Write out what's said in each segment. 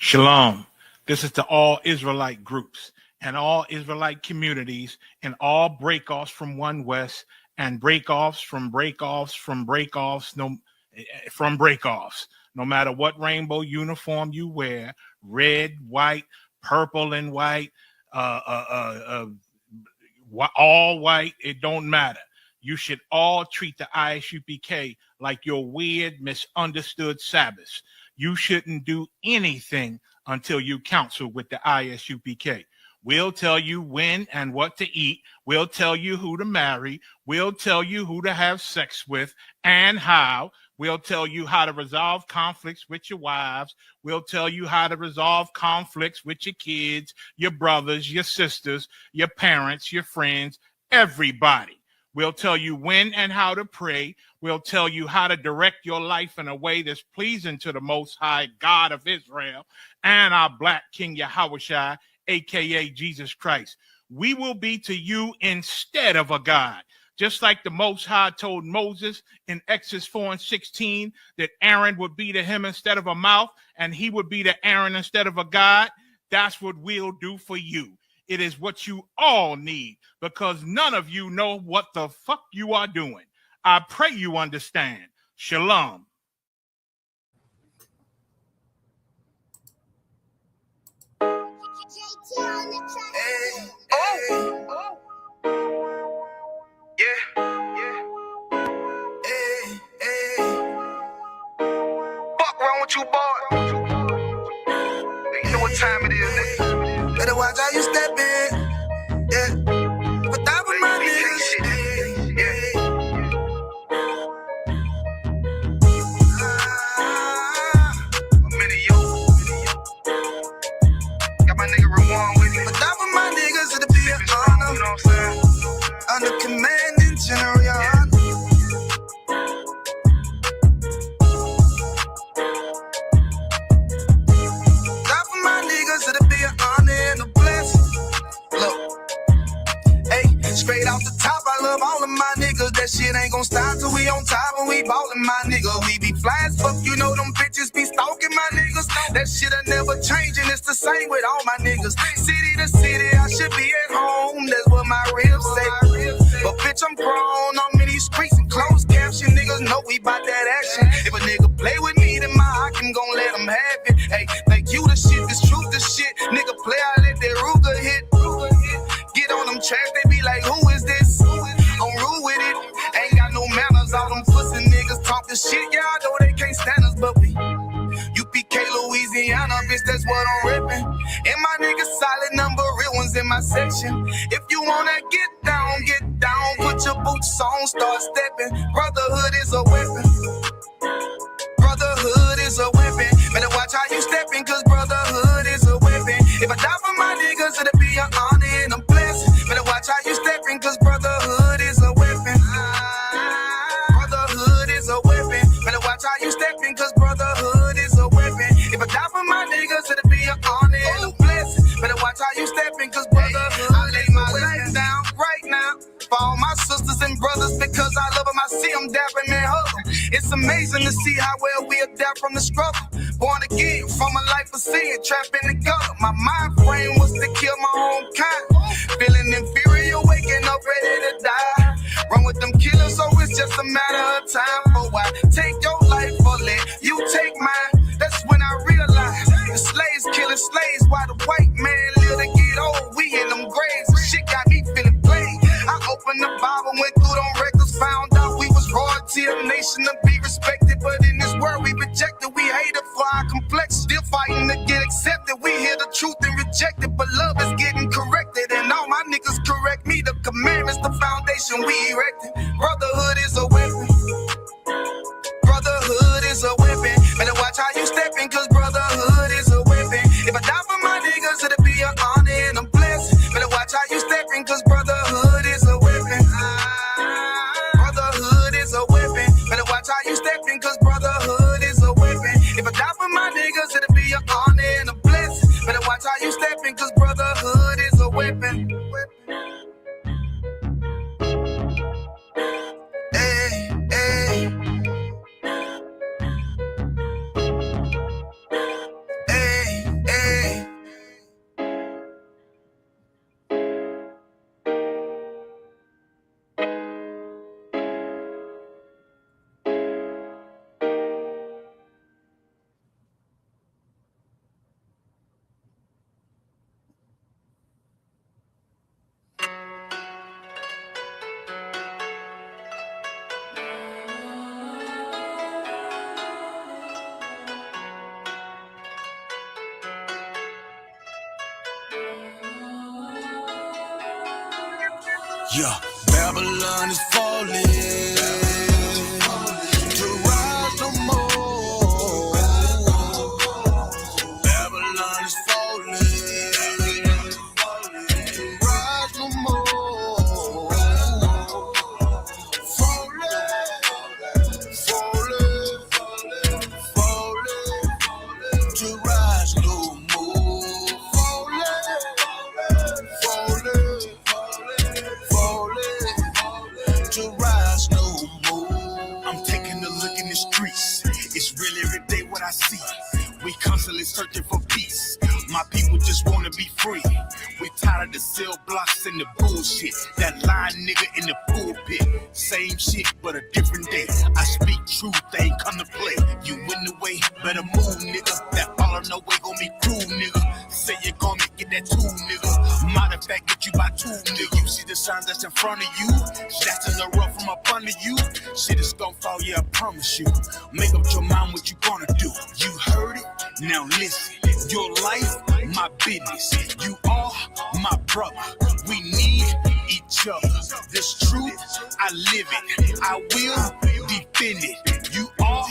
Shalom. This is to all Israelite groups and all Israelite communities and all breakoffs from One West and breakoffs from breakoffs from breakoffs from breakoffs. No matter what rainbow uniform you wear, red, white, purple and white, all white, it don't matter. You should all treat the ISUPK like your weird, misunderstood Sabbaths. You shouldn't do anything until you counsel with the ISUPK. We'll tell you when and what to eat. We'll tell you who to marry. We'll tell you who to have sex with and how. We'll tell you how to resolve conflicts with your wives. We'll tell you how to resolve conflicts with your kids, your brothers, your sisters, your parents, your friends, everybody. We'll tell you when and how to pray. We'll tell you how to direct your life in a way that's pleasing to the Most High God of Israel and our Black King Yahushua, a.k.a. Jesus Christ. We will be to you instead of a God. Just like the Most High told Moses in Exodus 4:16 that Aaron would be to him instead of a mouth and he would be to Aaron instead of a God, that's what we'll do for you. It is what you all need because none of you know what the fuck you are doing. I pray you understand. Shalom. Fuck wrong with you, boy? You know what time it is, nigga. Better watch how you step in. Yeah. But that was my nigga. Yeah. I'm in yo. Got my nigga Ramon with me. But that was my niggas, it'll be an honor. You know what I'm saying? Under commanding General Yana. Straight off the top, I love all of my niggas. That shit ain't gon' stop till we on top and we ballin', my nigga. We be fly as fuck, you know them bitches be stalking my niggas. That shit'll never change and it's the same with all my niggas. City to city, I should be at home. That's what my ribs say. But bitch, I'm grown. I'm in these streets and closed caption. Niggas know we bout that action. If a nigga play with me, then my Hakim gon' let him have it. Hey, think you the shit, this truth the shit. Nigga play, I let that Ruger hit. Get on them tracks, they be like, who is this? I'm rude with it. Ain't got no manners. All them pussy niggas talk the shit. Yeah, I know they can't stand us, but we UPK, Louisiana, bitch, that's what I'm ripping. And my niggas solid number, real ones in my section. If you wanna get down, put your boots on, start stepping. Brotherhood is a weapon. Brotherhood is a weapon. Better watch how you stepping, cause brotherhood is a weapon. If I die for my niggas, it'll be an honor and a blessing. Better watch how you stepping, cause brotherhood is a weapon. Brotherhood is a weapon. Better watch how you stepping, cause brotherhood is a weapon. If I die for my niggas, it'll be an honor and a blessing. Better watch how you stepping, cause brotherhood I lay my life down right now for all my sisters and brothers because I love them. I see them dapping and hug them. It's amazing to see how well we adapt from the struggle. Born again from a life of sin, trapped in the gutter. My mind frame was to kill my own kind. Feeling inferior, waking up ready to die. Run with them killers, so it's just a matter of time. For I take your life or let you take mine. That's when I realized the slaves killing slaves while the white man live to get old. We in them graves, the shit got me feeling played. I opened the Bible, went through them records, found out we was royalty, a nation to be respected. But in this world we rejected, we hated for our complex. Still fighting to get accepted. We hear the truth and reject it, but love is getting corrected. And all my niggas correct me. The commandments, the foundation we erected. Brotherhood is a weapon. Brotherhood is a weapon. Better watch how you stepping, cause brotherhood is a weapon. If I die for my niggas, it'll be an honor and a blessing. Better watch how you stepping, cause brotherhood is a weapon. Brotherhood is a weapon. Better watch how you stepping, cause brotherhood is a weapon. If I die for my niggas, it'll be an honor and a blessing. Better watch how you stepping, cause brotherhood Yeah, Babylon is falling to rise no more. Babylon is falling to rise no more. Falling, falling to rise no more. Falling to rise no more. I'm taking a look in the streets. It's real every day what I see. We constantly searching for peace. My people just wanna be free. We tired of the cell blocks and the bullshit. That lying nigga in the pulpit. Same shit, but a different day. I speak truth, they ain't come to play. You in the way, better move, nigga. That follow no way gon' be cruel, nigga. Say you're gonna get that tool, nigga. Matter of fact, get you by two, nigga. You see the signs that's in front of you? That's in the rough from up under you. Shit is gonna fall, yeah, I promise you. Make up your mind what you gonna do. You heard it? Now listen. Your life, my business. You are my brother. We need each other. This truth, I live it. I will defend it. You are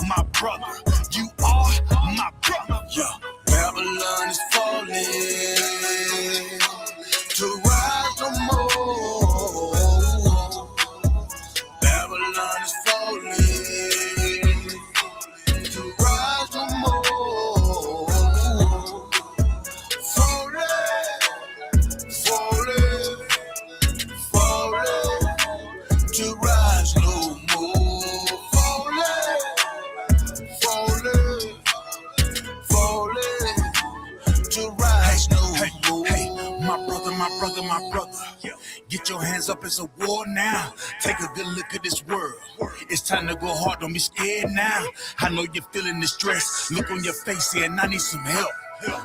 my brother. You are my brother. Yeah. Babylon is falling to rise no more. Babylon is falling to rise no more. Falling to rise no more. Falling to rise no more. Hey, my brother, my brother. Get your hands up, it's a war now. Take a good look at this world. It's time to go hard, don't be scared now. I know you're feeling the stress. Look on your face, yeah, and I need some help.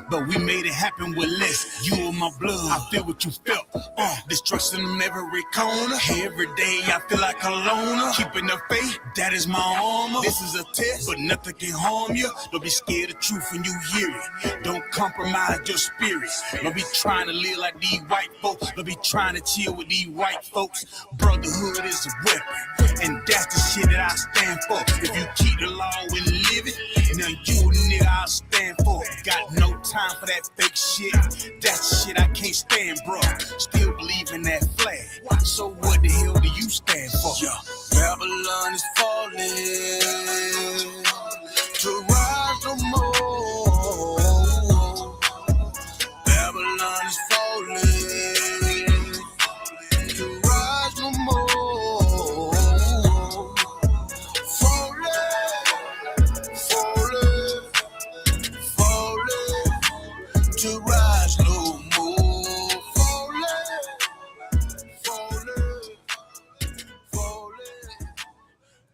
But we made it happen with less. You and my blood, I feel what you felt. Destruction in every corner. Every day I feel like a loner. Keeping the faith, that is my armor. This is a test, but nothing can harm you. Don't be scared of truth when you hear it. Don't compromise your spirit. Don't be trying to live like these white folks. Don't be trying to chill with these white folks. Brotherhood is a weapon, and that's the shit that I stand for. If you keep the law and live it, now you a nigga I'll stand for. Got no time for that fake shit. That shit I can't stand, bro. Still believe in that flag. So what the hell do you stand for? Yeah. Babylon is falling to rise no more. Babylon is falling to rise no more. To rise no more. Falling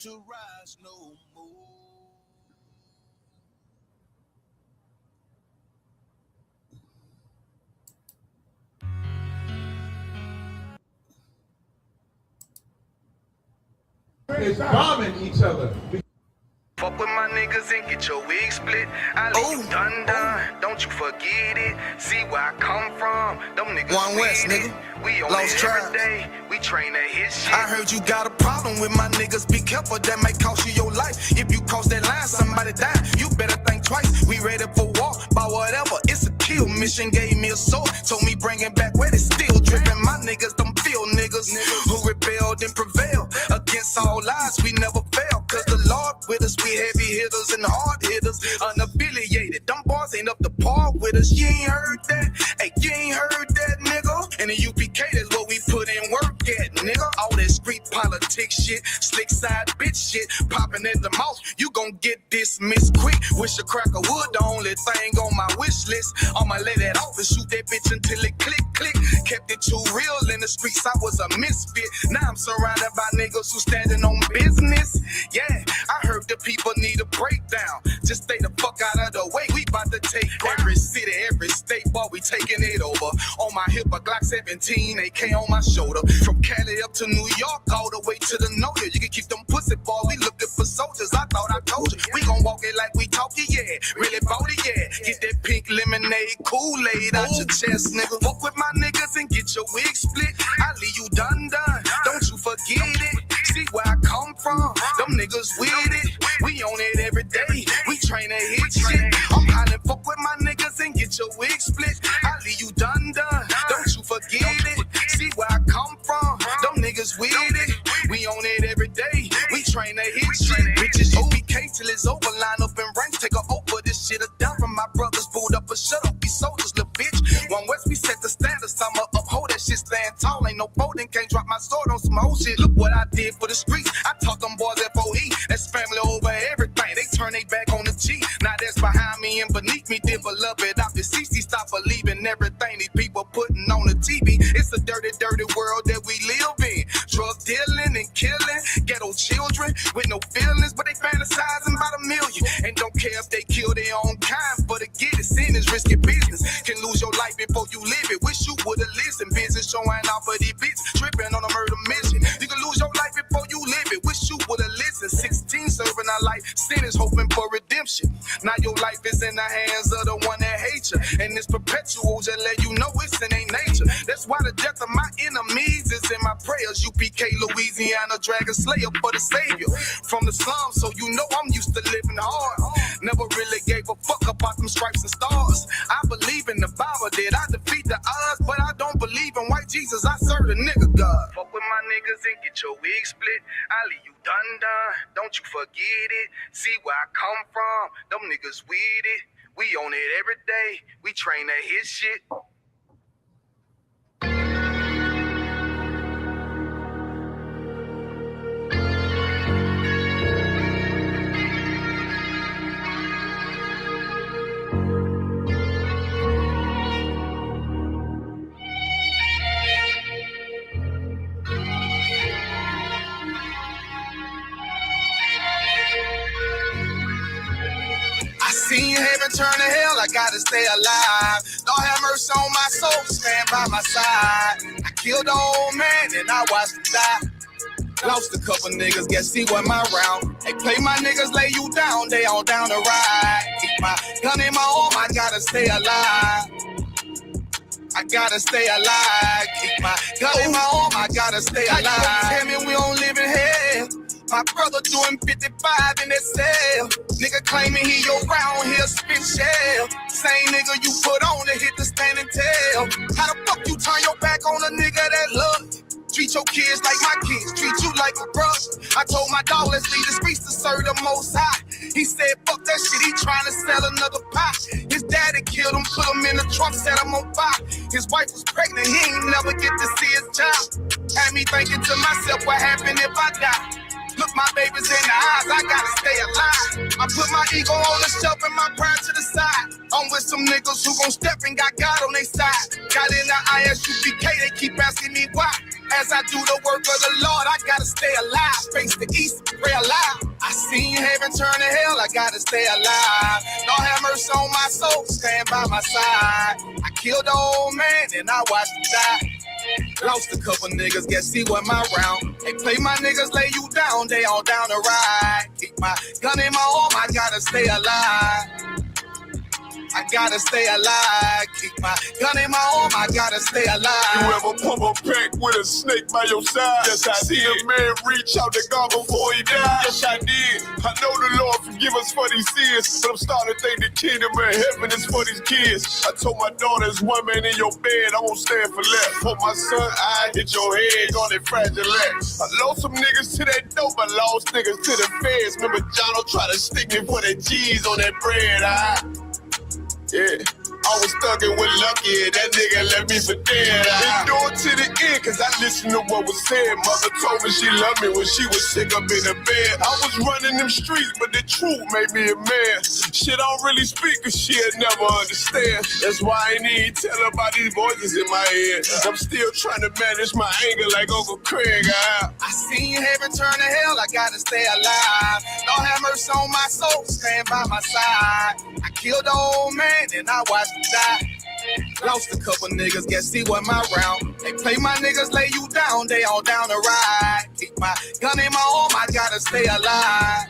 to rise no more. Is bombing each other. Fuck with my niggas and get your wig split. I leave you done. Don't you forget it. See where I come from. Them niggas One West, nigga. We on Lost it every tribes. day. We train to hit shit. I heard you got a problem with my niggas. Be careful, that might cost you your life. If you cross that line, somebody die. You better think twice. We ready for war, by whatever. It's a kill mission. Gave me a sword, told me bring it back where they still dripping. My niggas, them field niggas who rebelled and prevailed against all odds. We never fail, cause the Lord with us. We heavy hitters and hard hitters, unaffiliated. Them boys ain't up to par with us. You ain't heard that? Hey, you ain't heard that, nigga? And the UPK is what we put in work at, nigga. All that street politics shit, slick side bitch shit, popping at the mouth. You gon' get dismissed quick. Wish a crack of wood, the only thing on my wish list. I'ma lay that off and shoot that bitch until it click, click. Kept it too real in the streets, I was a misfit. Now I'm surrounded by niggas who standing on business. Yeah, I heard the people need a breakdown. Just stay the fuck out of the way. We about to take every city, every state, boy, we taking it over. On my hip, a Glock 17, AK on my shoulder. From Cali up to New York, all the way to the NOLA. You can keep them pussy, boy, we looking for soldiers. I thought I told you. We gon' walk it like we talk it, yeah. Really bought it, yeah. Get that pink lemonade, Kool-Aid out your chest, nigga. Fuck with my niggas and get your wig split. I leave you done. from. Them niggas with it, we on it every day. We train to hit shit. I'm hollering, fuck with my niggas and get your wig split. I leave you done, don't you forget it. See where I come from, them niggas with it. We on it every day, we train to hit shit. Bitches UPK till it's over, line up in ranks, take a over. This shit a down from my brothers, pulled up a shut up, be soldiers, little bitch. One West, we set the standards, I'ma uphold that shit, stand tall. Ain't no folding, can't drop my sword on some whole shit. Look what I did for the streets, I taught them boys FOE. That's family over everything, they turn they back on the G. Now that's behind me and beneath me, develop it off the CC. Stop believing everything these people putting on the TV. It's a dirty, dirty world that we live in. Drug dealing and killing, ghetto children with no feelings, but they fantasizing about a million. And don't care if they kill their own kind, but to get it seen is risky business. Can lose your life before you live it. Wish you would've listened. Business showing off of these bitches, tripping on a murder mission. You can lose your life before you live it. Wish you would've listened. 16 serving our life, sinners hoping for redemption. Now your life is in the hands of the one that hates you, and it's perpetual. Just let you know it's in their nature. That's why the death of my enemies is in my prayers. UPK, Louisiana, dragon slayer for the savior from the slums. So you know I'm used to living hard. Never really gave a fuck about them stripes and stars. I believe in the Bible, did I defeat the odds? But I don't believe in white Jesus, I serve the nigga God. Fuck with my niggas and get your wig split. I leave you done, don't you forget it. See where I come from, them niggas with it. We on it every day, we train to hit shit. Seen heaven turn to hell, I gotta stay alive. Lord have mercy on my soul, stand by my side. I killed the old man and I watched him die. Lost a couple niggas, guess he wasn't my round. They play my niggas, lay you down, they all down the ride. Keep my gun in my arm, I gotta stay alive. I gotta stay alive. Keep my gun in my arm, I gotta stay alive. Tell me we don't live in hell. My brother doing 55 in that cell. Nigga claiming he your round here spit shell. Same nigga you put on to hit the standing tail. How the fuck you turn your back on a nigga that love you? Treat your kids like my kids, treat you like a brother. I told my dog, let's leave the streets to serve the most high. He said, fuck that shit, he trying to sell another pie. His daddy killed him, put him in the trunk, set him on fire. His wife was pregnant, he ain't never get to see his child. Had me thinking to myself, what happened if I die? Look my babies in the eyes, I gotta stay alive. I put my ego on the shelf and my pride to the side. I'm with some niggas who gon' step and got God on their side. Got in the ISUPK, they keep asking me why. As I do the work of the Lord, I gotta stay alive. Face the east, pray alive. I seen heaven turn to hell, I gotta stay alive. Lord have mercy on my soul, stand by my side. I killed the old man and I watched him die. Lost a couple niggas, guess he wasn't my round. They play my niggas, lay you down, they all down the ride. Keep my gun in my arm, I gotta stay alive. I gotta stay alive. Keep my gun in my arm, I gotta stay alive. You ever pump a pack with a snake by your side? Yes, I see a man reach out to God before he died. Yes, I did. I know the Lord forgive us for these sins, but I'm starting to think the kingdom of heaven is for these kids. I told my daughter, there's one man in your bed, I won't stand for left. For my son, I hit your head on that fragile legs. I lost some niggas to that dope, I lost niggas to the feds. Remember Jono try to stick me for that cheese on that bread, yeah, I was thugging with Lucky, that nigga left me for dead. Endure to the end, cause I listened to what was said. Mother told me she loved me when she was sick up in the bed. I was running them streets, but the truth made me a man. Shit, I don't really speak, cause she'll never understand. That's why I ain't even tell her about these voices in my head. I'm still trying to manage my anger like Uncle Craig. I seen heaven turn to hell, I gotta stay alive. Lord have mercy on my soul, stand by my side. I killed the old man and I watched him die. Lost a couple niggas, guess he wasn't my round. They play my niggas, lay you down, they all down the ride. Keep my gun in my arm, I gotta stay alive.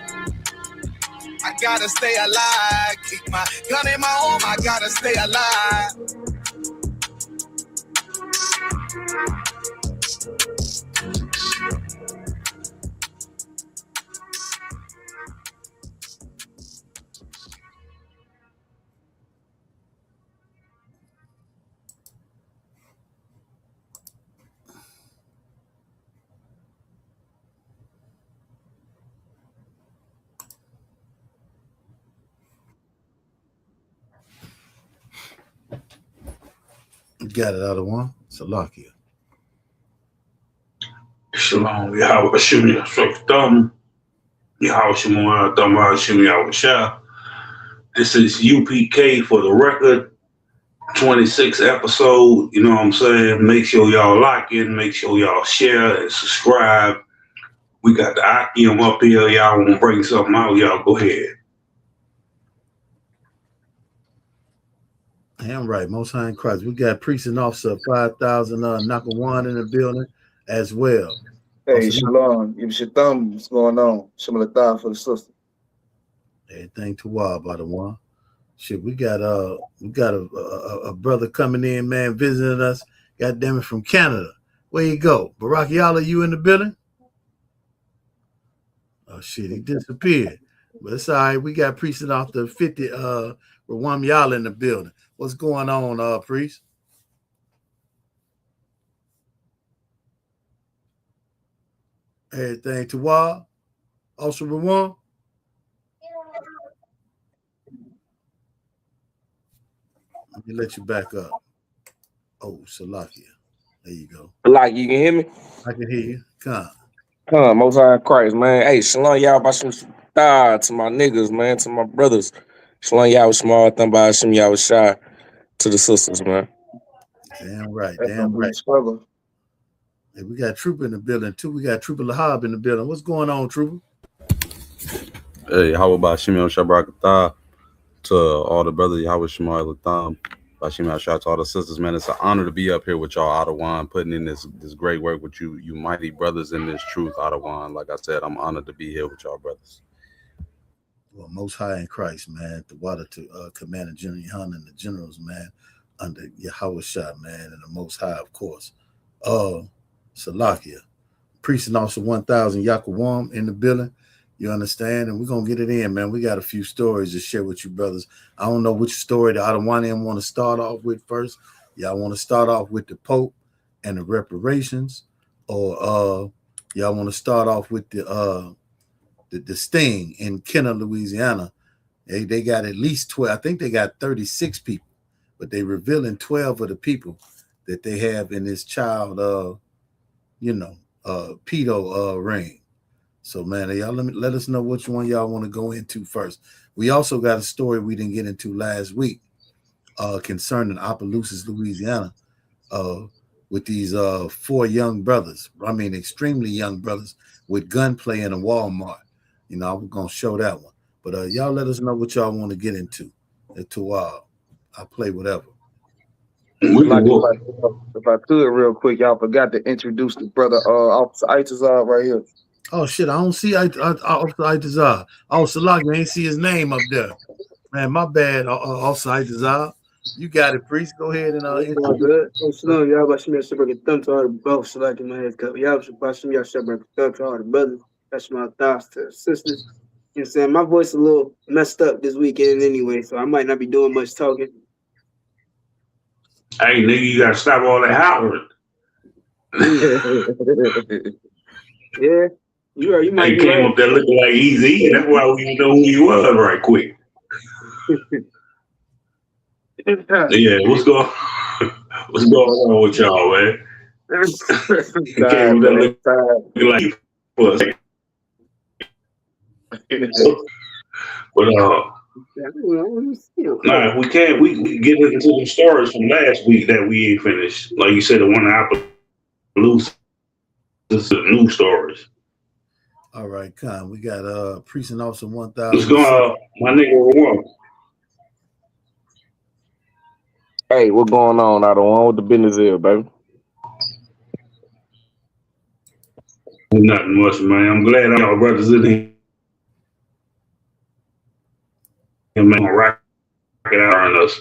I gotta stay alive. Keep my gun in my arm, I gotta stay alive. got it out of one. Salakia. Shalom, Yahweh Hashem, Yahweh Thumb, Yahweh Shemua, Thumb, Hashem, Yahweh Shah. This is UPK for the record, 26 episode. You know what I'm saying? Make sure y'all like it, make sure y'all share and subscribe. We got the Akim up here. Y'all want to bring something out? Y'all go ahead. Damn right, Most High in Christ. We got priest and officer 5,000 Nakawan in the building as well. Hey, Shalom. Give us your thumb. What's going on? Similar thigh for the sister. Everything to wild by the one. Shit, we got a brother coming in, man, visiting us. God damn it, from Canada. Where you go? Barack Yala, you in the building? Oh shit, he disappeared. But it's all right. We got priest and officer 50 Rawam Yala in the building. What's going on, priest? Everything to wild. Also Rawam. Let me let you back up. Oh, Salakia. There you go. Like, you can hear me? I can hear you. Come. Most High in Christ, man. Hey, Shalom, y'all, by some to my niggas, man, to my brothers. Shalom, y'all, small, thumb by some y'all shy to the sisters, man. Damn right. That's Damn right. Struggle. Hey, we got Trooper in the building, too. We got Trooper Lahab in the building. What's going on, Trooper? Hey, how about Shimon Shabrakatah to all the brothers, Yahweh Shemua Latham, Bashim Ashah, to all the sisters, man. It's an honor to be up here with y'all, Adawan, putting in this great work with you mighty brothers in this truth, Adawan. Like I said, I'm honored to be here with y'all brothers. Well, Most High in Christ, man. The water to Commander General Yohan and the generals, man, under Yahweh Shah, man, and the Most High, of course. Salakia. Priest and Officer 1,000 Yakawam in the building. You understand? And we're going to get it in, man. We got a few stories to share with you, brothers. I don't know which story the Adawanian want to start off with first. Y'all want to start off with the Pope and the reparations, or y'all want to start off with the sting in Kenner, Louisiana. They got at least 12. I think they got 36 people, but they revealing 12 of the people that they have in this child, pedo ring. So, man, y'all let us know which one y'all want to go into first. We also got a story we didn't get into last week concerning Opelousas, Louisiana, with these 4 young brothers. I mean, extremely young brothers with gunplay in a Walmart. You know, I'm going to show that one. But y'all let us know what y'all want to get into. I'll play whatever. If I could, real quick, y'all forgot to introduce the brother Officer Itazar right here. Oh shit! I don't see Officer Itazar. Oh, Salak, I ain't see his name up there. Man, my bad, Officer Itazar. You got it, priest. Go ahead and good. Oh, Shalom, y'all about to share thumb to all the both selecting my head cup. Y'all about to share thumb to all the brothers. That's my thoughts to the sisters. You know what I'm saying? My voice is a little messed up this weekend anyway, so I might not be doing much talking. Hey, nigga, you gotta stop all that hollering. Yeah. You might he came up there looking like Easy. That's why we know who he was right quick. Yeah, what's going on with y'all, man? He came up there looking like for a second. But nah, we can we get into some stories from last week that we ain't finished. Like you said, the one I Opelousas, this is new stories. All right, Con. We got Priest and Officer 1,000. What's going on, my nigga Rawam? Hey, what's going on? I don't want what the business is, baby. Nothing much, man. I'm glad y'all brothers in here. And man, rock it out on us.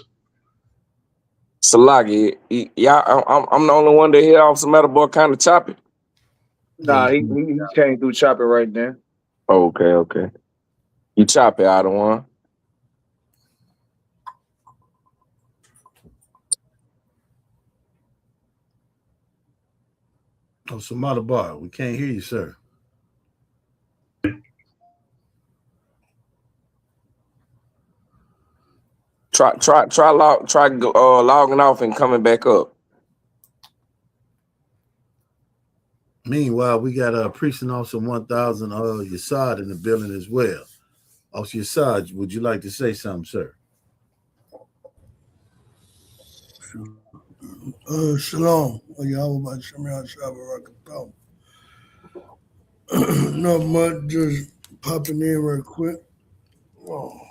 Salagi, y'all, I'm the only one that hear Officer Metaboy kind of choppy. Nah, he came through chopping right there. Okay. You choppy, I don't want. Oh, Samada Bar, we can't hear you, sir. Try logging off and coming back up. Meanwhile, we got Precinct Officer 1000 Yassad in the building as well. Officer Yassad, would you like to say something, sir? Shalom. Not much, just popping in real quick. All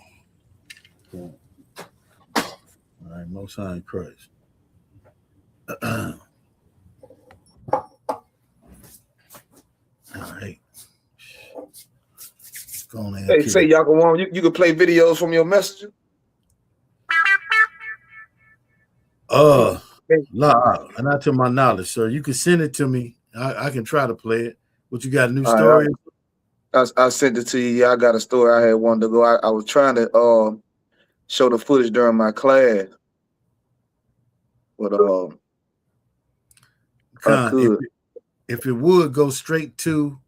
right, Most High in Christ. All right. Go on Hey, say Yakuwan, you can play videos from your messenger. Not to my knowledge, sir. You can send it to me. I can try to play it. What you got? A new story? I sent it to you. Yeah, I got a story I had wanted to go. I was trying to show the footage during my class, but I could. If it would go straight to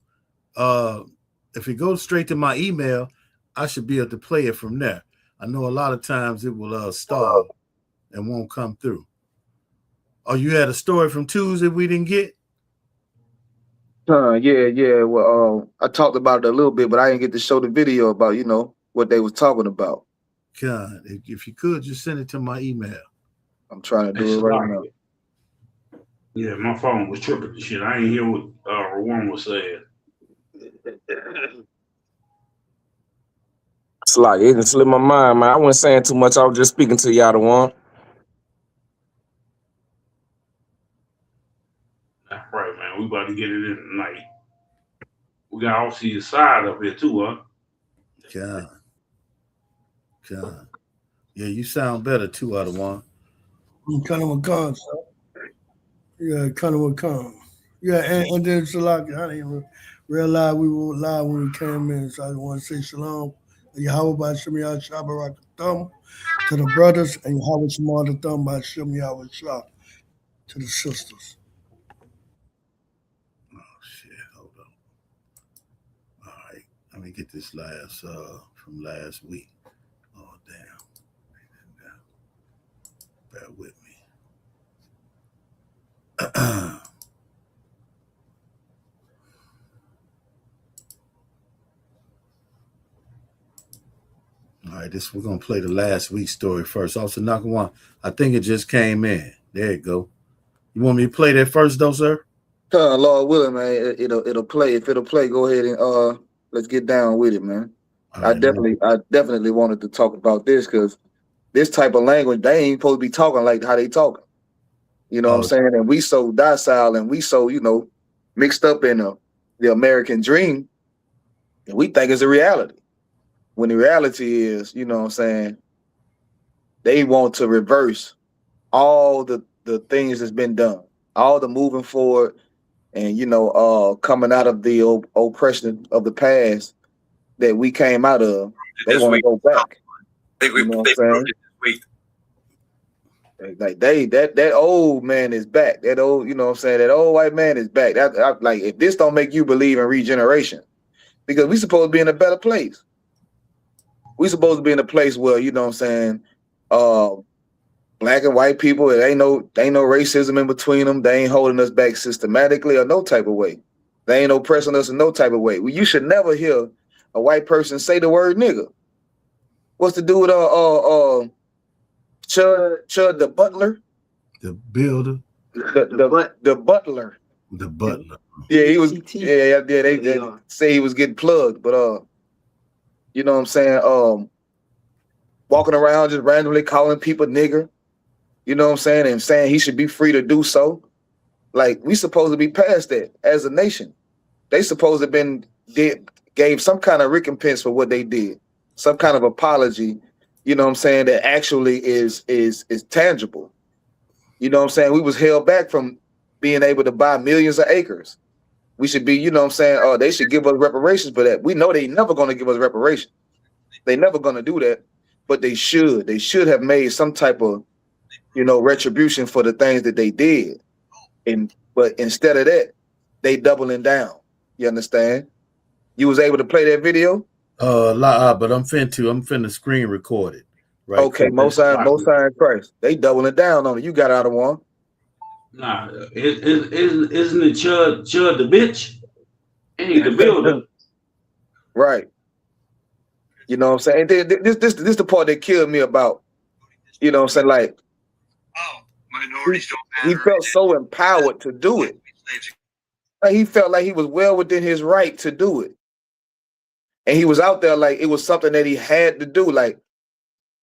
if it goes straight to my email, I should be able to play it from there. I know a lot of times it will stall and won't come through. Oh, you had a story from Tuesday we didn't get? Yeah. Well, I talked about it a little bit, but I didn't get to show the video about, what they was talking about. God, if you could, just send it to my email. I'm trying to do it right now. Yeah, my phone was tripping and shit. I ain't hear what Rawan was saying. It's like it didn't slip my mind, man. I wasn't saying too much. I was just speaking to y'all the one. That's right, man. We about to get it in tonight. We got all see your side up here too, huh? God. Yeah, you sound better too, out of one. Kind of a con, yeah, kind of a con. Yeah, and then Salaki, I didn't even realize we were live when we came in, so I want to say shalom. Yahweh by Shem Yah Shabbarak Thumb to the brothers, and Yahweh Shemar the Thumb by Shem Yahweh Shah to the sisters. Oh shit, hold on. All right, let me get this last from last week. Oh damn. Bear with me. All right, we're gonna play the last week's story first. Also, Nakawan, I think it just came in. There you go. You want me to play that first, though, sir? Lord willing, man, it'll play. If it'll play, go ahead and let's get down with it, man. I definitely wanted to talk about this because this type of language, they ain't supposed to be talking like how they talking. You know what I'm saying? And we so docile and we so, mixed up in the American dream, and we think it's a reality. When the reality is, you know what I'm saying, they want to reverse all the things that's been done, all the moving forward and, coming out of the oppression of the past that we came out of. They want to go back. You know what I'm saying? Like that old man is back. That old, you know what I'm saying? That old white man is back. Like if this don't make you believe in regeneration, because we supposed to be in a better place. We supposed to be in a place where, you know what I'm saying, black and white people, there ain't no racism in between them. They ain't holding us back systematically or no type of way. They ain't oppressing us in no type of way. Well, you should never hear a white person say the word nigga. What's to do with Chud the butler? The builder. The butler. The butler. Yeah, he was. Yeah. They say he was getting plugged, but you know what I'm saying? Walking around just randomly calling people nigger. You know what I'm saying? And saying he should be free to do so. Like, we supposed to be past that as a nation. They supposed to have gave some kind of recompense for what they did. Some kind of apology, you know what I'm saying, that actually is tangible. You know what I'm saying? We was held back from being able to buy millions of acres. We should be, you know what I'm saying, they should give us reparations for that. We know they never going to give us reparations. They never going to do that, but they should. They should have made some type of, retribution for the things that they did. But instead of that, they doubling down. You understand? You was able to play that video? But I'm finna screen record it. Right. Okay, most high in Christ. They doubling down on it. You got out of one. Nah, isn't it Chud the bitch? Ain't the builder. Right. You know what I'm saying? And then this the part that killed me about, you know what I'm saying? Like, he felt so empowered to do it. Like, he felt like he was well within his right to do it. And he was out there like it was something that he had to do. Like,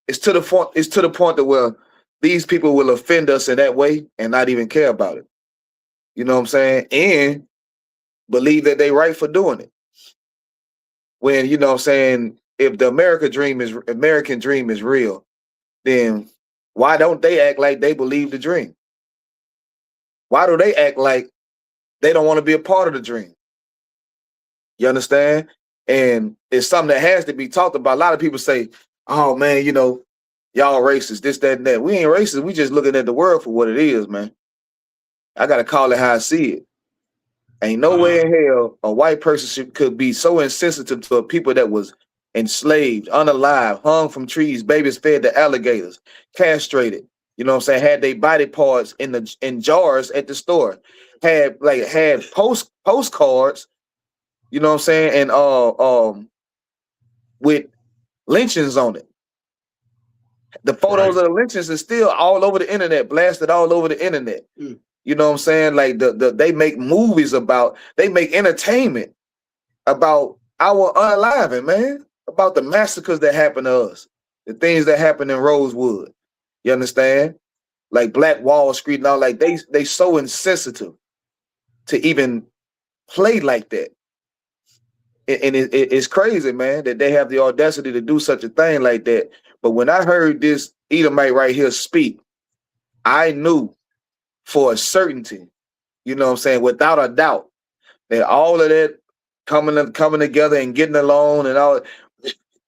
it's to the point that, well, these people will offend us in that way and not even care about it. You know what I'm saying? And believe that they right for doing it. When, you know what I'm saying, if the American dream is real, then why don't they act like they believe the dream? Why do they act like they don't want to be a part of the dream? You understand? And it's something that has to be talked about. A lot of people say, oh man, you know, y'all racist, this, that, and that. We ain't racist. We just looking at the world for what it is, man. I gotta call it how I see it. Ain't no way in hell a white person could be so insensitive to a people that was enslaved, unalive, hung from trees, babies fed to alligators, castrated. You know what I'm saying? Had their body parts in jars at the store. Had postcards, you know what I'm saying, and with lynchings on it. The photos of the lynchings is still all over the internet, blasted all over the internet. You know what I'm saying? Like they make movies they make entertainment about our unaliving, man, about the massacres that happen to us, the things that happen in Rosewood. You understand? Like Black Wall Street and all, like they so insensitive to even play like that. And it's crazy, man, that they have the audacity to do such a thing like that. But when I heard this Edomite right here speak, I knew for a certainty, you know what I'm saying, without a doubt, that all of that coming together and getting along and all,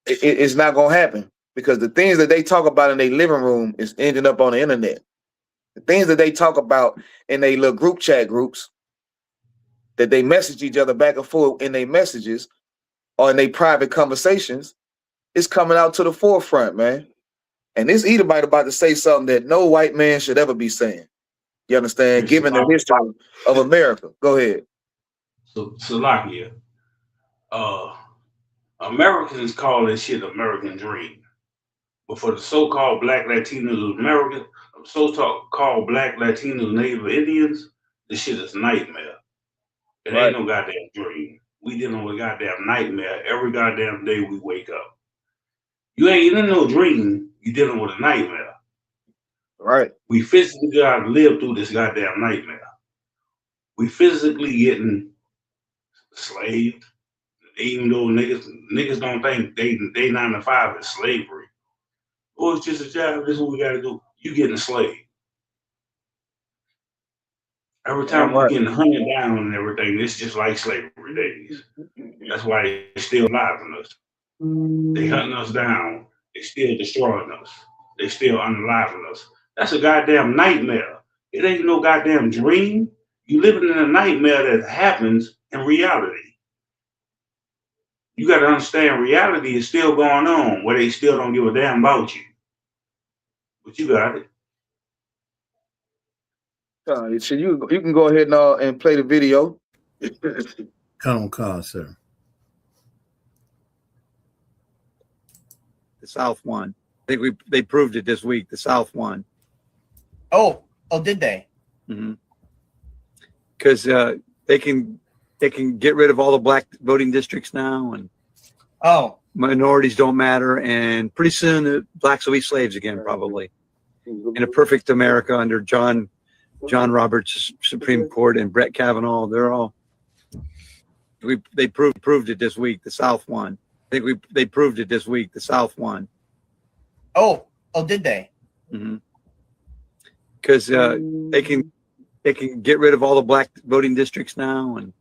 it's not gonna happen, because the things that they talk about in their living room is ending up on the internet. The things that they talk about in their little group chat groups that they message each other back and forth in their messages or in their private conversations is coming out to the forefront, man. And this Edomite about to say something that no white man should ever be saying. You understand? Given the history of America. Go ahead. So Salakia, Americans call this shit American dream. But for the so-called Black Latinos of America, so-called Black Latinos, Native Indians, this shit is nightmare. It ain't no goddamn dream. We dealing with goddamn nightmare every goddamn day we wake up. You ain't in no dream. You dealing with a nightmare. Right. We physically gotta live through this goddamn nightmare. We physically getting slaved, even though niggas don't think they 9 to 5 is slavery. Oh, it's just a job. This is what we gotta do. You getting enslaved. Every time you getting hunted down and everything, it's just like slavery days. That's why they still alive in us. They hunting us down. They still destroying us. They still unaliving us. That's a goddamn nightmare. It ain't no goddamn dream. You living in a nightmare that happens in reality. You got to understand, reality is still going on where they still don't give a damn about you. But you got it. So you can go ahead and play the video. Come, sir. The South won. I think they proved it this week. The South won. Oh, did they? Because they can get rid of all the black voting districts now, and minorities don't matter, and pretty soon the blacks will be slaves again, probably. In a perfect America under John Roberts' Supreme Court and Brett Kavanaugh, they proved it this week. The South won. I think they proved it this week. The South won. Oh, did they? Because they can get rid of all the black voting districts now, and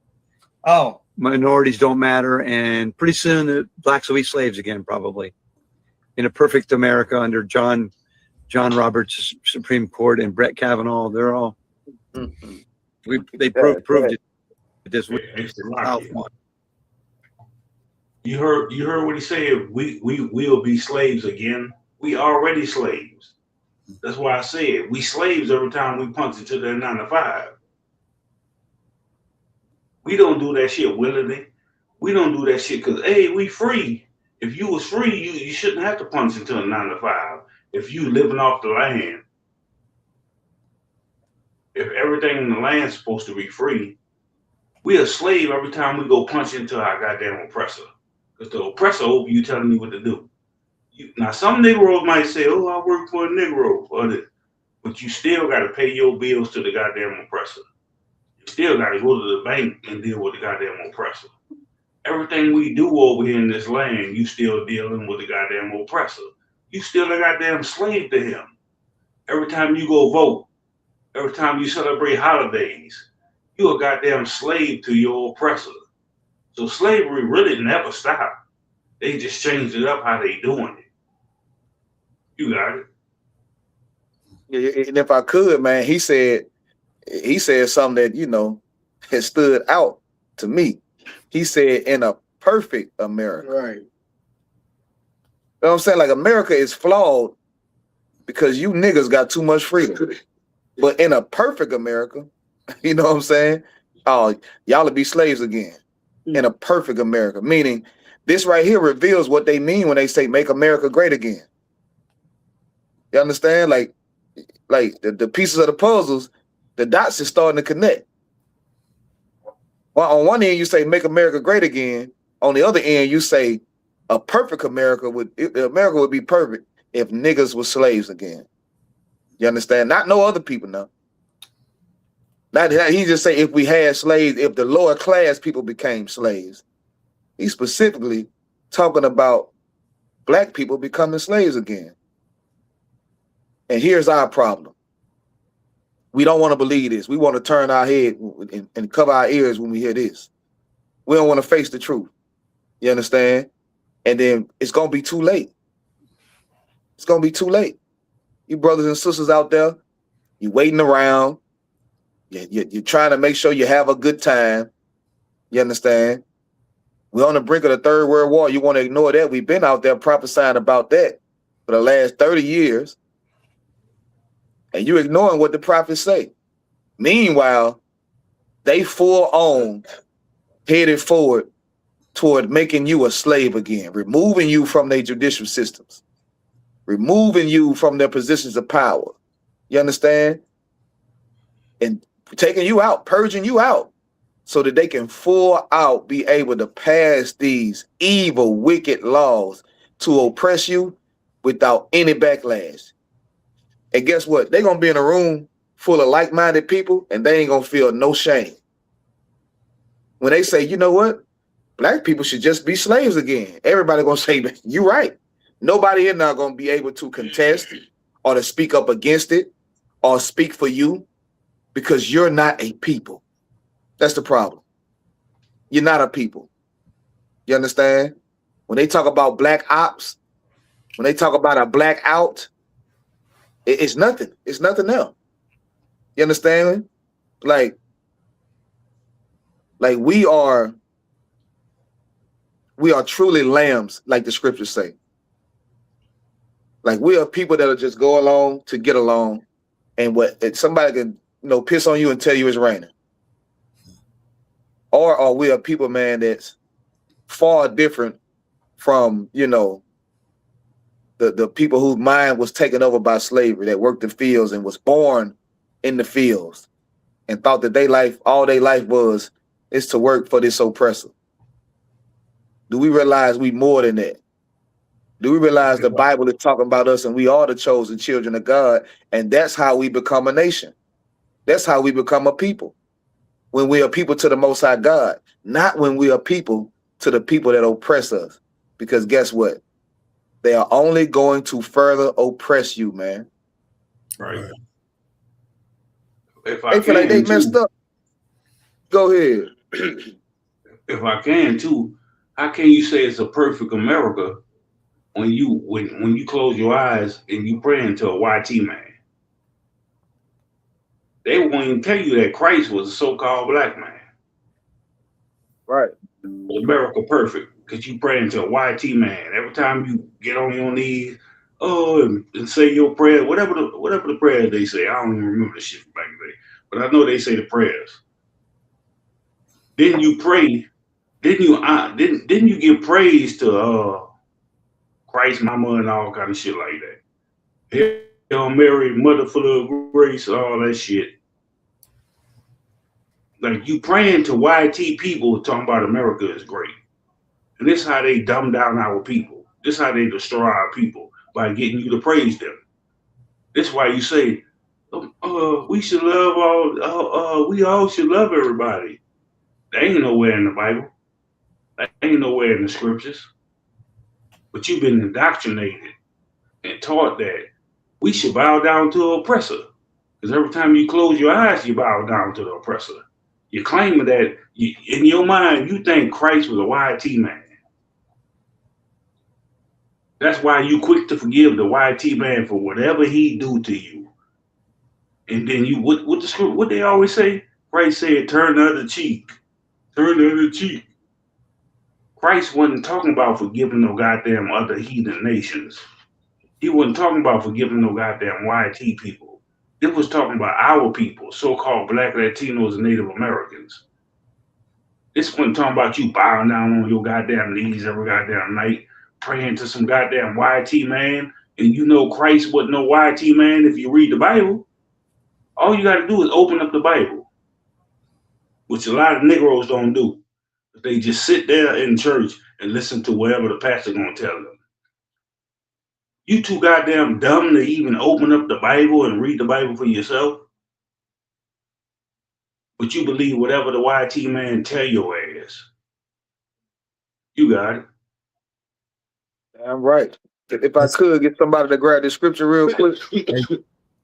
minorities don't matter, and pretty soon the blacks will be slaves again, probably. In a perfect America under John Roberts' Supreme Court and Brett Kavanaugh, they proved it this week. The South won. You heard what he said. We will be slaves again. We already slaves. That's why I said we slaves every time we punch into that 9 to 5. We don't do that shit willingly. We don't do that shit because, hey, we free. If you was free, you shouldn't have to punch into a 9 to 5. If you living off the land, if everything in the land is supposed to be free, we a slave every time we go punch into our goddamn oppressor. Because the oppressor over you telling me what to do. Now, some Negroes might say, oh, I work for a Negro, but you still got to pay your bills to the goddamn oppressor. You still got to go to the bank and deal with the goddamn oppressor. Everything we do over here in this land, you still dealing with the goddamn oppressor. You still a goddamn slave to him. Every time you go vote, every time you celebrate holidays, you a goddamn slave to your oppressor. So slavery really never stopped. They just changed it up how they doing it. You got it. Yeah, and if I could, man, he said something that, you know, has stood out to me. He said, in a perfect America. Right. You know what I'm saying? Like, America is flawed because you niggas got too much freedom. But in a perfect America, you know what I'm saying? Oh, y'all will be slaves again. In a perfect America. Meaning, this right here reveals what they mean when they say make America great again. You understand? Like the pieces of the puzzles, the dots is starting to connect. Well, on one end, you say make America great again. On the other end, you say a perfect America would be perfect if niggas were slaves again. You understand? Not no other people now. Not he just say if we had slaves, if the lower class people became slaves. He's specifically talking about black people becoming slaves again. And here's our problem. We don't want to believe this. We want to turn our head and cover our ears when we hear this. We don't want to face the truth. You understand? And then it's going to be too late. It's going to be too late. You brothers and sisters out there, you waiting around. You're trying to make sure you have a good time. You understand? We're on the brink of the Third World War. You want to ignore that? We've been out there prophesying about that for the last 30 years. And you're ignoring what the prophets say. Meanwhile, they full on headed forward toward making you a slave again, removing you from their judicial systems, removing you from their positions of power. You understand? And taking you out, purging you out, so that they can full out be able to pass these evil, wicked laws to oppress you without any backlash. And guess what? They're going to be in a room full of like-minded people, and they ain't going to feel no shame. When they say, you know what? Black people should just be slaves again. Everybody going to say, you're right. Nobody in there going to be able to contest or to speak up against it or speak for you because you're not a people. That's the problem. You're not a people. You understand? When they talk about black ops, when they talk about a blackout, it's nothing. It's nothing else. You understand? Like we are truly lambs, like the scriptures say. Like we are people that are just go along to get along, and somebody can piss on you and tell you it's raining. Or are we a people, man, that's far different from the people whose mind was taken over by slavery, that worked the fields and was born in the fields and thought that all their life is to work for this oppressor. Do we realize we more than that? Do we realize the Bible is talking about us and we are the chosen children of God, and that's how we become a nation. That's how we become a people. When we are people to the Most High God, not when we are people to the people that oppress us. Because guess what? They are only going to further oppress you, man. Right. They feel like they messed up. Go ahead. If I can too, how can you say it's a perfect America when you close your eyes and you pray into a YT man? They won't even tell you that Christ was a so-called black man. Right. America perfect because you pray into a YT man. Every time you get on your knees, and say your prayer, whatever the prayer they say. I don't even remember the shit from back in the day, but I know they say the prayers. Then you pray. Didn't you give praise to Christ, Mama, and all kind of shit like that? Hail Mary, Mother full of grace, all that shit. Like you praying to YT people talking about America is great. And this is how they dumb down our people. This is how they destroy our people by getting you to praise them. This is why you say, we should love we all should love everybody. That ain't nowhere in the Bible. That ain't nowhere in the scriptures. But you've been indoctrinated and taught that we should bow down to an oppressor. Because every time you close your eyes, you bow down to the oppressor. You're claiming that in your mind, you think Christ was a YT man. That's why you quick to forgive the YT man for whatever he do to you. And then you, what they always say? Christ said, turn the other cheek. Turn the other cheek. Christ wasn't talking about forgiving no goddamn other heathen nations. He wasn't talking about forgiving no goddamn YT people. It was talking about our people, so-called Black Latinos and Native Americans. This wasn't talking about you bowing down on your goddamn knees every goddamn night, praying to some goddamn YT man, and you know Christ wasn't no YT man if you read the Bible. All you got to do is open up the Bible, which a lot of Negroes don't do. They just sit there in church and listen to whatever the pastor gonna tell them. You too goddamn dumb to even open up the Bible and read the Bible for yourself. But you believe whatever the YT man tell your ass. You got it. I'm right. If I could get somebody to grab the scripture real quick. Hey,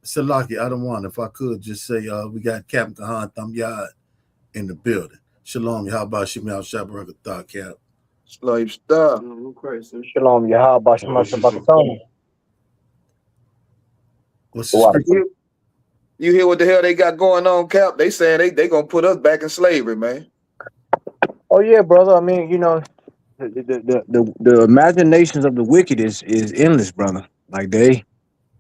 Salaki, I don't want, if I could just say, we got Captain Kahan Thamyad in the building. Shalom, Yahweh Shem Yahweh Shabbat Cap. Shalom, stop. Shalom, Yahweh Shem Shabbat. What's the scripture? You hear what the hell they got going on, Cap? They saying they gonna put us back in slavery, man. Oh yeah, brother. I mean, you know, the imaginations of the wicked is endless, brother. Like they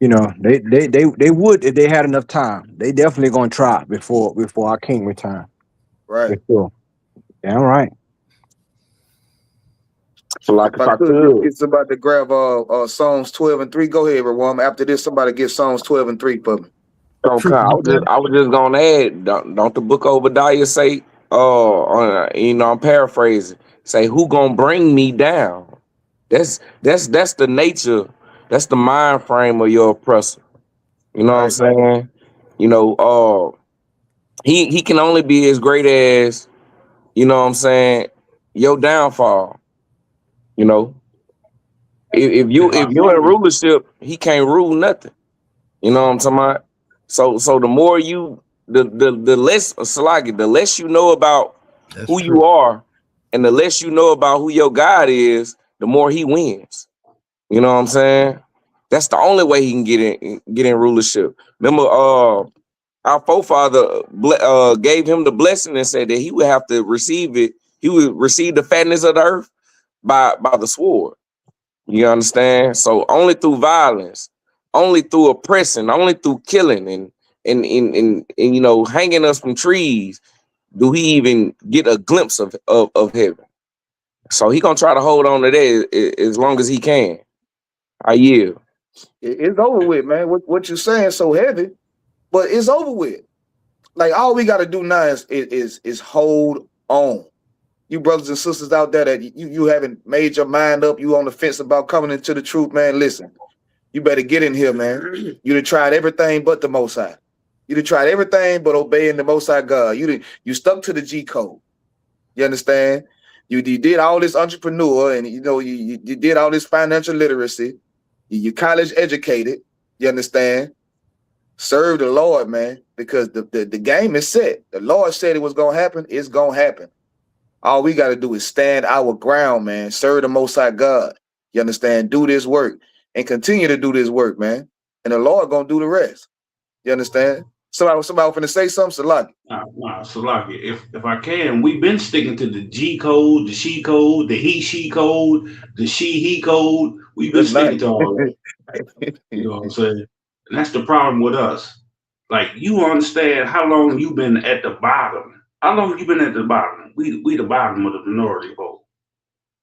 would if they had enough time. They definitely gonna try before our king return. Right. For sure. Damn right. So like if I could get somebody to grab Psalms 12 and 3, go ahead, Rawam. After this, somebody get Psalms 12 and 3 for me. Okay, I was just gonna add, don't the book of Obadiah say, I'm paraphrasing, say who gonna bring me down? That's the nature, that's the mind frame of your oppressor. You know what I'm saying? You know, he can only be as great as, you know what I'm saying, your downfall. You know, if you're in rulership, he can't rule nothing. You know what I'm talking about? So the more you, the less Salagi, the less you know about who you are, and the less you know about who your God is, the more he wins. You know what I'm saying? That's the only way he can get in rulership. Remember, our forefather gave him the blessing and said that he would have to receive it. He would receive the fatness of the earth by the sword. You understand? So only through violence, only through oppressing, only through killing and you know, hanging us from trees do he even get a glimpse of heaven. So he gonna try to hold on to that as long as he can. I yield. It's over with, man. What you saying so heavy, but it's over with. Like all we gotta do now is hold on. You brothers and sisters out there that you haven't made your mind up, you on the fence about coming into the truth, man. Listen, you better get in here, man. You done tried everything but the Most High. You done tried everything but obeying the Most High God. You stuck to the G code. You understand? You did all this entrepreneur, and you know you did all this financial literacy. You college educated. You understand? Serve the Lord, man, because the game is set. The Lord said it was gonna happen. It's gonna happen. All we got to do is stand our ground, man. Serve the Most High God. You understand? Do this work and continue to do this work, man. And the Lord gonna do the rest. You understand? Somebody finna say something, Salaki. Nah, Salaki. If I can, we've been sticking to the G code, the she code, the he she code, the she he code. We've been Good sticking night. to all that. You know what I'm saying? And that's the problem with us. Like, you understand how long you been at the bottom. How long you been at the bottom? We the bottom of the minority vote.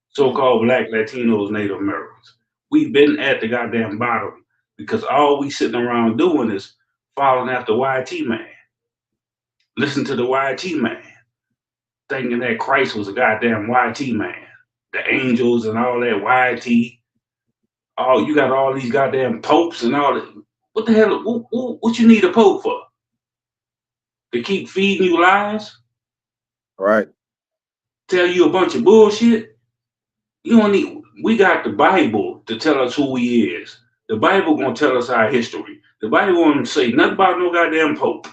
So-called Black, Latinos, Native Americans. We've been at the goddamn bottom because all we sitting around doing is following after YT man. Listen to the YT man, thinking that Christ was a goddamn YT man. The angels and all that YT. Oh, you got all these goddamn popes and all that. What the hell? What you need a pope for? To keep feeding you lies? Right. Tell you a bunch of bullshit? You don't need. We got the Bible to tell us who he is. The Bible gonna tell us our history. The Bible won't say nothing about no goddamn pope.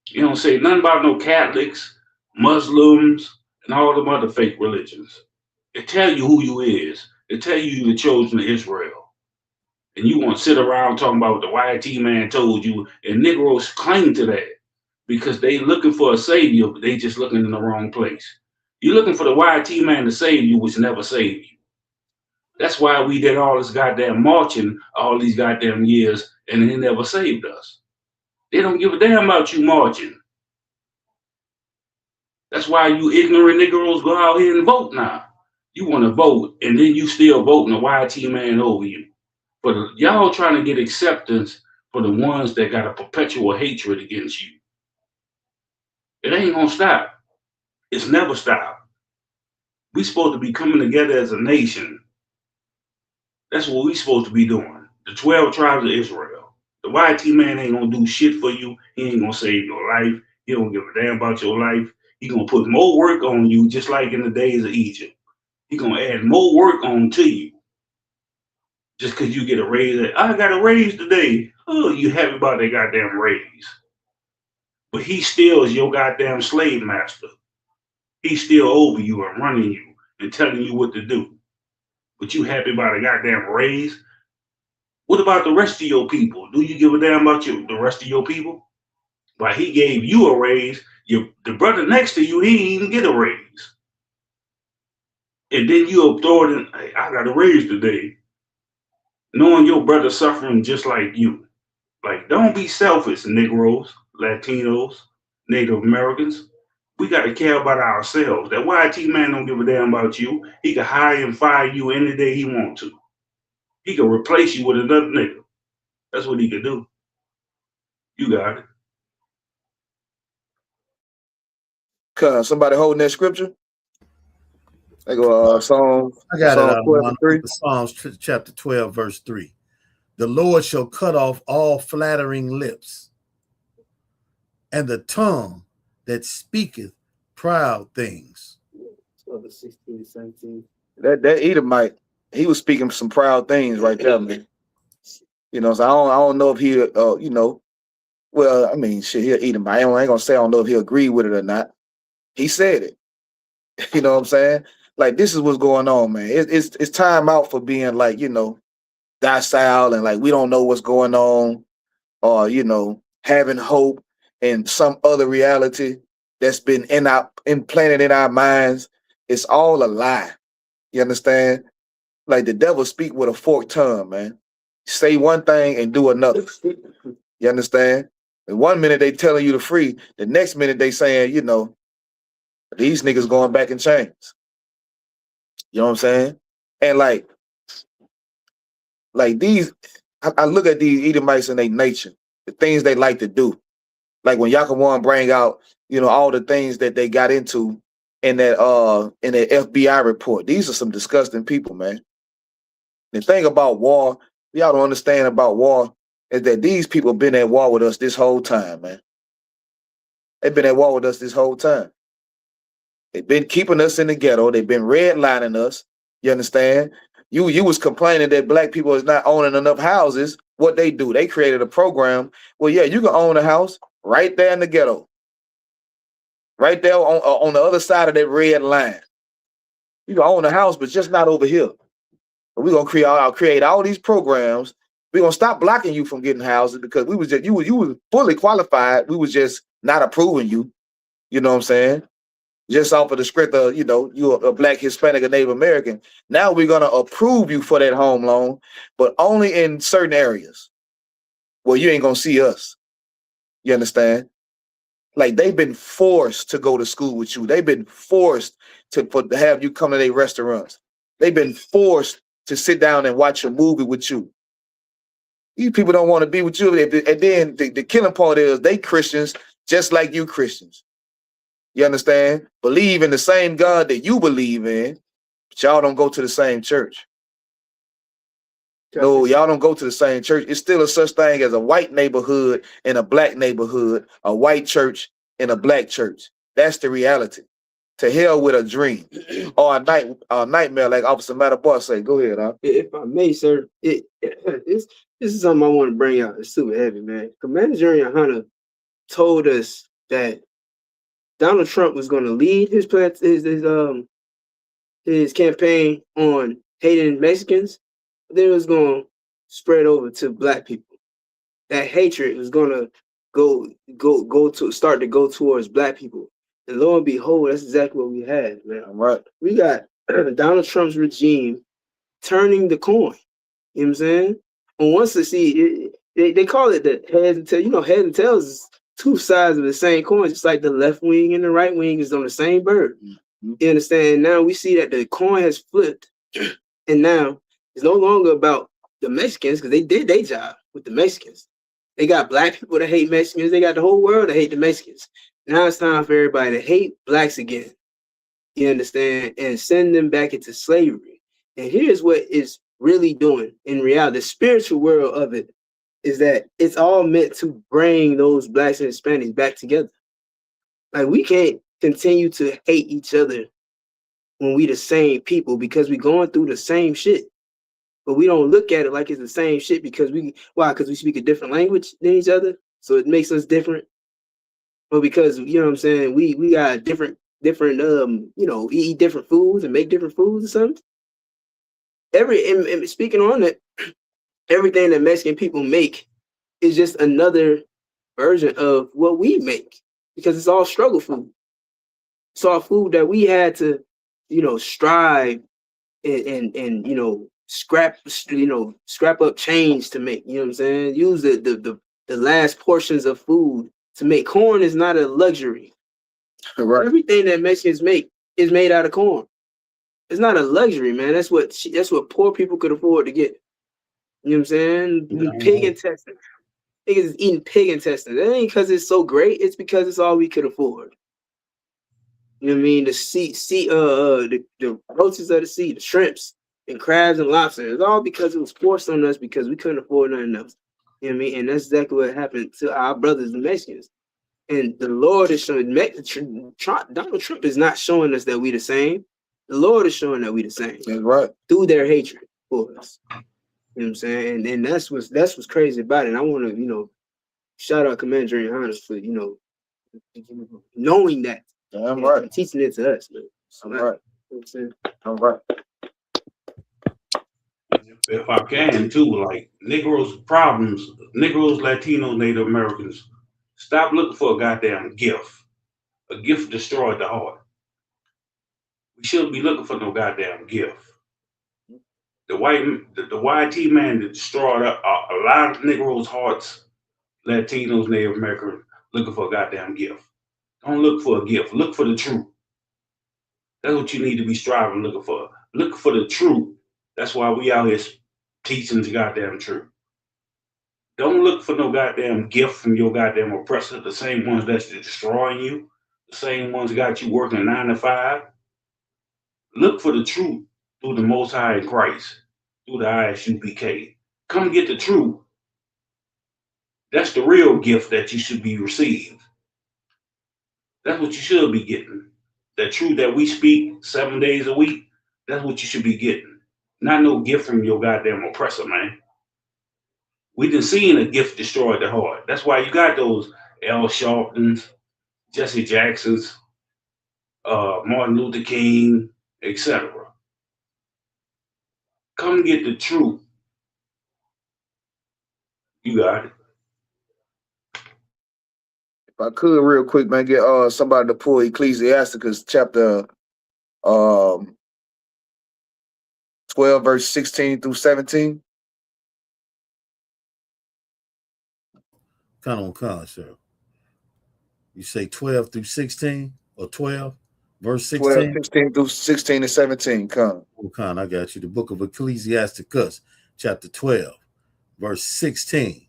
You don't say nothing about no Catholics, Muslims, and all them other fake religions. It tell you who you is. It tell you the chosen of Israel. And you want to sit around talking about what the YT man told you, and Negroes cling to that because they looking for a savior, but they just looking in the wrong place. You're looking for the YT man to save you, which never saved you. That's why we did all this goddamn marching all these goddamn years, and they never saved us. They don't give a damn about you marching. That's why you ignorant Negroes go out here and vote now. You want to vote, and then you still voting a YT man over you. But y'all trying to get acceptance for the ones that got a perpetual hatred against you. It ain't gonna stop. It's never stopped. We supposed to be coming together as a nation. That's what we supposed to be doing. The 12 tribes of Israel. The YT man ain't gonna do shit for you. He ain't gonna save your life. He don't give a damn about your life. He gonna put more work on you, just like in the days of Egypt. He gonna add more work on to you. Just because you get a raise. I got a raise today. Oh, you happy about that goddamn raise. But he still is your goddamn slave master. He's still over you and running you and telling you what to do. But you happy about a goddamn raise? What about the rest of your people? Do you give a damn about the rest of your people? But he gave you a raise. The brother next to you, he didn't even get a raise. And then you throw it in, hey, I got a raise today. Knowing your brother suffering just like you. Like, don't be selfish, Negroes, Latinos, Native Americans. We got to care about ourselves. That YT man don't give a damn about you. He can hire and fire you any day he wants to. He can replace you with another nigga. That's what he can do. You got it. Somebody holding that scripture? They go Psalms. I got Psalms it. 12:3. Psalms chapter 12, verse 3. The Lord shall cut off all flattering lips, and the tongue that speaketh proud things. That Edomite, he was speaking some proud things right there, man. You know, so I don't know if he, you know, well, I mean, shit, he'll Edomite. I ain't gonna say I don't know if he agreed with it or not. He said it. You know what I'm saying? Like, this is what's going on, man. It's time out for being like, you know, docile and like we don't know what's going on, or you know, having hope in some other reality that's been implanted in our minds. It's all a lie. You understand? Like the devil speak with a forked tongue, man. Say one thing and do another. You understand? And 1 minute they telling you to free, the next minute they saying, you know, these niggas going back in chains. You know what I'm saying? And like these, I look at these Edomites and their nature, the things they like to do. Like when Yakawan bring out, you know, all the things that they got into in that FBI report. These are some disgusting people, man. The thing about war, y'all don't understand about war, is that these people been at war with us this whole time, man. They've been at war with us this whole time. They've been keeping us in the ghetto. They've been redlining us. You understand? You was complaining that black people is not owning enough houses. What they do? They created a program. Well, yeah, you can own a house right there in the ghetto, right there on the other side of that red line. You can own a house, but just not over here. We're gonna create all these programs We're gonna stop blocking you from getting houses because we was just you was fully qualified. We was just not approving you. You know what I'm saying? Just off of the script of, you know, you're a Black, Hispanic, or Native American. Now we're gonna approve you for that home loan, but only in certain areas where you ain't gonna see us. You understand? Like they've been forced to go to school with you. They've been forced to have you come to their restaurants. They've been forced to sit down and watch a movie with you. These people don't want to be with you. And then the killing part is they Christians just like you Christians. You understand? Believe in the same God that you believe in, but y'all don't go to the same church. No, y'all don't go to the same church. It's still a such thing as a white neighborhood and a Black neighborhood, a white church and a Black church. That's the reality. To hell with a dream or a nightmare, like Officer Matabar say. Go ahead, huh? If I may, sir, this is something I want to bring out. It's super heavy, man. Commander General Hunter told us that Donald Trump was going to lead his campaign on hating Mexicans, then it was going to spread over to Black people. That hatred was going to go towards Black people. And lo and behold, that's exactly what we had, man. Right. We got Donald Trump's regime turning the coin. You know what I'm saying? And once they call it the heads and tails. You know, heads and tails is two sides of the same coin, just like the left wing and the right wing is on the same bird. Mm-hmm. You understand? Now we see that the coin has flipped, and now it's no longer about the Mexicans because they did their job with the Mexicans. They got Black people that hate Mexicans. They got the whole world that hate the Mexicans. Now it's time for everybody to hate Blacks again. You understand? And send them back into slavery. And here's what it's really doing in reality. The spiritual world of it is that it's all meant to bring those Blacks and Hispanics back together. Like we can't continue to hate each other when we the same people because we going through the same shit. But we don't look at it like it's the same shit because because we speak a different language than each other. So it makes us different. But because, you know what I'm saying, we got different you know, eat different foods and make different foods or something. And speaking on it, everything that Mexican people make is just another version of what we make because it's all struggle food. It's all food that we had to, you know, strive and you know, scrap up change to make. You know what I'm saying? Use the last portions of food to make. Corn is not a luxury. Right. Everything that Mexicans make is made out of corn. It's not a luxury, man. That's what poor people could afford to get. You know what I'm saying? Pig intestines. Niggas is eating pig intestines. That ain't because it's so great. It's because it's all we could afford. You know what I mean? The roaches of the sea, the shrimps and crabs and lobsters. It's all because it was forced on us because we couldn't afford nothing else. You know what I mean? And that's exactly what happened to our brothers, the Mexicans. And the Lord is showing, Donald Trump is not showing us that we the same. The Lord is showing that we the same. That's right. Through their hatred for us. You know what I'm saying? And that's what's crazy about it. And I want to, you know, shout out Commander General Hunter for, you know, knowing that. Damn right. And teaching it to us, man. I'm right. You know what I'm saying? I'm right. If I can too, like Negroes' problems, Negroes, Latinos, Native Americans, stop looking for a goddamn gift. A gift destroyed the heart. We shouldn't be looking for no goddamn gift. The YT man that destroyed a lot of Negroes' hearts, Latinos, Native Americans, looking for a goddamn gift. Don't look for a gift. Look for the truth. That's what you need to be striving, looking for. Look for the truth. That's why we out here teaching the goddamn truth. Don't look for no goddamn gift from your goddamn oppressor, the same ones that's destroying you, the same ones got you working 9 to 5. Look for the truth through the Most High in Christ, through the ISUPK. Come get the truth. That's the real gift that you should be received. That's what you should be getting. The truth that we speak 7 days a week, that's what you should be getting. Not no gift from your goddamn oppressor, man. We done seen a gift destroy the heart. That's why you got those L. Sharptons, Jesse Jacksons, Martin Luther King, etc. Come get the truth. You got it. If I could real quick, man, get somebody to pull Ecclesiasticus chapter 12, verse 16 through 17. Come, sir. You say 12 through 16 or 12, verse 12, 16? 16 through 16 and 17. Come. I got you. The book of Ecclesiasticus, chapter 12, verse 16.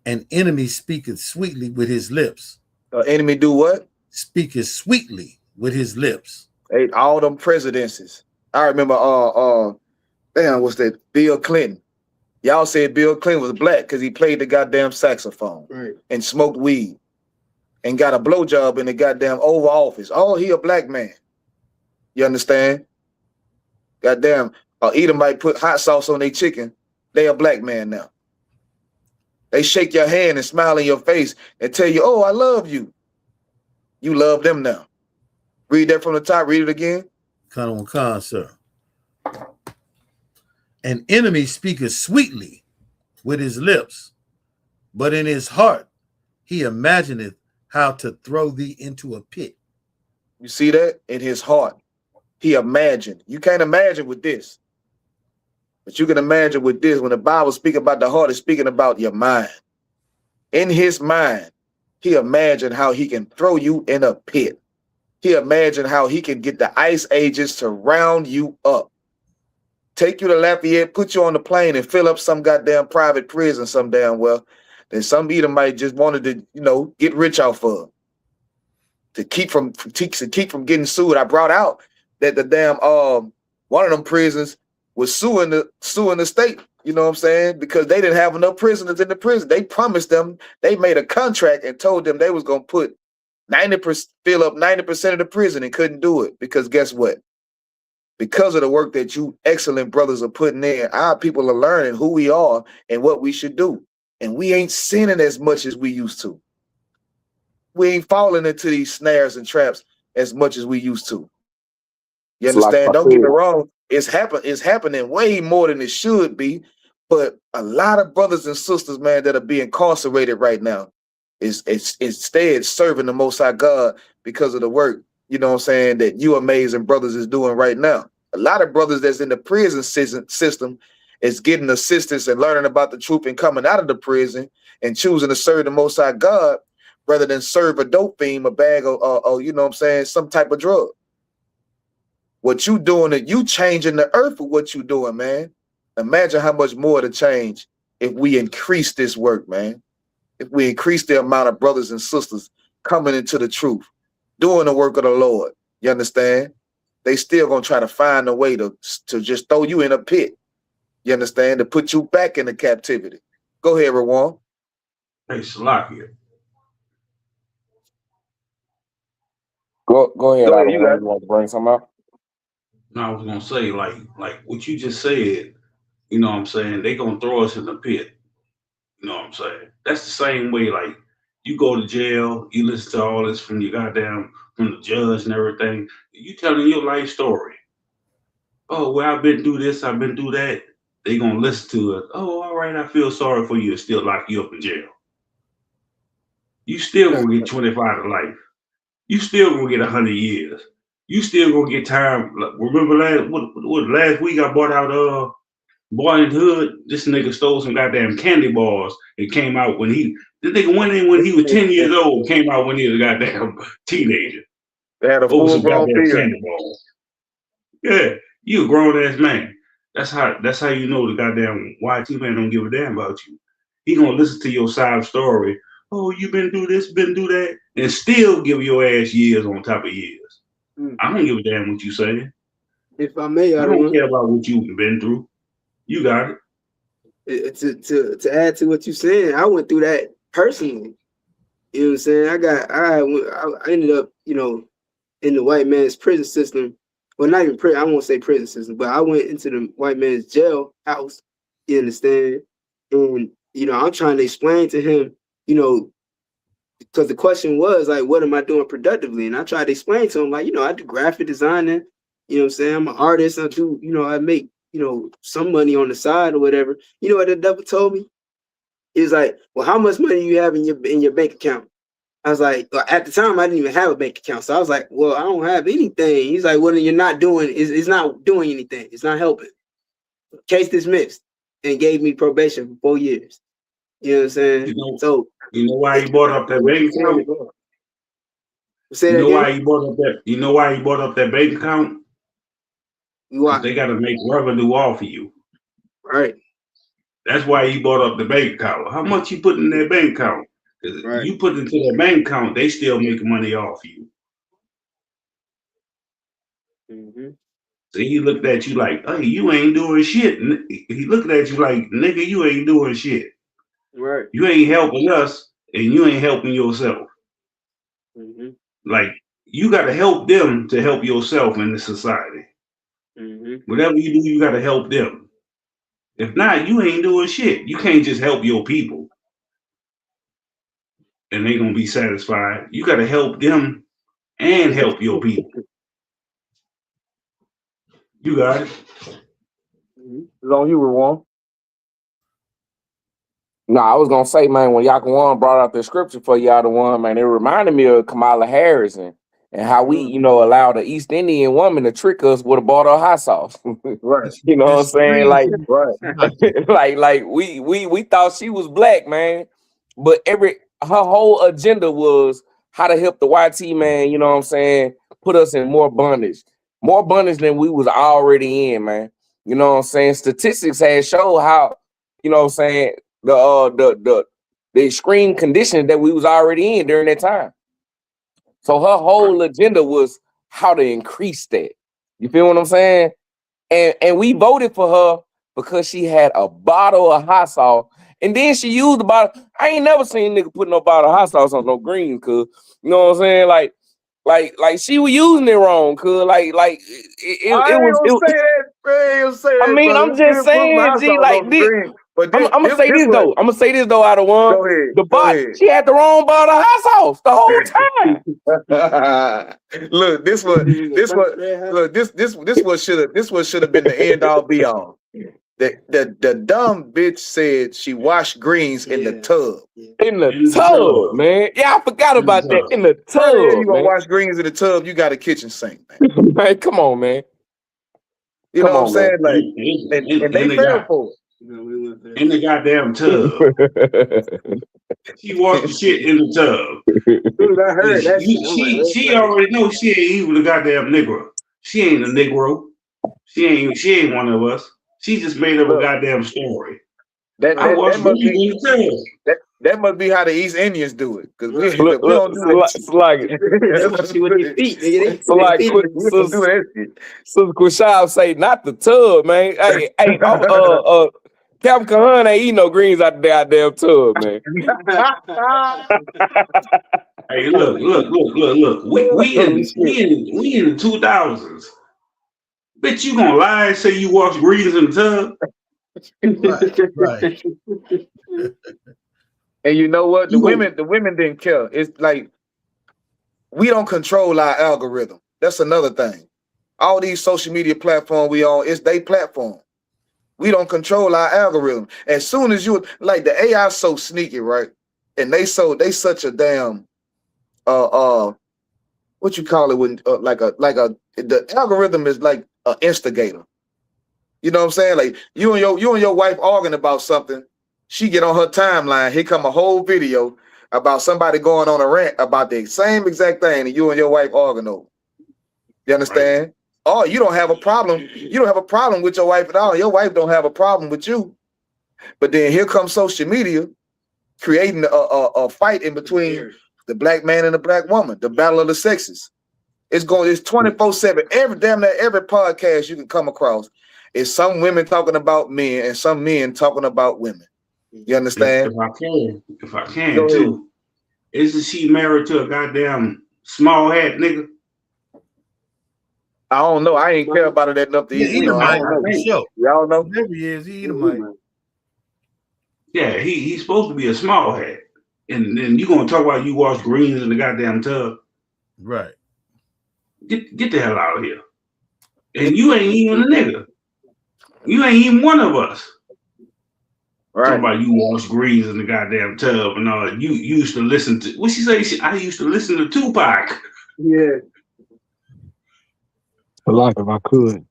An enemy speaketh sweetly with his lips. An enemy do what? Speaketh sweetly with his lips. Hey, all them presidencies. I remember damn, what's that? Bill Clinton. Y'all said Bill Clinton was black because he played the goddamn saxophone and smoked weed and got a blowjob in the goddamn Oval Office. Oh, he a black man. You understand? Goddamn, Edomite put hot sauce on their chicken. They a black man now. They shake your hand and smile in your face and tell you, oh, I love you. You love them now. Read that from the top. Read it again. Come, sir. An enemy speaketh sweetly with his lips, but in his heart he imagineth how to throw thee into a pit. You see that? In his heart. He imagined. You can't imagine with this. But you can imagine with this. When the Bible speaks about the heart, it's speaking about your mind. In his mind, he imagined how he can throw you in a pit. He imagined how he can get the ice ages to round you up. Take you to Lafayette, put you on the plane and fill up some goddamn private prison some damn well. Then some Edomite just wanted to, get rich off of. To keep from getting sued. I brought out that the damn one of them prisons was suing the state, you know what I'm saying? Because they didn't have enough prisoners in the prison. They promised them, they made a contract and told them they was gonna put 90%, fill up 90% of the prison and couldn't do it. Because guess what? Because of the work that you excellent brothers are putting in, our people are learning who we are and what we should do. And we ain't sinning as much as we used to. We ain't falling into these snares and traps as much as we used to. You understand? Don't get me wrong. It's happening way more than it should be. But a lot of brothers and sisters, man, that are being incarcerated right now is instead serving the Most High God because of the work, you know what I'm saying, that you amazing brothers is doing right now. A lot of brothers that's in the prison system is getting assistance and learning about the truth and coming out of the prison and choosing to serve the Most High God rather than serve a dope fiend, a bag of you know what I'm saying, some type of drug. What you doing, you changing the earth with what you doing, man. Imagine how much more to change if we increase this work, man. If we increase the amount of brothers and sisters coming into the truth, doing the work of the Lord. You understand? They still gonna try to find a way to just throw you in a pit. You understand? To put you back into captivity. Go ahead, Rawan. Hey, Salakia. Go ahead, Go I ahead, don't you want got it. you want to bring something up. No, I was gonna say, like what you just said, you know what I'm saying? They gonna throw us in the pit. You know what I'm saying? That's the same way, like, you go to jail, you listen to all this from the judge and everything. You telling your life story. Oh, well, I've been through this, I've been through that. They gonna listen to it. Oh, all right, I feel sorry for you and still lock you up in jail. You still gonna get 25 to life. You still gonna get 100 years. You still gonna get time. Remember last week I bought out Boy in the Hood? This nigga stole some goddamn candy bars and came out when he was 10 years old, came out when he was a goddamn teenager. They had a Over some full-grown goddamn beard. candy bars. Yeah, you a grown ass man. That's how you know the goddamn YT man don't give a damn about you. He gonna listen to your side story. Oh, you been through this, been through that, and still give your ass years on top of years. I don't give a damn what you saying. If I may, I don't care about what you've been through. You got it. To add to what you're saying, I went through that personally. You know what I'm saying? I ended up, in the white man's prison system. Well, not even prison. I won't say prison system, but I went into the white man's jail house. You understand? And I'm trying to explain to him, because the question was like, what am I doing productively? And I tried to explain to him, like, I do graphic designing. You know what I'm saying? I'm an artist. I do, I make, some money on the side or whatever. You know what the devil told me? He was like, well, how much money you have in your bank account? I was like, well, at the time I didn't even have a bank account. So I was like, well, I don't have anything. He's like, well, then you're not doing, it's not doing anything. It's not helping. Case dismissed, and gave me probation for 4 years. You know what I'm saying? You know why he bought up that bank account? Say You that know again? why he bought up that? You know why he bought up that bank account? Why? They got to make revenue off of you. Right. That's why he bought up the bank account. How much you put in that bank account? Right. You put into that bank account, they still make money off you. Mm-hmm. So he looked at you like, hey, you ain't doing shit. He looked at you like, nigga, you ain't doing shit. Right. You ain't helping us, and you ain't helping yourself. Mm-hmm. Like, you got to help them to help yourself in the society. Mm-hmm. Whatever you do, you got to help them. If not, you ain't doing shit. You can't just help your people and they gonna be satisfied. You got to help them and help your people. You got it. As long as you were warm. No, I was gonna say, man, when Yakawan brought out the scripture for y'all the one, man, it reminded me of Kamala Harris and how we, you know, allow the East Indian woman to trick us with a bottle of hot sauce. Right. You know what I'm saying? Like, right. like we thought she was black, man, but her whole agenda was how to help the YT man. You know what I'm saying? Put us in more bondage than we was already in, man. You know what I'm saying? Statistics had showed how, you know what I'm saying, the extreme conditions that we was already in during that time. So her whole agenda was how to increase that. You feel what I'm saying? And we voted for her because she had a bottle of hot sauce, and then she used the bottle. I ain't never seen a nigga put no bottle of hot sauce on no greens, cause you know what I'm saying? Like she was using it wrong, cause it was. Say that, bro. Say that, I mean, brother. I'm just saying, G, like this. I'm gonna say this though. I'm gonna say this though. Out of one, go ahead. the bot, she had the wrong bottle of hot sauce the whole time. Look, this what should have been the end all be all. The dumb bitch said she washed greens in the tub. In the tub, man. Yeah, I forgot about that. In the tub. How the hell you gonna wash greens in the tub? You got a kitchen sink, man. Man, come on, man. You know what I'm saying? Like, and they fell for it. In the goddamn tub. She washed the shit in the tub. Dude, I heard that. She already knows she ain't even a goddamn Negro. She ain't a Negro. She ain't one of us. She just made up a goddamn story. That must be how the East Indians do it, because we don't do that. Like especially with their feet, nigga. So like, Sister Quishab say, not the tub, man. Hey, Captain Kahan ain't eating no greens out the goddamn tub, man. Hey, look. We in the 2000s. Bitch, you gonna lie and say you wash greens in the tub? Right. And you know what? The women didn't care. It's like we don't control our algorithm. That's another thing. All these social media platforms we on, it's their platform. We don't control our algorithm. As soon as you like the AI so sneaky, right? And they such a damn what you call it when the algorithm is like an instigator. You know what I'm saying? Like you and your wife arguing about something. She get on her timeline. Here come a whole video about somebody going on a rant about the same exact thing, and you and your wife arguing over. You understand? Right. Oh, you don't have a problem. You don't have a problem with your wife at all. Your wife don't have a problem with you. But then here comes social media, creating a fight in between the black man and the black woman, the battle of the sexes. It's 24/7. Every podcast you can come across is some women talking about men and some men talking about women. You understand? If I can too. Isn't she married to a goddamn small hat nigga? I don't know. I ain't care about it enough to eat. I don't know. Y'all know? Whatever he is, he Edomite. Yeah, he's supposed to be a small hat. And then you gonna talk about you wash greens in the goddamn tub. Right. Get the hell out of here. And you ain't even a nigga. You ain't even one of us. Talking about you wash greens in the goddamn tub and all that. You used to listen to what she say? I used to listen to Tupac. Yeah. For life, if I could.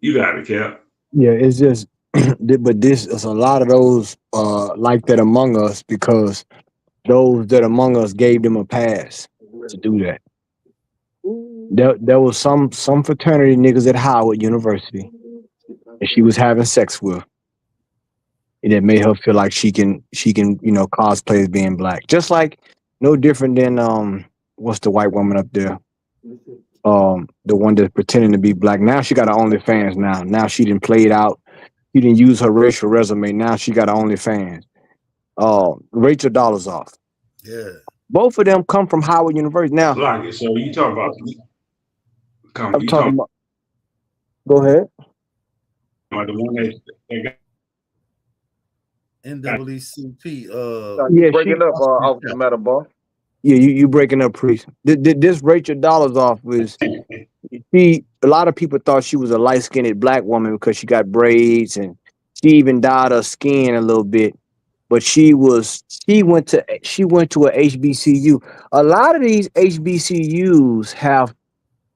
You got it, Cap. Yeah, it's just, but this is a lot of those like that among us because those that among us gave them a pass to do that. There was some fraternity niggas at Howard University that she was having sex with, and it made her feel like she can cosplay as being black, just like no different than what's the white woman up there, the one that's pretending to be black. Now she got her OnlyFans. Now she didn't play it out. She didn't use her racial resume. Now she got her OnlyFans. Rachel Dolezal. Yeah. Both of them come from Howard University. Now, like it. So you talk about. I'm talking about. Go ahead. About the one that got NAACP. Yeah, breaking up off the matter, boy. Yeah, you breaking up, priest. This Rachel Dolezal was. A lot of people thought she was a light-skinned black woman because she got braids and she even dyed her skin a little bit. But she went to a HBCU. A lot of these HBCUs have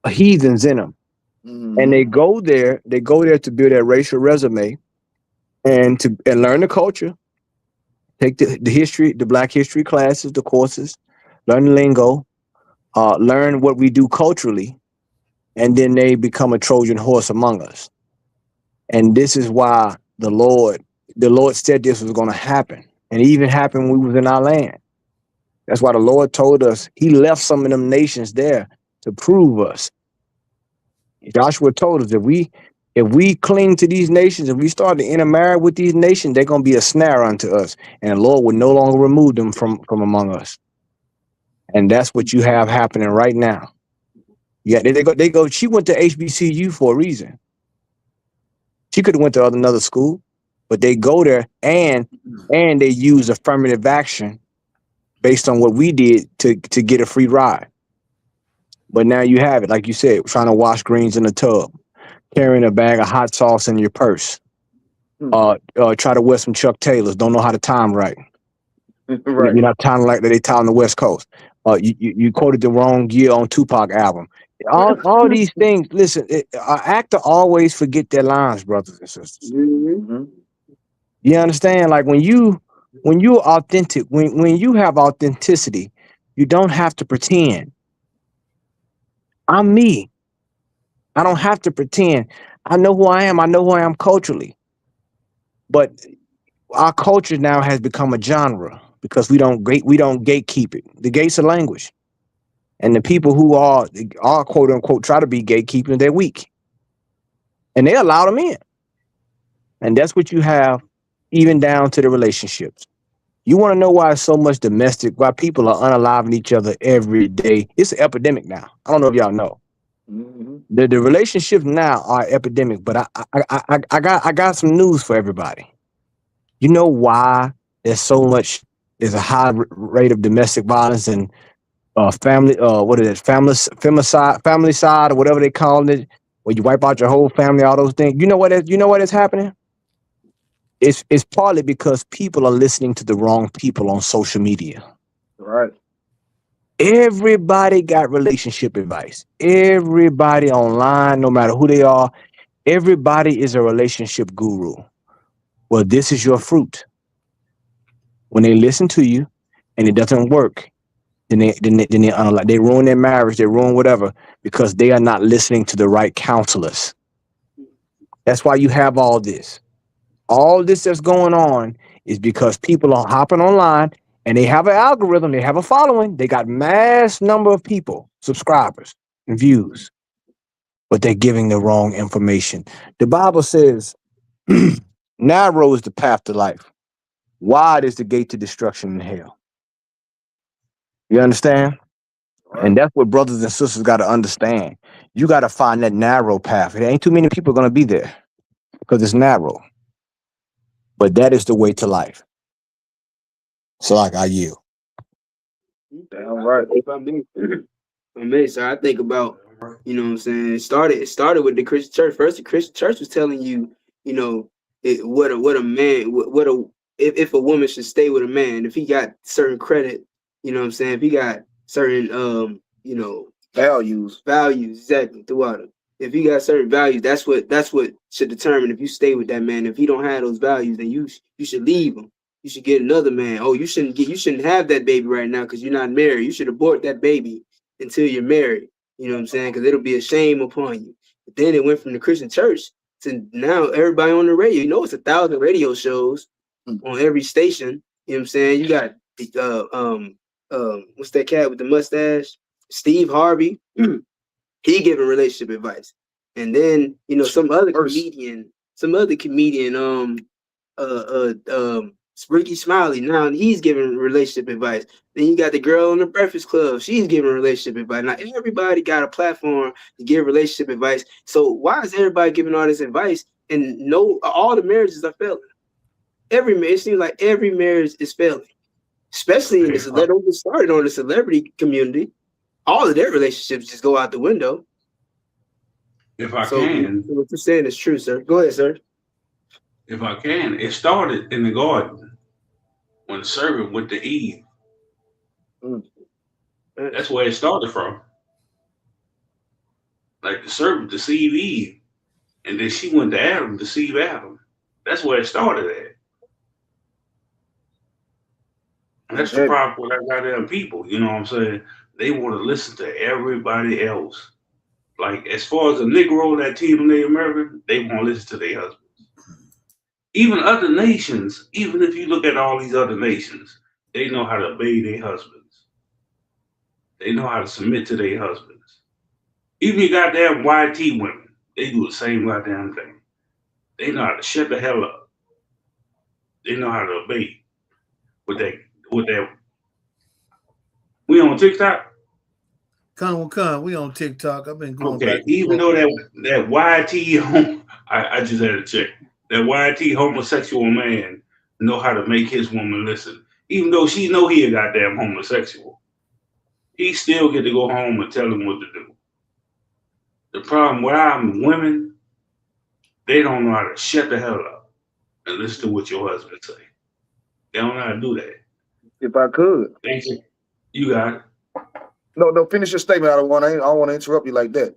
heathens in them, and they go there to build their racial resume and learn the culture, take the history, the Black history classes, the courses, learn the lingo, learn what we do culturally, and then they become a Trojan horse among us. And this is why the Lord said this was going to happen. And it even happened when we was in our land. That's why the Lord told us he left some of them nations there to prove us. Joshua told us if we cling to these nations, if we start to intermarry with these nations, they're going to be a snare unto us. And the Lord would no longer remove them from among us. And that's what you have happening right now. Yeah, they go. She went to HBCU for a reason. She could have went to another school, but they go there and they use affirmative action based on what we did to get a free ride. But now you have it, like you said, trying to wash greens in a tub, carrying a bag of hot sauce in your purse, try to wear some Chuck Taylors, don't know how to time right. You're not timing like they tie on the West Coast. You quoted the wrong year on Tupac album. All these things. Listen, an actor always forget their lines, brothers and sisters. You understand? Like when you're authentic, when you have authenticity, you don't have to pretend. I'm me. I don't have to pretend. I know who I am. I know who I am culturally. But our culture now has become a genre because we don't gatekeep it. The gates are language. And the people who are quote unquote try to be gatekeeping, they're weak. And they allow them in. And that's what you have even down to the relationships. You want to know why so much domestic, why people are unaliving each other every day? It's an epidemic now. I don't know if y'all know. The relationships now are epidemic, but I got some news for everybody. You know why there's a high rate of domestic violence and family side or whatever they call it, where you wipe out your whole family, all those things. You know what is happening? It's partly because people are listening to the wrong people on social media. Right. Everybody got relationship advice. Everybody online, no matter who they are, everybody is a relationship guru. Well, this is your fruit. When they listen to you and it doesn't work, then they ruin their marriage, they ruin whatever, because they are not listening to the right counselors. That's why you have all this. All this that's going on is because people are hopping online and they have an algorithm, they have a following, they got mass number of people, subscribers and views, but they're giving the wrong information. The Bible says, narrow is the path to life. Wide is the gate to destruction and hell. You understand? And that's what brothers and sisters got to understand. You got to find that narrow path. It ain't too many people going to be there because it's narrow. But that is the way to life. So like I yield. Damn right. If I may, so I think about, you know what I'm saying, it started with the Christian church. First, the Christian church was telling you, you know, what a man if a woman should stay with a man, if he got certain credit, you know what I'm saying? If he got certain you know, values exactly throughout it. If he got certain values, that's what should determine if you stay with that man. If he don't have those values, then you should leave him. You should get another man. Oh, you shouldn't have that baby right now because you're not married. You should abort that baby until you're married. You know what I'm saying? Because it'll be a shame upon you. But then it went from the Christian church to now everybody on the radio. You know, it's 1,000 radio shows on every station. You know what I'm saying? You got what's that cat with the mustache? Steve Harvey. He giving relationship advice. And then, you know, some other comedian, Spreaky Smiley, now he's giving relationship advice. Then you got the girl on the Breakfast Club, she's giving relationship advice. Now everybody got a platform to give relationship advice. So why is everybody giving all this advice and all the marriages are failing? It seems like every marriage is failing, especially in this. Let them get started on the celebrity community. All of their relationships just go out the window. If I can, what you're saying is true, sir. Go ahead, sir. If I can, it started in the garden when the serpent went to Eve. That's where it started from. Like the serpent deceived Eve, and then she went to Adam to deceive Adam. That's where it started at. And that's the problem with that goddamn people. You know what I'm saying? They want to listen to everybody else. Like, as far as a Negro that team in Native American, they want to listen to their husbands. Even other nations, even if you look at all these other nations, they know how to obey their husbands. They know how to submit to their husbands. Even your goddamn YT women, they do the same goddamn thing. They know how to shut the hell up. They know how to obey with that. We on TikTok? We on TikTok. I've been going back. Even though that YT, I just had to check. That YT homosexual man know how to make his woman listen. Even though she know he a goddamn homosexual, he still get to go home and tell him what to do. The problem with women, they don't know how to shut the hell up and listen to what your husband say. They don't know how to do that. If I could. Thank you. You got it. No, finish your statement. I don't want to interrupt you like that.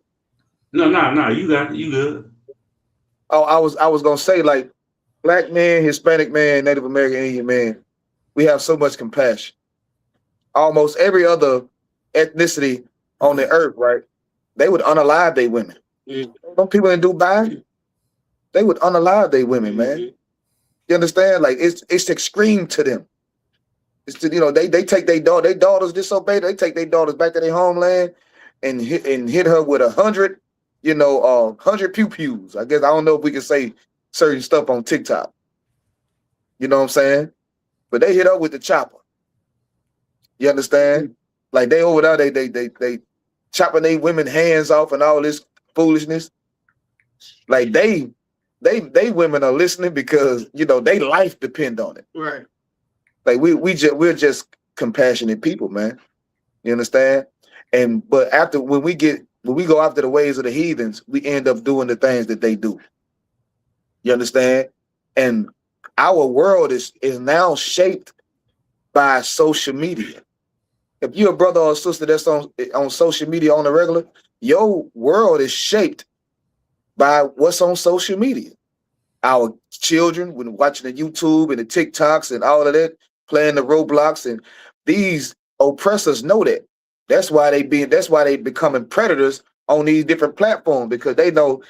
No, you got it. You good. Oh, I was gonna say, like, black man, Hispanic man, Native American Indian man, we have so much compassion. Almost every other ethnicity on the earth, right? They would unalive their women. Some people in Dubai, they would unalive their women, man. You understand? Like, it's extreme to them. It's to, you know, they take their daughters disobey. They take their daughters back to their homeland and hit her with 100, 100 pew-pews. I guess I don't know if we can say certain stuff on TikTok. You know what I'm saying? But they hit her with the chopper. You understand? Like, they over there, they chopping their women hands off and all this foolishness. Like, they women are listening because, you know, they life depend on it. Right. Like, we're just compassionate people, man. You understand? But when we go after the ways of the heathens, we end up doing the things that they do. You understand? And our world is now shaped by social media. If you're a brother or a sister that's on social media on the regular, your world is shaped by what's on social media. Our children, when watching the YouTube and the TikToks and all of that, playing the Roblox, and these oppressors know that. That's why they becoming predators on these different platforms, because they know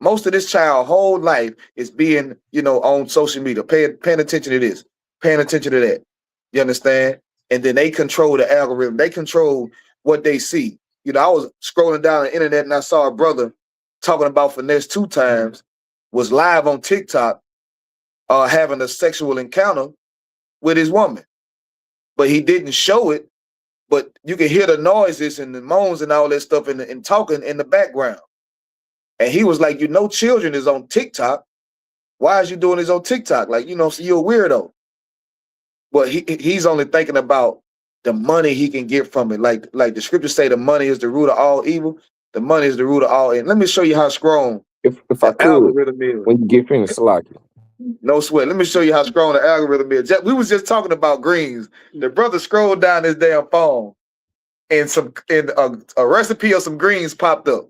most of this child whole life is being, on social media, paying attention to this, paying attention to that. You understand? And then they control the algorithm. They control what they see. I was scrolling down the internet and I saw a brother talking about finesse 2 times, was live on TikTok, having a sexual encounter with his woman, but he didn't show it. But you can hear the noises and the moans and all that stuff and talking in the background. And he was like, children is on TikTok. Why is you doing this on TikTok? Like, so you're a weirdo. But he's only thinking about the money he can get from it. Like the scriptures say, the money is the root of all evil. The money is the root of all. And let me show you how strong if I could, when you get finished, Salaki. No sweat. Let me show you how strong the algorithm is. We was just talking about greens. The brother scrolled down his damn phone, and a recipe of some greens popped up.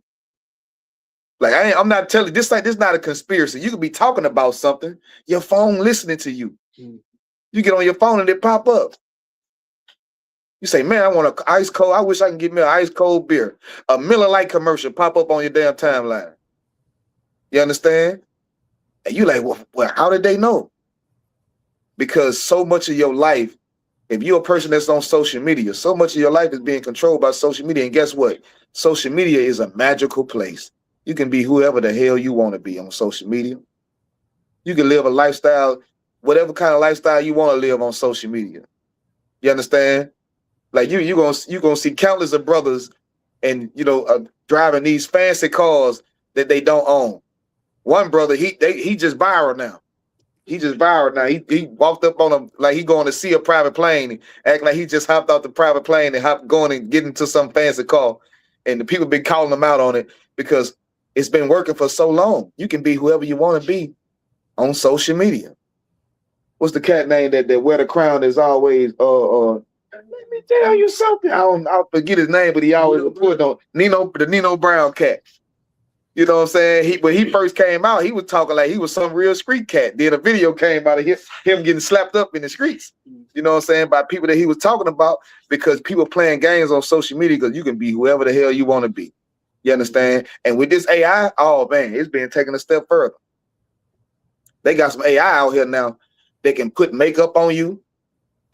Like I'm not telling you, this not a conspiracy. You could be talking about something, your phone listening to you. You get on your phone and it pop up. You say, man, I want an ice cold. I wish I can get me an ice cold beer. A Miller Lite commercial pop up on your damn timeline. You understand? And you like, well, how did they know? Because so much of your life, if you're a person that's on social media, so much of your life is being controlled by social media. And guess what? Social media is a magical place. You can be whoever the hell you want to be on social media. You can live a lifestyle, whatever kind of lifestyle you want to live on social media. You understand? Like you gonna see countless of brothers, and driving these fancy cars that they don't own. One brother, he just viral now. He just viral now. He walked up on him like he going to see a private plane, acting like he just hopped out the private plane and going and getting into some fancy car. And the people been calling him out on it because it's been working for so long. You can be whoever you want to be on social media. What's the cat name that wear the crown is always let me tell you something. I'll forget his name, but he always put on the Nino Brown cat. You know what I'm saying? When he first came out, he was talking like he was some real street cat. Then a video came out of him getting slapped up in the streets. You know what I'm saying? By people that he was talking about, because people playing games on social media, because you can be whoever the hell you want to be. You understand? And with this AI, oh man, it's being taken a step further. They got some AI out here now that can put makeup on you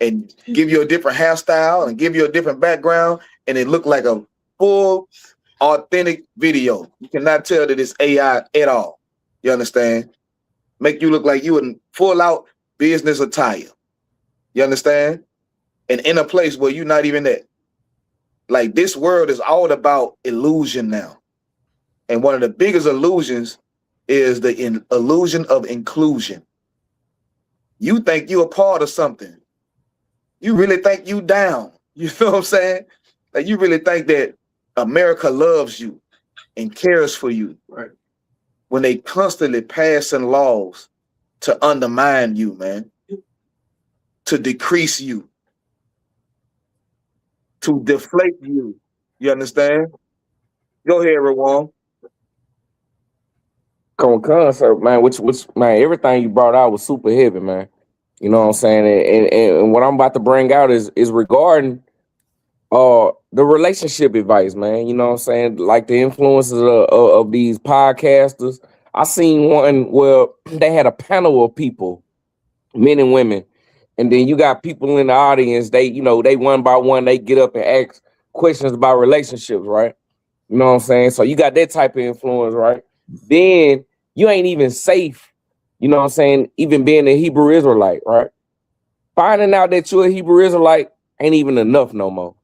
and give you a different hairstyle and give you a different background, and it look like a full authentic video. You cannot tell that it's AI at all. You understand? Make you look like you in full out business attire. You understand? And in a place where you're not even at. Like, this world is all about illusion now. And one of the biggest illusions is the illusion of inclusion. You think you're a part of something. You really think you down. You feel what I'm saying? Like, you really think that America loves you and cares for you. Right. When they constantly passing laws to undermine you, man, to decrease you, to deflate you. You understand? Go ahead, Rawan. Concert, man, which man, everything you brought out was super heavy, man. You know what I'm saying? And what I'm about to bring out is regarding the relationship advice, man. You know what I'm saying? Like the influences of these podcasters. I seen one where they had a panel of people, men and women, and then you got people in the audience. They one by one, they get up and ask questions about relationships, right? You know what I'm saying? So you got that type of influence, right? Then you ain't even safe, you know what I'm saying, even being a Hebrew Israelite, right? Finding out that you're a Hebrew Israelite ain't even enough no more.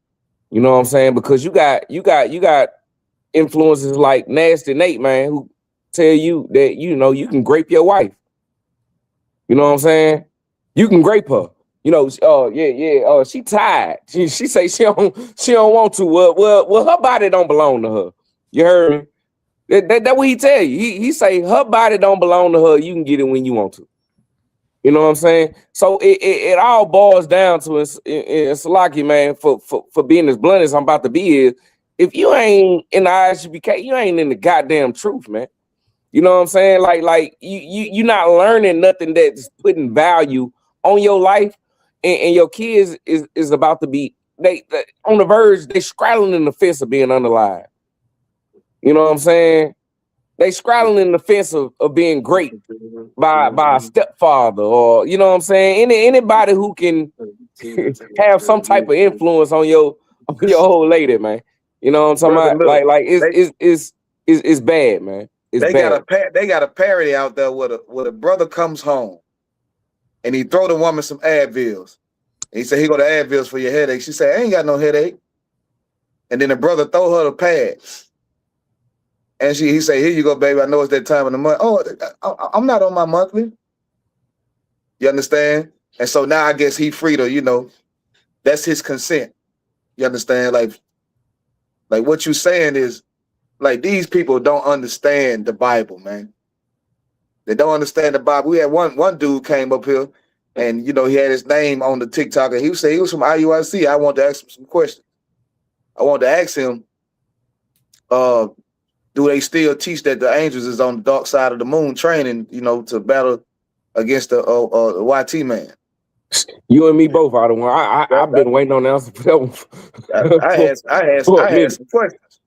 You know what I'm saying? Because you got influences like Nasty Nate, man, who tell you that you can grape your wife. You know what I'm saying? You can grape her. She tired. She say she don't want to. Well, her body don't belong to her. You heard me? That what he tell you. He say her body don't belong to her. You can get it when you want to. You know what I'm saying? So it all boils down to it's lucky, man, for being as blunt as I'm about to be is, if you ain't in the ISUPK, you ain't in the goddamn truth, man. You know what I'm saying? Like you not learning nothing that's putting value on your life, and your kids is about to be they on the verge, they straddling in the fence of being unalive. You know what I'm saying? They straddling in the fence of being great by a stepfather, or you know what I'm saying? Anybody who can have some type of influence on your old lady, man. You know what I'm talking about? Look, like it's bad, man. It's bad. They got a parody out there where a brother comes home and he throw the woman some Advils. And he said, "He got the Advils for your headache." She said, "I ain't got no headache." And then the brother throw her the pads. And he say, "Here you go, baby. I know it's that time of the month." "Oh, I'm not on my monthly." You understand? And so now I guess he free to, that's his consent. You understand? Like what you saying is, like, these people don't understand the Bible, man. They don't understand the Bible. We had one dude came up here, and you know he had his name on the TikTok, and he was saying he was from IUIC. I wanted to ask him some questions. I wanted to ask him, do they still teach that the angels is on the dark side of the moon training, you know, to battle against the YT man? You and me both out of one. I've been waiting on the answer for that one. I had some questions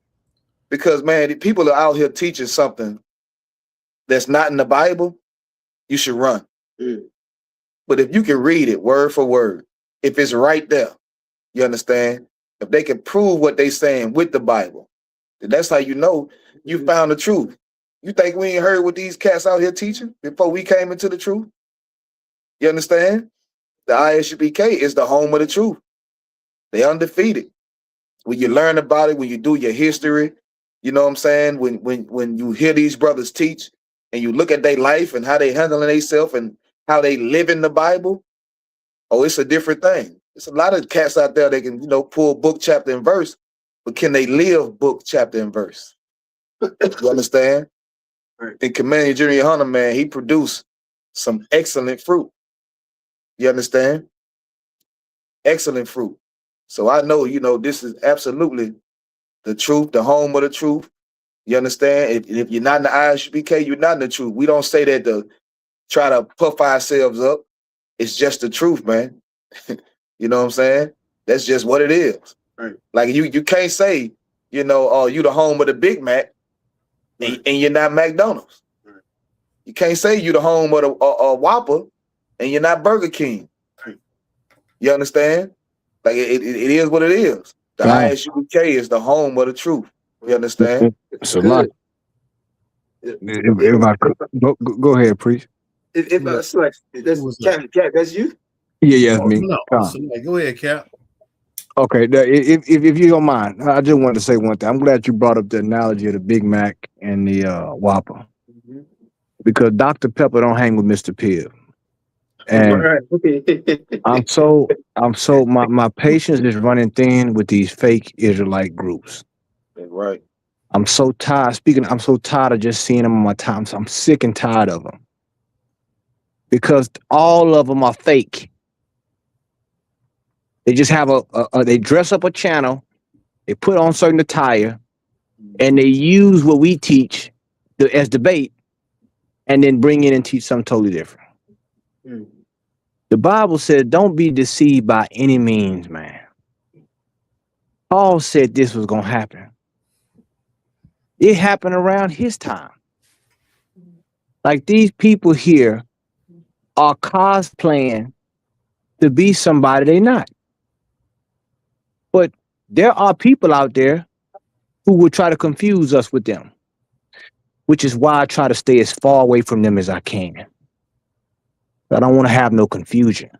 because man, the people are out here teaching something that's not in the Bible. You should run. But if you can read it word for word, if it's right there, you understand? If they can prove what they saying with the Bible, then that's how you know you found the truth. You think we ain't heard what these cats out here teaching before we came into the truth? You understand? The ISUPK is the home of the truth. They undefeated. When you learn about it, when you do your history, you know what I'm saying? When you hear these brothers teach and you look at their life and how they handling themselves and how they live in the Bible, oh, it's a different thing. There's a lot of cats out there that can, you know, pull book, chapter, and verse, but can they live book, chapter, and verse? You understand? And Commander Junior Hunter, man, he produced some excellent fruit. You understand? Excellent fruit. So I know, you know, this is absolutely the truth, the home of the truth. You understand? If you're not in the ISUPK, you're not in the truth. We don't say that to try to puff ourselves up. It's just the truth, man. You know what I'm saying? That's just what it is. Right. Like you can't say, you know, you the home of the Big Mac and you're not McDonald's. Right. You can't say you the home of the Whopper and you're not Burger King. Right. You understand? Like it is what it is. The ISUPK is the home of the truth. You understand? So like, if I could, go ahead, preach. If I select, that's Cap, that's you? Yeah, that's me. No, so, go ahead, Cap. Okay, if you don't mind, I just wanted to say one thing. I'm glad you brought up the analogy of the Big Mac and the Whopper, because Dr. Pepper don't hang with Mr. Pibb. And my patience is running thin with these fake Israelite groups. Right. I'm so tired. I'm so tired of just seeing them on my time. So I'm sick and tired of them. Because all of them are fake. They just have they dress up a channel, they put on certain attire, and they use what we teach as debate, and then bring in and teach something totally different. The Bible said, don't be deceived by any means, man. Paul said this was going to happen. It happened around his time. Like these people here are cosplaying to be somebody they're not. But there are people out there who will try to confuse us with them, which is why I try to stay as far away from them as I can. I don't want to have no confusion.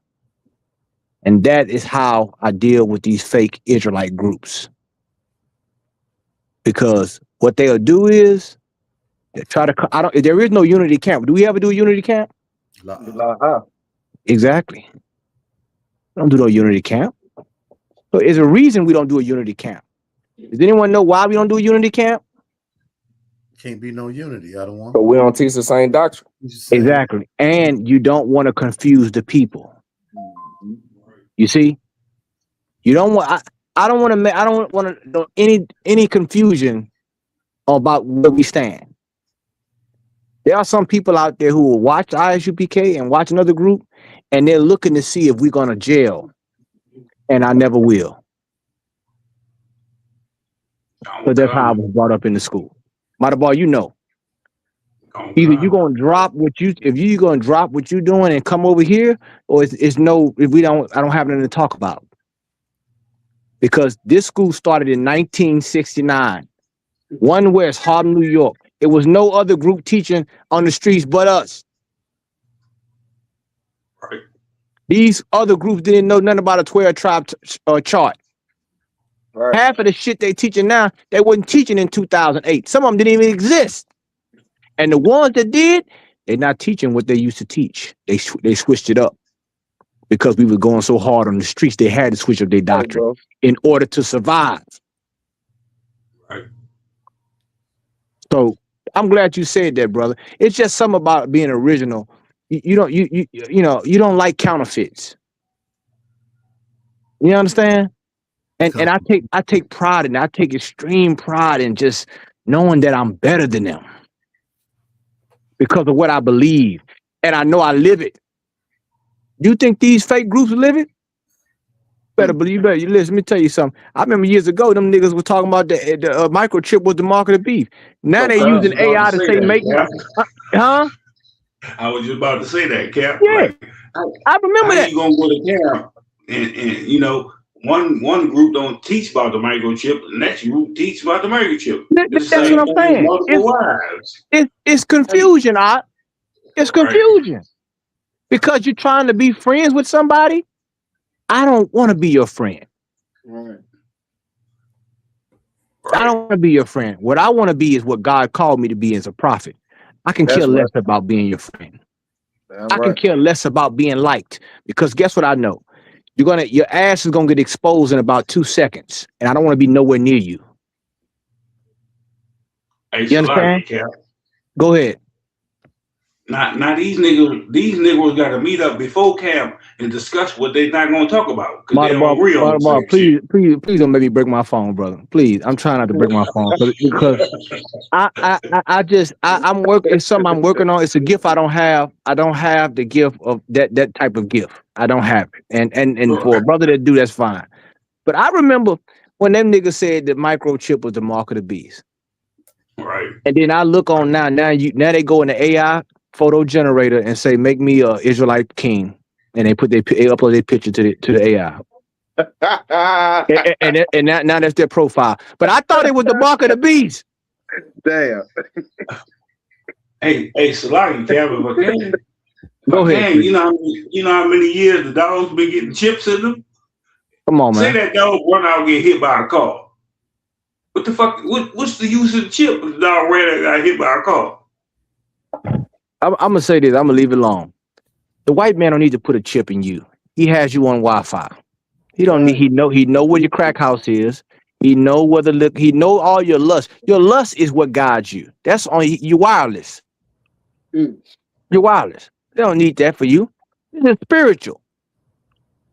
And that is how I deal with these fake Israelite groups. Because what they'll do is they try to, there is no unity camp. Do we ever do a unity camp? Exactly. Don't do no unity camp. So there's a reason we don't do a unity camp. Does anyone know why we don't do a unity camp? Can't be no unity. I don't want. But we don't teach the same doctrine. Exactly. And you don't want to confuse the people. You see? You don't want, I don't want to know any confusion about where we stand. There are some people out there who will watch ISUPK and watch another group, and they're looking to see if we're going to jail. And I never will. But that's how I was brought up in the school. Motherboy, you know. Either you're gonna drop if you're gonna drop what you're doing and come over here, or it's no, I don't have nothing to talk about. Because this school started in 1969. One West, Harlem, New York. It was no other group teaching on the streets but us. Right. These other groups didn't know nothing about a 12-tribe chart. Right. Half of the shit they teaching now, they wasn't teaching in 2008. Some of them didn't even exist. And the ones that did, they're not teaching what they used to teach. They switched it up. Because we were going so hard on the streets, they had to switch up their doctrine in order to survive. Right. So I'm glad you said that, brother. It's just something about being original. You don't you don't like counterfeits. You understand? And I take pride in, I take extreme pride in just knowing that I'm better than them because of what I believe, and I know I live it. You think these fake groups live it? Better believe that. You listen. Let me tell you something. I remember years ago, them niggas were talking about the microchip was the mark of the beast. Now they using AI to say make huh? I was just about to say that, Cap. Yeah, Like, I remember how that. you gonna go to camp and you know one group don't teach about the microchip, the next group teach about the microchip. It's the That's same what I'm thing with saying. multiple wives. It's confusion, It's confusion because you're trying to be friends with somebody. I don't want to be your friend. Right. I don't want to be your friend. What I want to be is what God called me to be as a prophet. I can care less about being your friend. I can care less about being liked because guess what I know? Your ass is gonna get exposed in about 2 seconds, and I don't want to be nowhere near you. Hey, You understand? Cap. Go ahead. Now these niggas got to meet up before camp and discuss what they're not gonna talk about because they don't agree on the same shit. Please don't make me break my phone, brother. Please, I'm trying not to break my phone because I'm working. It's something I'm working on. It's a gift I don't have. I don't have the gift of that type of gift. I don't have it. And for a brother that do, that's fine. But I remember when them niggas said that microchip was the mark of the beast. Right. And then I look on now they go in the AI photo generator and say, make me a Israelite king. And they upload their picture to the AI. and now that's their profile. But I thought it was the mark of the beast. Damn. Hey, Salaki, Cap, if I can. Go ahead. You know how many years the dog's been getting chips in them? Come on, man. Say that dog run out and get hit by a car. What the fuck? What's the use of the chip if the dog ran and got hit by a car? I'm gonna say this. I'm gonna leave it alone. The white man don't need to put a chip in you. He has you on Wi-Fi. He don't need. He know where your crack house is. He know he know all your lust. Your lust is what guides you. That's on you. Wireless. You're wireless. They don't need that for you. It's spiritual.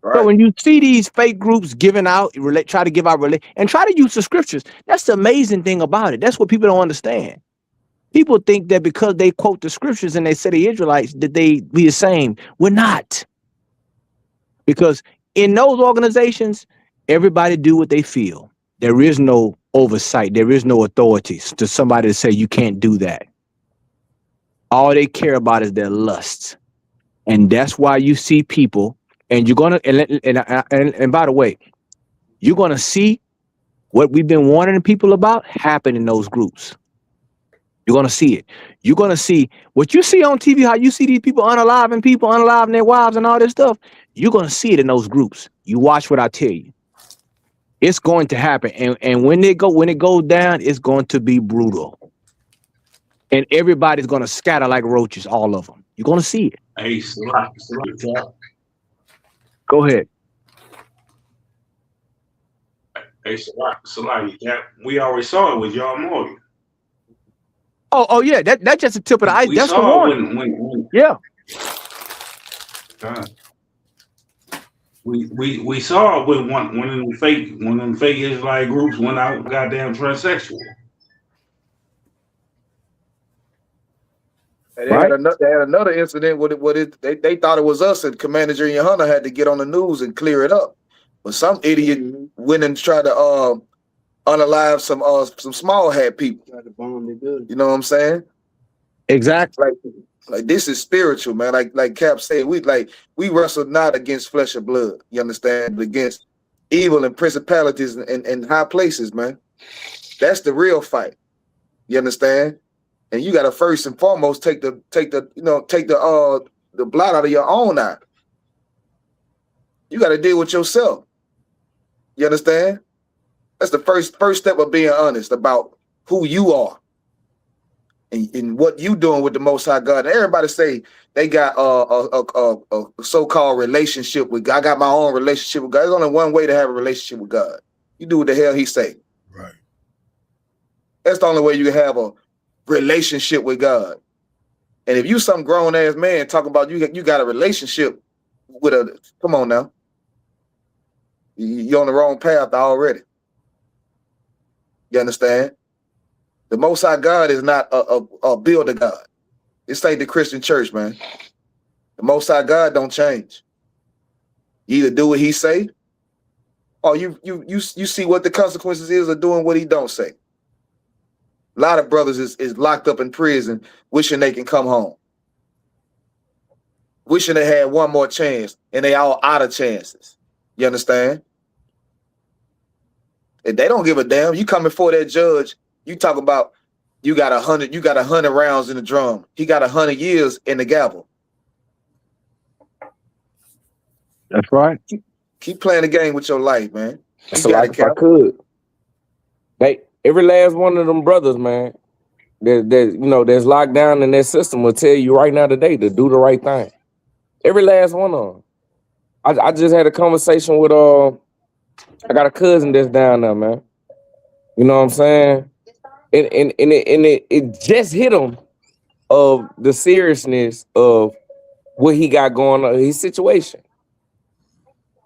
Right. So when you see these fake groups giving out, try to give out and try to use the scriptures, that's the amazing thing about it. That's what people don't understand. People think that because they quote the scriptures and they say the Israelites, that they be the same. We're not. Because in those organizations, everybody do what they feel. There is no oversight. There is no authorities to somebody to say you can't do that. All they care about is their lusts. And that's why you see people, and you're gonna and by the way, you're gonna see what we've been warning people about happen in those groups. You're gonna see it. You're gonna see what you see on TV, how you see these people unaliving their wives and all this stuff. You're gonna see it in those groups. You watch what I tell you. It's going to happen. And when it goes down, it's going to be brutal. And everybody's gonna scatter like roaches, all of them. You're gonna see it. Hey, go ahead. Hey, Salaki, Cap, we already saw it with y'all Morgan. Oh yeah, that's just a tip of the iceberg. That's the one. When yeah. We saw it when one of them fake Israelite groups went out goddamn transsexual. And they had another incident with they thought it was us, and Commander Junior Hunter had to get on the news and clear it up. But some idiot went and tried to unalive some small hat people. You know what I'm saying? Exactly. Like this is spiritual, man. Like Cap said, we wrestle not against flesh and blood. You understand? But against evil and principalities and high places, man. That's the real fight. You understand? And you gotta first and foremost take the blot out of your own eye. You gotta deal with yourself. You understand? That's the first step of being honest about who you are and what you doing with the Most High God. And everybody say they got a so-called relationship with God. I got my own relationship with God. There's only one way to have a relationship with God. You do what the hell He say. Right. That's the only way you can have relationship with God. And if you some grown ass man talking about you got a relationship with a, come on now, you're on the wrong path already. You understand? The Most High God is not a builder God. This ain't the Christian church, man. The Most High God don't change. You either do what He say, or you see what the consequences is of doing what He don't say. A lot of brothers is locked up in prison, wishing they can come home, wishing they had one more chance, and they all out of chances. You understand? And they don't give a damn. You come before that judge, you talk about you got 100 rounds in the drum. He got 100 years in the gavel. That's right. Keep playing the game with your life, man. You So got like it, if I Cap. could, every last one of them brothers, man, that's locked down in that system will tell you right now today to do the right thing. Every last one of them. I just had a conversation with I got a cousin that's down there, man. You know what I'm saying? And it just hit him of the seriousness of what he got going on, his situation.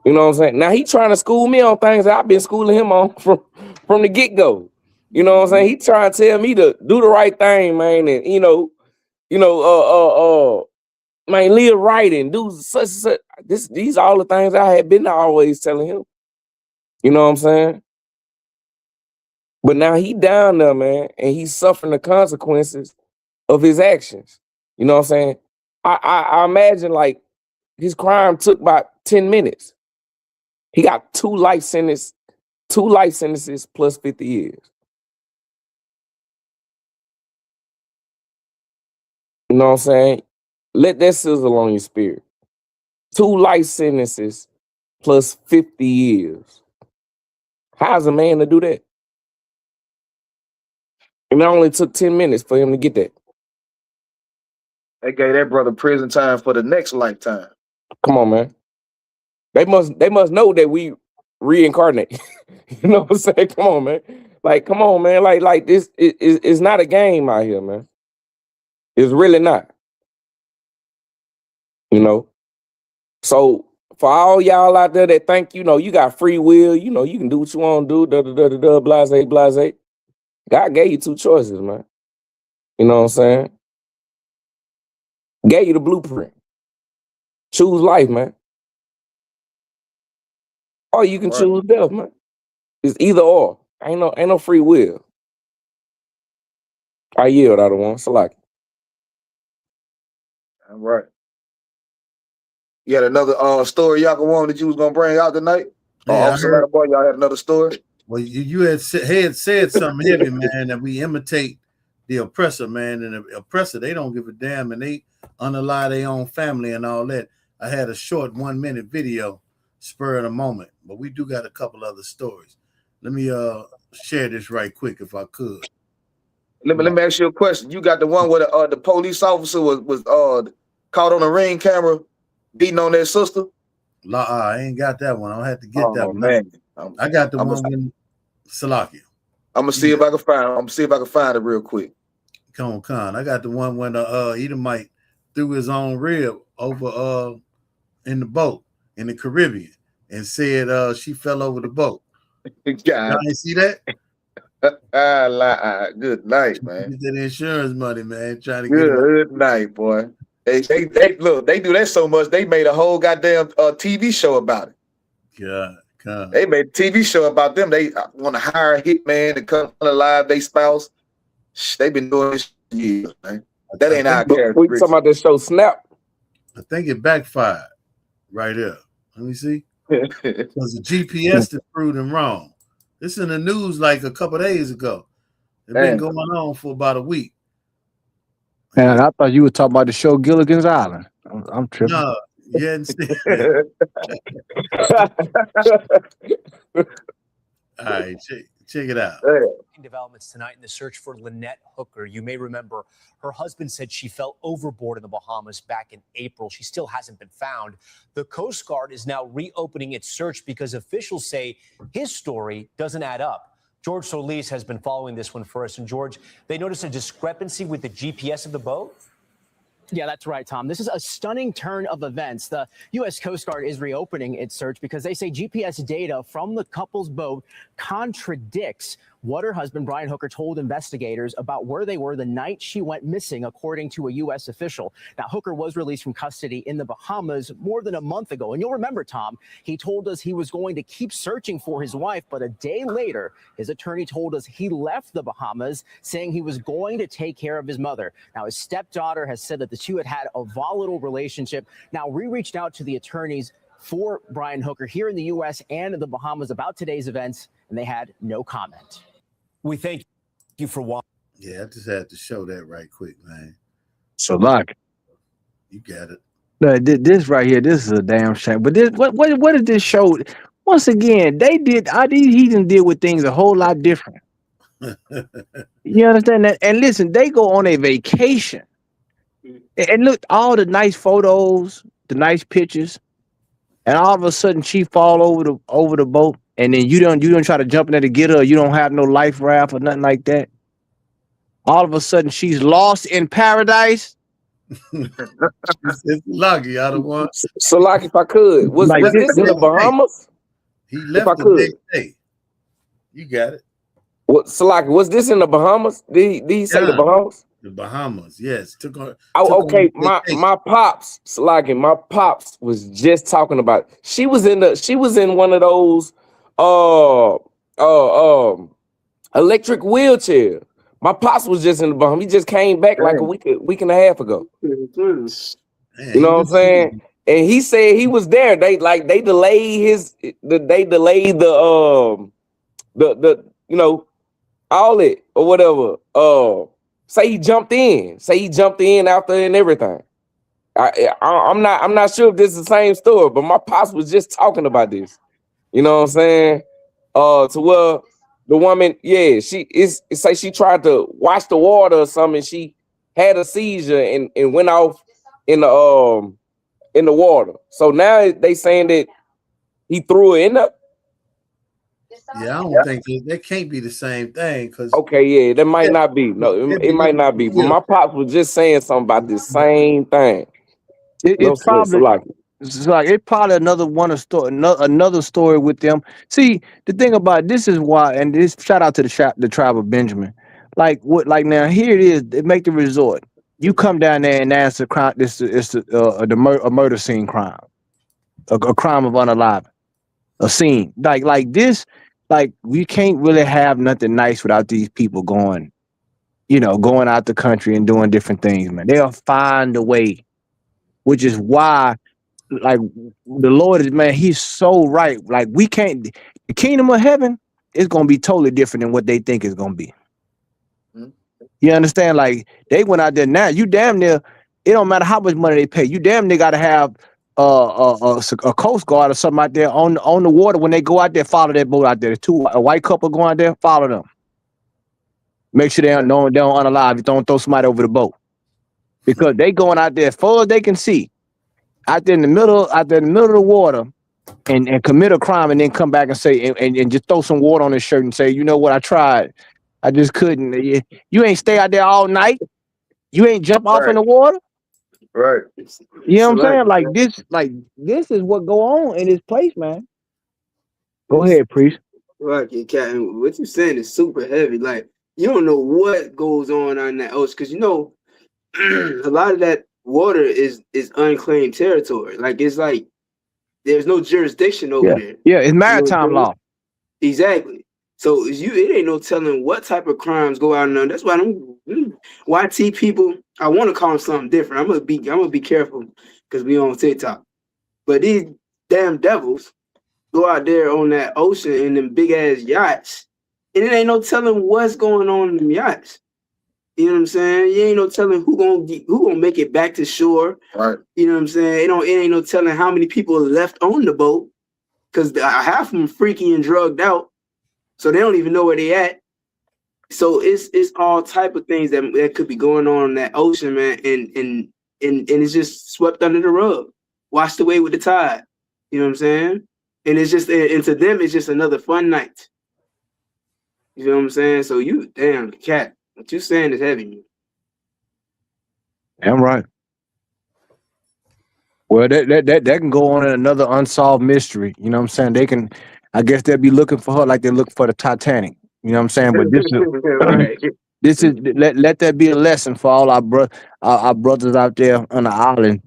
You know what I'm saying? Now he trying to school me on things that I've been schooling him on from the get-go. You know what I'm saying? He trying to tell me to do the right thing, man, and man, live right and do such and such. These are all the things I had been always telling him. You know what I'm saying? But now he down there, man, and he's suffering the consequences of his actions. You know what I'm saying? I imagine like his crime took about 10 minutes. He got 2 life sentences plus 50 years. You know what I'm saying? Let that sizzle on your spirit. 2 life sentences plus 50 years. How's a man to do that? And it only took 10 minutes for him to get that. They gave that brother prison time for the next lifetime. Come on, man. They must know that we reincarnate. You know what I'm saying? Come on, man. Like, come on, man. Like this it's not a game out here, man. It's really not. You know? So for all y'all out there that think, you got free will, you can do what you want to do, blase. God gave you 2 choices, man. You know what I'm saying? Gave you the blueprint. Choose life, man. Or you can choose death, man. It's either or. Ain't no free will. I yield, I don't want. Salaki. All right. You had another story y'all wanted that you was gonna bring out tonight? Yeah, Boy, y'all had another story? Well, you had said something heavy, man, that we imitate the oppressor, man, and the oppressor, they don't give a damn, and they unalive their own family and all that. I had a short 1-minute video, spur of the moment, but we do got a couple other stories. Let me share this right quick if I could. Let me ask you a question. You got the one where the police officer was caught on a ring camera beating on their sister? I ain't got that one. I'll have to get that one. Man. I got the one with Salakia. I'm gonna see if I can find it. I'm gonna see if I can find it real quick. Con. I got the one when Edomite threw his own rib over in the boat in the Caribbean and said she fell over the boat. Y'all ain't see that? Good night, man. Get that insurance money, man. Trying to good night, boy. They look, they do that so much, they made a whole goddamn TV show about it. God. They made a TV show about them. They want to hire a hitman to come alive their spouse. They've been doing this for years, man. That ain't our character. We talking about this show Snap? I think it backfired right there. Let me see. Because the GPS that proved them wrong. This in the news like a couple days ago. It's been going on for about a week. And I thought you were talking about the show Gilligan's Island. I'm tripping. No, you hadn't seen it. All right, check it out. Developments tonight in the search for Lynette Hooker. You may remember her husband said she fell overboard in the Bahamas back in April. She still hasn't been found. The Coast Guard is now reopening its search because officials say his story doesn't add up. George Solis has been following this one for us. And George, they noticed a discrepancy with the GPS of the boat? Yeah, that's right, Tom. This is a stunning turn of events. The U.S. Coast Guard is reopening its search because they say GPS data from the couple's boat contradicts what her husband, Brian Hooker, told investigators about where they were the night she went missing, according to a U.S. official. Now, Hooker was released from custody in the Bahamas more than a month ago. And you'll remember, Tom, he told us he was going to keep searching for his wife. But a day later, his attorney told us he left the Bahamas, saying he was going to take care of his mother. Now, his stepdaughter has said that the two had a volatile relationship. Now, we reached out to the attorneys for Brian Hooker here in the U.S. and in the Bahamas about today's events, and they had no comment. We thank you for watching. Yeah, I just had to show that right quick, man. So, like, you got it. No, this right here, this is a damn shame. But this, what did this show? Once again, these heathens deal with things a whole lot different. You understand that? And listen, they go on a vacation. And look, all the nice photos, the nice pictures, and all of a sudden she fall over the boat, and then you don't try to jump in there to get her. You don't have no life raft or nothing like that. All of a sudden she's lost in paradise. It's lucky I don't want. So, like, if I could, was this in the Bahamas? He left the next day. You got it. What, Salaki, was this in the Bahamas? Did he say the Bahamas? The Bahamas, yes. Okay. My pops, Salaki, my pops was just talking about. She was in one of those electric wheelchairs. My pops was just in the Bahamas. He just came back like a week and a half ago. Man, You know what I'm saying? And he said he was there. They delayed the you know, all it or whatever. Say he jumped in after and everything. I'm not sure if this is the same story, but my pops was just talking about this. You know what I'm saying? To where the woman, yeah, it's like she tried to wash the water or something. She had a seizure and went off in the water. So now they saying that he threw her in there. Yeah, I don't think that can't be the same thing. Cause okay, yeah, that might not be. No, it might not be. But my pops was just saying something about this same thing. It's probably another story with them. See, the thing about this is why, and this shout out to the tribe of Benjamin. Like now here it is. They make the resort. You come down there and that's a crime. A murder scene crime, a crime of unaliving, a scene like this. Like we can't really have nothing nice without these people going out the country and doing different things, man. They'll find a way, which is why, like the Lord is, man, he's so right. Like we can't, the kingdom of heaven is going to be totally different than what they think it's going to be. You understand? Like they went out there now, you damn near, it don't matter how much money they pay. You damn near got to have a coast guard or something out there on the water when they go out there. Follow that boat out there. A white couple going out there. Follow them. Make sure they don't unalive. You don't throw somebody over the boat because they going out there as far as they can see, out there in the middle of the water, and commit a crime and then come back and say and just throw some water on his shirt and say, you know what, I tried, I just couldn't. You ain't stay out there all night. You ain't jump off in the water. Right. You know what I'm saying? This is what go on in this place, man. Go ahead, priest. Right, Captain. What you saying is super heavy. Like you don't know what goes on that ocean because a lot of that water is unclaimed territory. Like it's like there's no jurisdiction over there. Yeah, it's maritime law. Exactly. So it ain't no telling what type of crimes go out there. That's why YT people, I want to call them something different. I'm gonna be careful because we on TikTok. But these damn devils go out there on that ocean in them big ass yachts, and it ain't no telling what's going on in them yachts. You know what I'm saying? You ain't no telling who gonna make it back to shore. Right. You know what I'm saying? It ain't no telling how many people are left on the boat because half of them freaky and drugged out, so they don't even know where they at. So it's all type of things that could be going on in that ocean, man, and it's just swept under the rug, washed away with the tide. You know what I'm saying? And it's just, and to them, it's just another fun night. You feel what I'm saying? So you damn cat. What you saying is heavy. Damn right. Well, that can go on in another unsolved mystery. You know what I'm saying? They can, I guess they'll be looking for her like they look for the Titanic. You know what I'm saying? But this is Right. this is let that be a lesson for all our brothers out there on the island.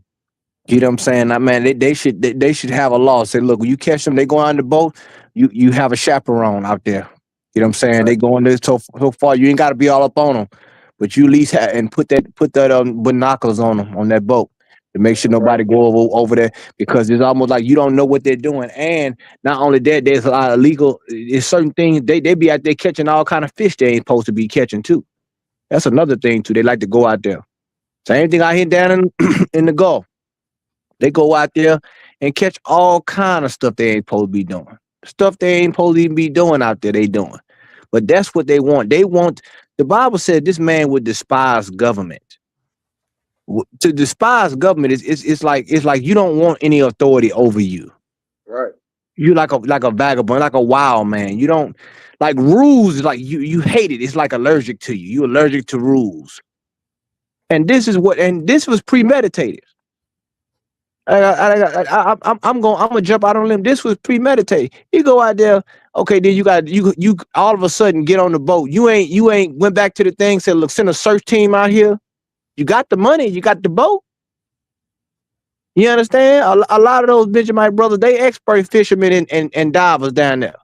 You know what I'm saying? Now, man, they should have a law. Say, look, when you catch them, they go on the boat. You have a chaperone out there. You know what I'm saying? They going there so far. You ain't got to be all up on them, but you at least have and put that binoculars on them on that boat to make sure nobody go over there, because it's almost like you don't know what they're doing. And not only that, there's a lot of illegal. There's certain things they be out there catching all kind of fish they ain't supposed to be catching too. That's another thing too. They like to go out there. Same thing out here down in the Gulf. They go out there and catch all kind of stuff they ain't supposed to be doing. Stuff they ain't supposed to even be doing out there, they doing. But that's what they want. They want, the Bible said this man would despise government. To despise government is like you don't want any authority over you. Right. You like a vagabond, like a wild man. You don't like rules, like you hate it. It's like allergic to you. You're allergic to rules. And this was premeditated. I'm gonna jump out on a limb. This was premeditated. You go out there, okay, then you all of a sudden get on the boat. You ain't went back to the thing, said, look, send a search team out here. You got the money, you got the boat. You understand? A lot of those Benjamite brothers, they expert fishermen and divers down there.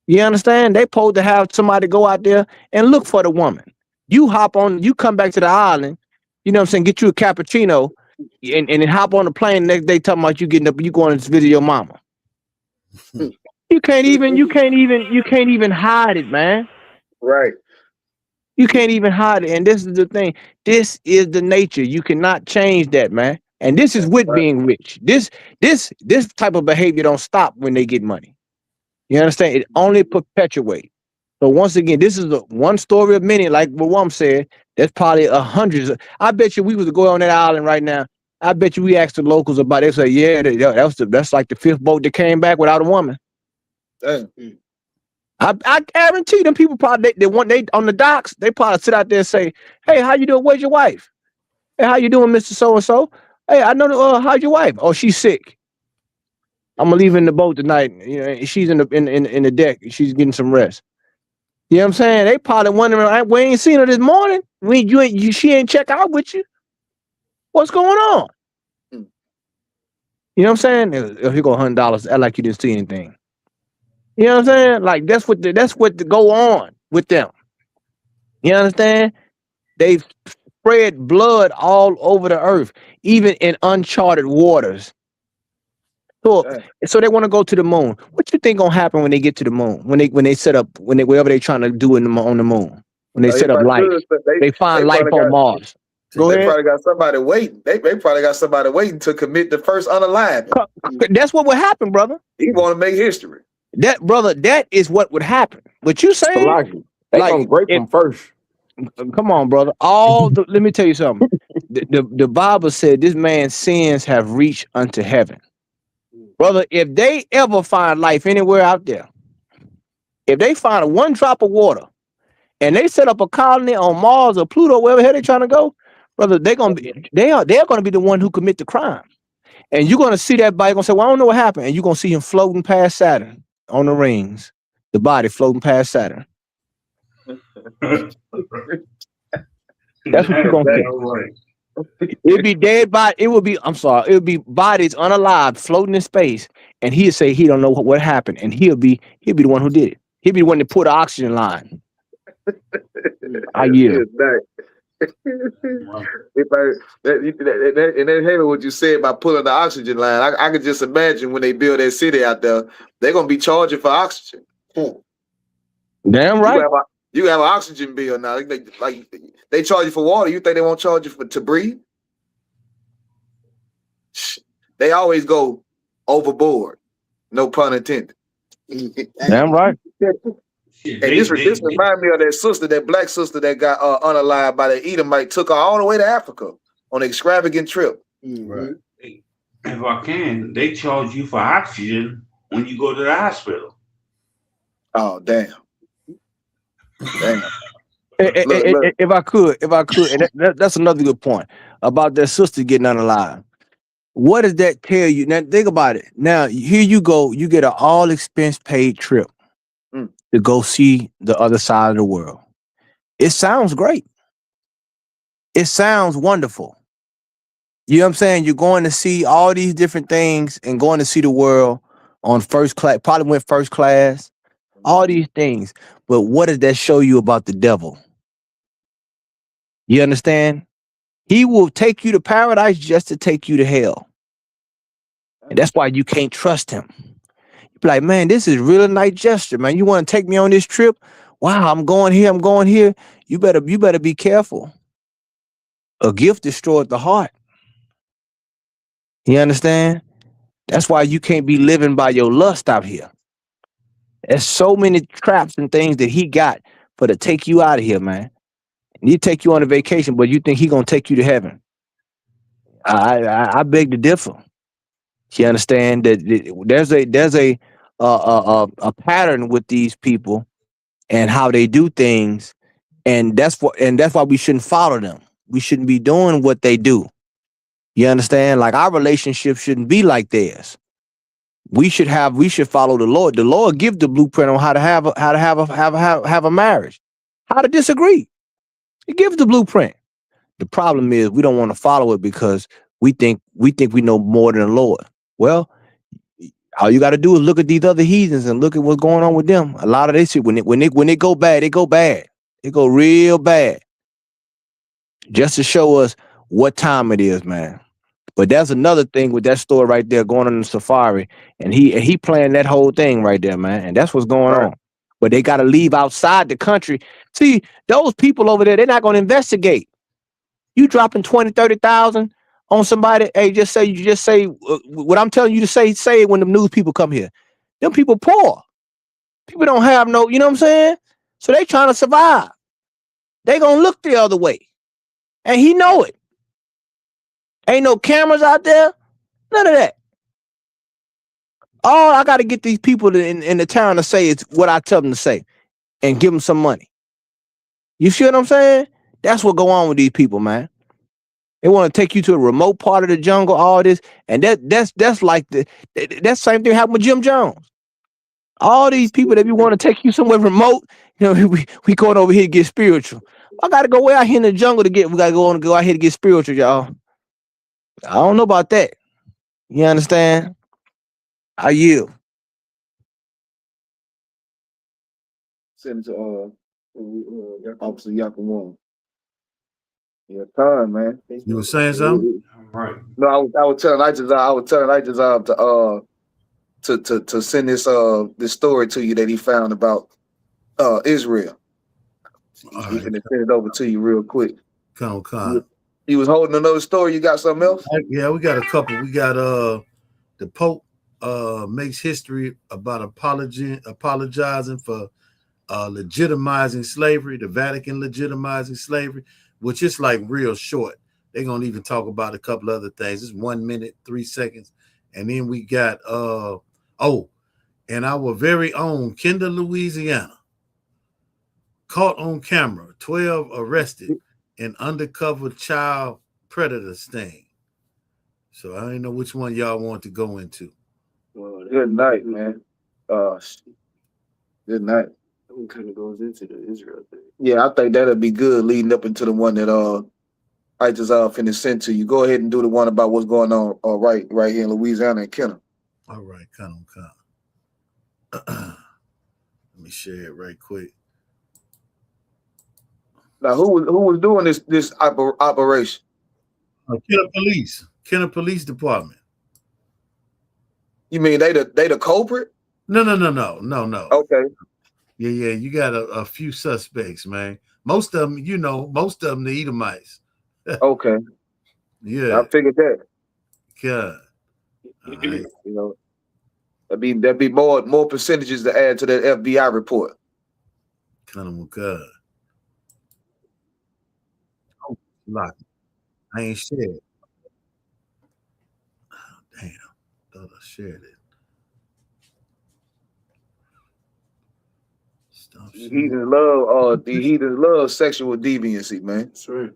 You understand? They supposed to have somebody go out there and look for the woman. You hop on, you come back to the island, you know what I'm saying, get you a cappuccino, and then hop on the plane the next day talking about you getting up, you going to visit your mama. You can't even hide it, man. Right. You can't even hide it. And this is the thing. This is the nature. You cannot change that, man. And this is with being rich. This type of behavior don't stop when they get money. You understand? It only perpetuates. So once again, this is one story of many. Like what Wom said, there's probably hundreds. I bet you we was to go on that island right now. I bet you we asked the locals about it. They say, yeah, that's like the fifth boat that came back without a woman. Dang. I guarantee them people probably they on the docks, they probably sit out there and say, hey, how you doing? Where's your wife? Hey, how you doing, Mr. So-and-so? Hey, I know how's your wife? Oh, she's sick. I'm gonna leave her in the boat tonight. You know, she's in the deck. She's getting some rest. You know what I'm saying? They probably wondering, we ain't seen her this morning. She ain't check out with you. What's going on? You know what I'm saying? Here go $100. Act like you didn't see anything. You know what I'm saying? Like that's what go on with them. You understand? They've spread blood all over the earth, even in uncharted waters. So they want to go to the moon. What you think gonna happen when they get to the moon? When they set up whatever they trying to do on the moon? When they set up life, they find life on Mars. Go ahead. They probably got somebody waiting. They probably got somebody waiting to commit the first unalignment. That's what would happen, brother. He want to make history. That is what would happen. What you saying? They gonna grape them first. Come on, brother. Let me tell you something. The Bible said this man's sins have reached unto heaven. Brother, if they ever find life anywhere out there, if they find one drop of water and they set up a colony on Mars or Pluto, wherever hell they trying to go, brother, they're gonna be the one who commit the crime. And you're gonna see that body, gonna say, well, I don't know what happened. And you're gonna see him floating past Saturn on the rings, the body floating past Saturn. That's what you're gonna get. Right. It'd be dead body. It would be bodies unalive floating in space, and he'd say he don't know what happened, and he'll be the one who did it. He'll be the one that put the oxygen line. I yield. And then hearing what you said about pulling the oxygen line, I could just imagine when they build that city out there, they're gonna be charging for oxygen. Damn right. You have an oxygen bill now. Like they charge you for water. You think they won't charge you to breathe? They always go overboard. No pun intended. Damn right. And this reminds me of that sister, that black sister that got unalive by the Edomite, took her all the way to Africa on an extravagant trip. Right. If I can, they charge you for oxygen when you go to the hospital. Oh, damn. Damn. Look. If I could, and that's another good point about that sister getting unalive. What does that tell you? Now think about it. Now here you go, you get an all expense paid trip to go see the other side of the world. It sounds great. It sounds wonderful. You know what I'm saying? You're going to see all these different things and going to see the world on first class, probably went first class, all these things. But what does that show you about the devil? You understand? He will take you to paradise just to take you to hell. And that's why you can't trust him. You be like, man, this is really nice gesture, man. You want to take me on this trip? Wow, I'm going here, I'm going here. You better be careful. A gift destroyed the heart. You understand? That's why you can't be living by your lust out here. There's so many traps and things that he got for to take you out of here, man. And he take you on a vacation, but you think he gonna take you to heaven. I beg to differ. You understand that there's a pattern with these people and how they do things, and that's why we shouldn't follow them. We shouldn't be doing what they do. You understand? Like our relationship shouldn't be like theirs. We should follow the Lord. The Lord give the blueprint on how to have a marriage, how to disagree. He gives the blueprint. The problem is we don't want to follow it because we think we know more than the Lord. Well, all you got to do is look at these other heathens and look at what's going on with them. A lot of they shit when they go bad, they go bad. They go real bad. Just to show us what time it is, man. But that's another thing with that story right there going on the safari, and he playing that whole thing right there, man. And that's what's going on. But they got to leave outside the country. See, those people over there, they're not going to investigate. You dropping 20, 30,000 on somebody. Hey, just say what I'm telling you to say it when the news people come here. Them people poor. People don't have no, you know what I'm saying? So they trying to survive. They gonna look the other way. And he know it. Ain't no cameras out there. None of that. All I got to get these people in the town to say is what I tell them to say and give them some money. You see what I'm saying? That's what go on with these people, man. They want to take you to a remote part of the jungle, all this. And that's like that same thing happened with Jim Jones. All these people that we want to take you somewhere remote, you know, we going over here to get spiritual. I got to go way out here in the jungle we got to go out here to get spiritual, y'all. I don't know about that. You understand? I yield. Send it to Officer Yakamon. Yeah, time, man. You were saying something? Right. No, I was telling Itazab to send this story to you that he found about Israel. He's gonna send it over to you real quick. Come. He was holding another story. You got something else? Yeah, we got a couple. We got the Pope makes history about apologizing for legitimizing slavery, the Vatican legitimizing slavery, which is like real short. They're gonna even talk about a couple other things. It's 1 minute, 3 seconds. And then we got and our very own Kendall, Louisiana, caught on camera, 12 arrested in undercover child predator sting. So I don't know which one y'all want to go into. Well, good night, man. Good night. That one kind of goes into the Israel thing. Yeah, I think that'll be good leading up into the one that I just finna send to you. Go ahead and do the one about what's going on right here in Louisiana and Kenner. All right, come. Let me share it right quick. Now, who was doing this operation? Kenner Police Department. You mean they the culprit? No. Okay. Yeah. You got a few suspects, man. Most of them, the Edomites. Okay. Yeah. I figured that. God. Right. You know, that'd be more percentages to add to that FBI report. Kind of God. Oh, lock. I ain't shared. Oh, damn. Thought I shared it. The heathens love sexual deviancy, man. That's right.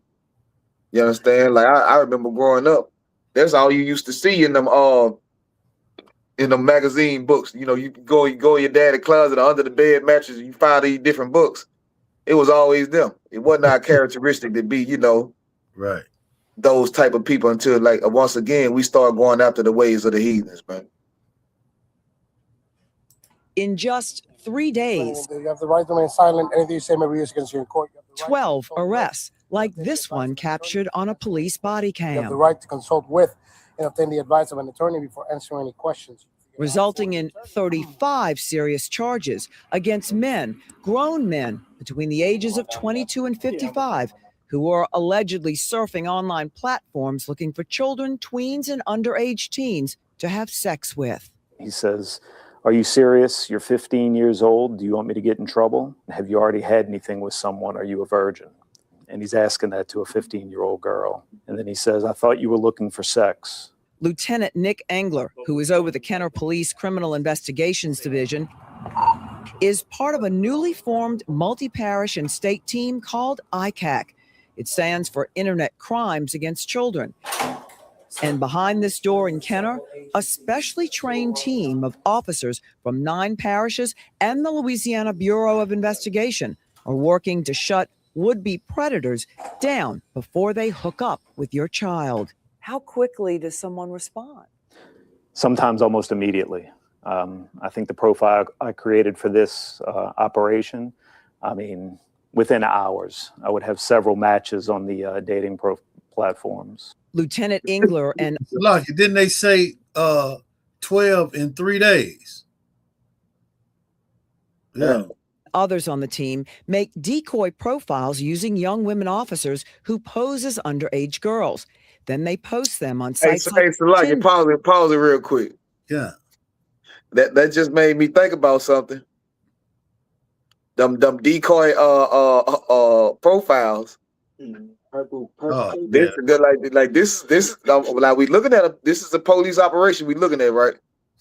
You understand? Like I remember growing up, that's all you used to see in them magazine books. You know, you go in your daddy's closet or under the bed mattress, and you find these different books. It was always them. It wasn't our characteristic to be, right, those type of people until once again we start going after the ways of the heathens, man. In just 3 days, You have the right to remain silent. Anything you say may be used against you in court. 12 arrests, like this one captured on a police body You have the cam, right to consult with and obtain the advice of an attorney before answering any questions. resulting in 35 serious charges against men, grown men between the ages of 22 and 55, who are allegedly surfing online platforms looking for children, tweens, and underage teens to have sex with. He says, "Are you serious? You're 15 years old. Do you want me to get in trouble? Have you already had anything with someone? Are you a virgin?" And he's asking that to a 15-year-old girl. And then he says, "I thought you were looking for sex." Lieutenant Nick Engler, who is over the Kenner Police Criminal Investigations Division, is part of a newly formed multi-parish and state team called ICAC. It stands for Internet Crimes Against Children. And behind this door in Kenner, a specially trained team of officers from 9 parishes and the Louisiana Bureau of Investigation are working to shut would-be predators down before they hook up with your child. How quickly does someone respond? Sometimes almost immediately. I think the profile I created for this operation, within hours, I would have several matches on the dating platforms. Lieutenant Engler and didn't they say 12 in 3 days? Yeah. Others on the team make decoy profiles using young women officers who pose as underage girls. Then they post them on sites like Tinder. Pause it real quick. Yeah. That just made me think about something. Them decoy profiles. Purple. This we looking at this is a police operation we looking at, right?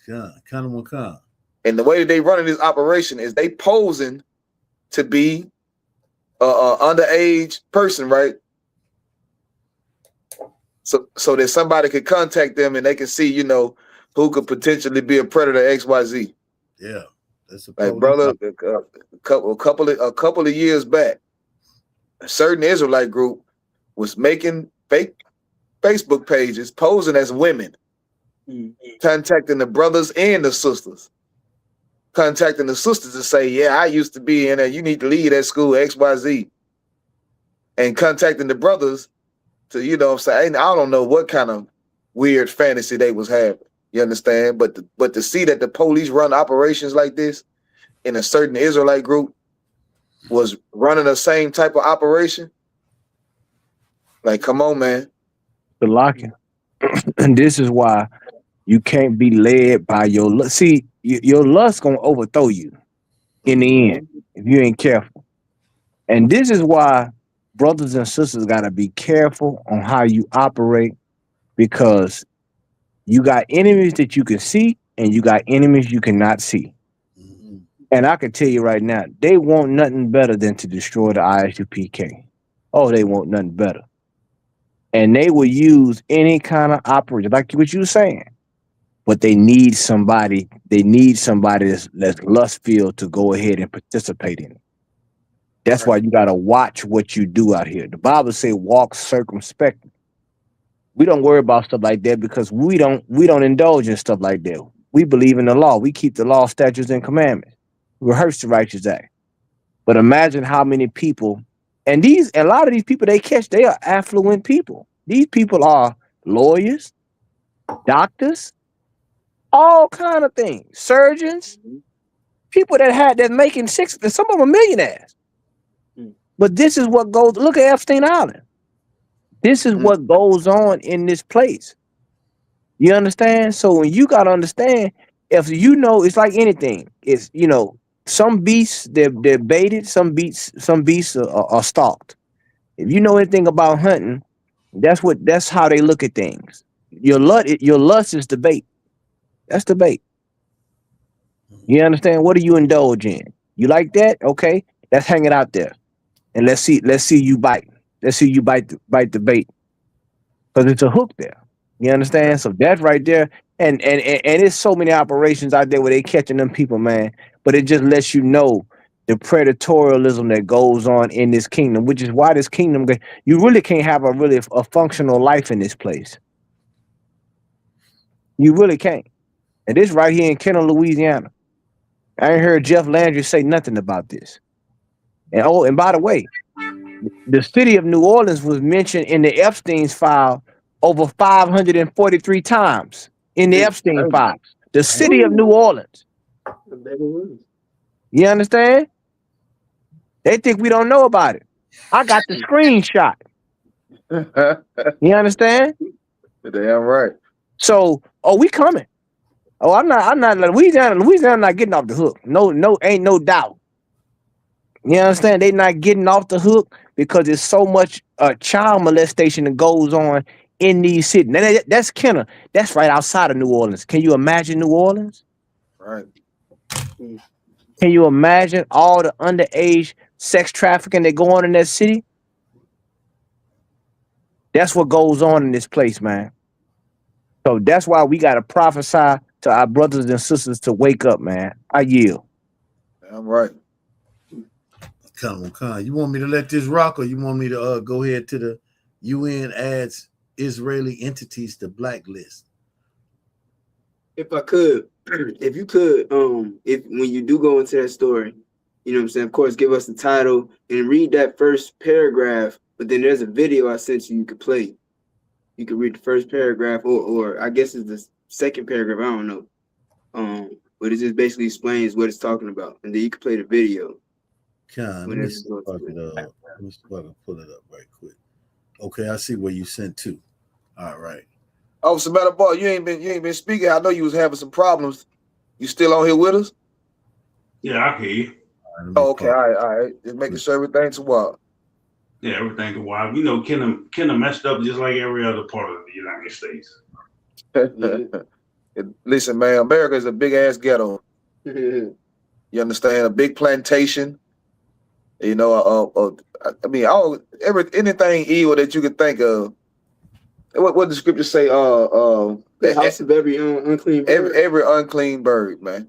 Yeah, kind of macabre. And the way that they running this operation is they posing to be a underage person, right? So that somebody could contact them and they can see, who could potentially be a predator XYZ. Yeah, that's brother. A couple of years back, a certain Israelite group was making fake Facebook pages posing as women, contacting the brothers and the sisters. Contacting the sisters to say, "Yeah, I used to be in there. You need to leave that school XYZ." And contacting the brothers to, I don't know what kind of weird fantasy they was having. You understand? But to see that the police run operations like this in a certain Israelite group was running the same type of operation. Like, come on, man. The locking. And this is why you can't be led by your lust. See, your lust gonna overthrow you in the end if you ain't careful. And this is why brothers and sisters gotta be careful on how you operate, because you got enemies that you can see and you got enemies you cannot see. And I can tell you right now, they want nothing better than to destroy the ISUPK. Oh, they want nothing better. And they will use any kind of operation, like what you were saying. But they need somebody that's lust-filled to go ahead and participate in it. That's why you got to watch what you do out here. The Bible says walk circumspectly. We don't worry about stuff like that because we don't indulge in stuff like that. We believe in the law. We keep the law, statutes, and commandments. We rehearse the righteous act. But imagine how many people, and a lot of these people they are affluent people. These people are lawyers, doctors, all kind of things, surgeons, people that's making six, some of them millionaires. But this is what goes, look at Epstein Island. This is what goes on in this place. You understand? So when you got to understand, if it's like anything. It's, some beasts, they're baited, some beasts are stalked. If you know anything about hunting, that's how they look at things. Your lust is the bait. That's the bait. You understand? What do you indulge in? You like that? Okay, let's hang it out there, and let's see you bite. Let's see you bite the bait, because it's a hook there. You understand? So that's right there, and it's so many operations out there where they catching them people, man. But it just lets you know the predatorialism that goes on in this kingdom, which is why this kingdom, you really can't have a functional life in this place. You really can't. And this right here in Kenner, Louisiana. I ain't heard Jeff Landry say nothing about this. And by the way, the city of New Orleans was mentioned in the Epstein's file over 543 times in the Epstein files. The city of New Orleans. You understand? They think we don't know about it. I got the screenshot. You understand? Damn right. So, we coming. I'm not Louisiana not getting off the hook. No, ain't no doubt. You understand? They not getting off the hook because there's so much child molestation that goes on in these cities. Now, that's Kenner. That's right outside of New Orleans. Can you imagine New Orleans? Right. Can you imagine all the underage sex trafficking that go on in that city? That's what goes on in this place, man. So that's why we got to prophesy to our brothers and sisters to wake up, man. I yield. I'm right. Come on. You want me to let this rock, or you want me to go ahead to the UN adds Israeli entities to blacklist? If I could, if you could, if when you do go into that story, you know what I'm saying, of course, give us the title and read that first paragraph, but then there's a video I sent you could play. You could read the first paragraph, or I guess it's the second paragraph, I don't know. But it just basically explains what it's talking about, and then you can play the video. Let me see if I can pull it up right quick. Okay, I see where you sent to. All right. Oh, Samantha Boy, you ain't been speaking. I know you was having some problems. You still on here with us? Yeah, I hear you. Oh, okay, all right. Just making sure everything's wild. Yeah, everything's wild. You know, Kenner messed up just like every other part of the United States. Listen, man, America is a big ass ghetto. You understand? A big plantation. You know, I mean, anything evil that you could think of. What the scripture say? The house of every unclean bird. Every unclean bird, man.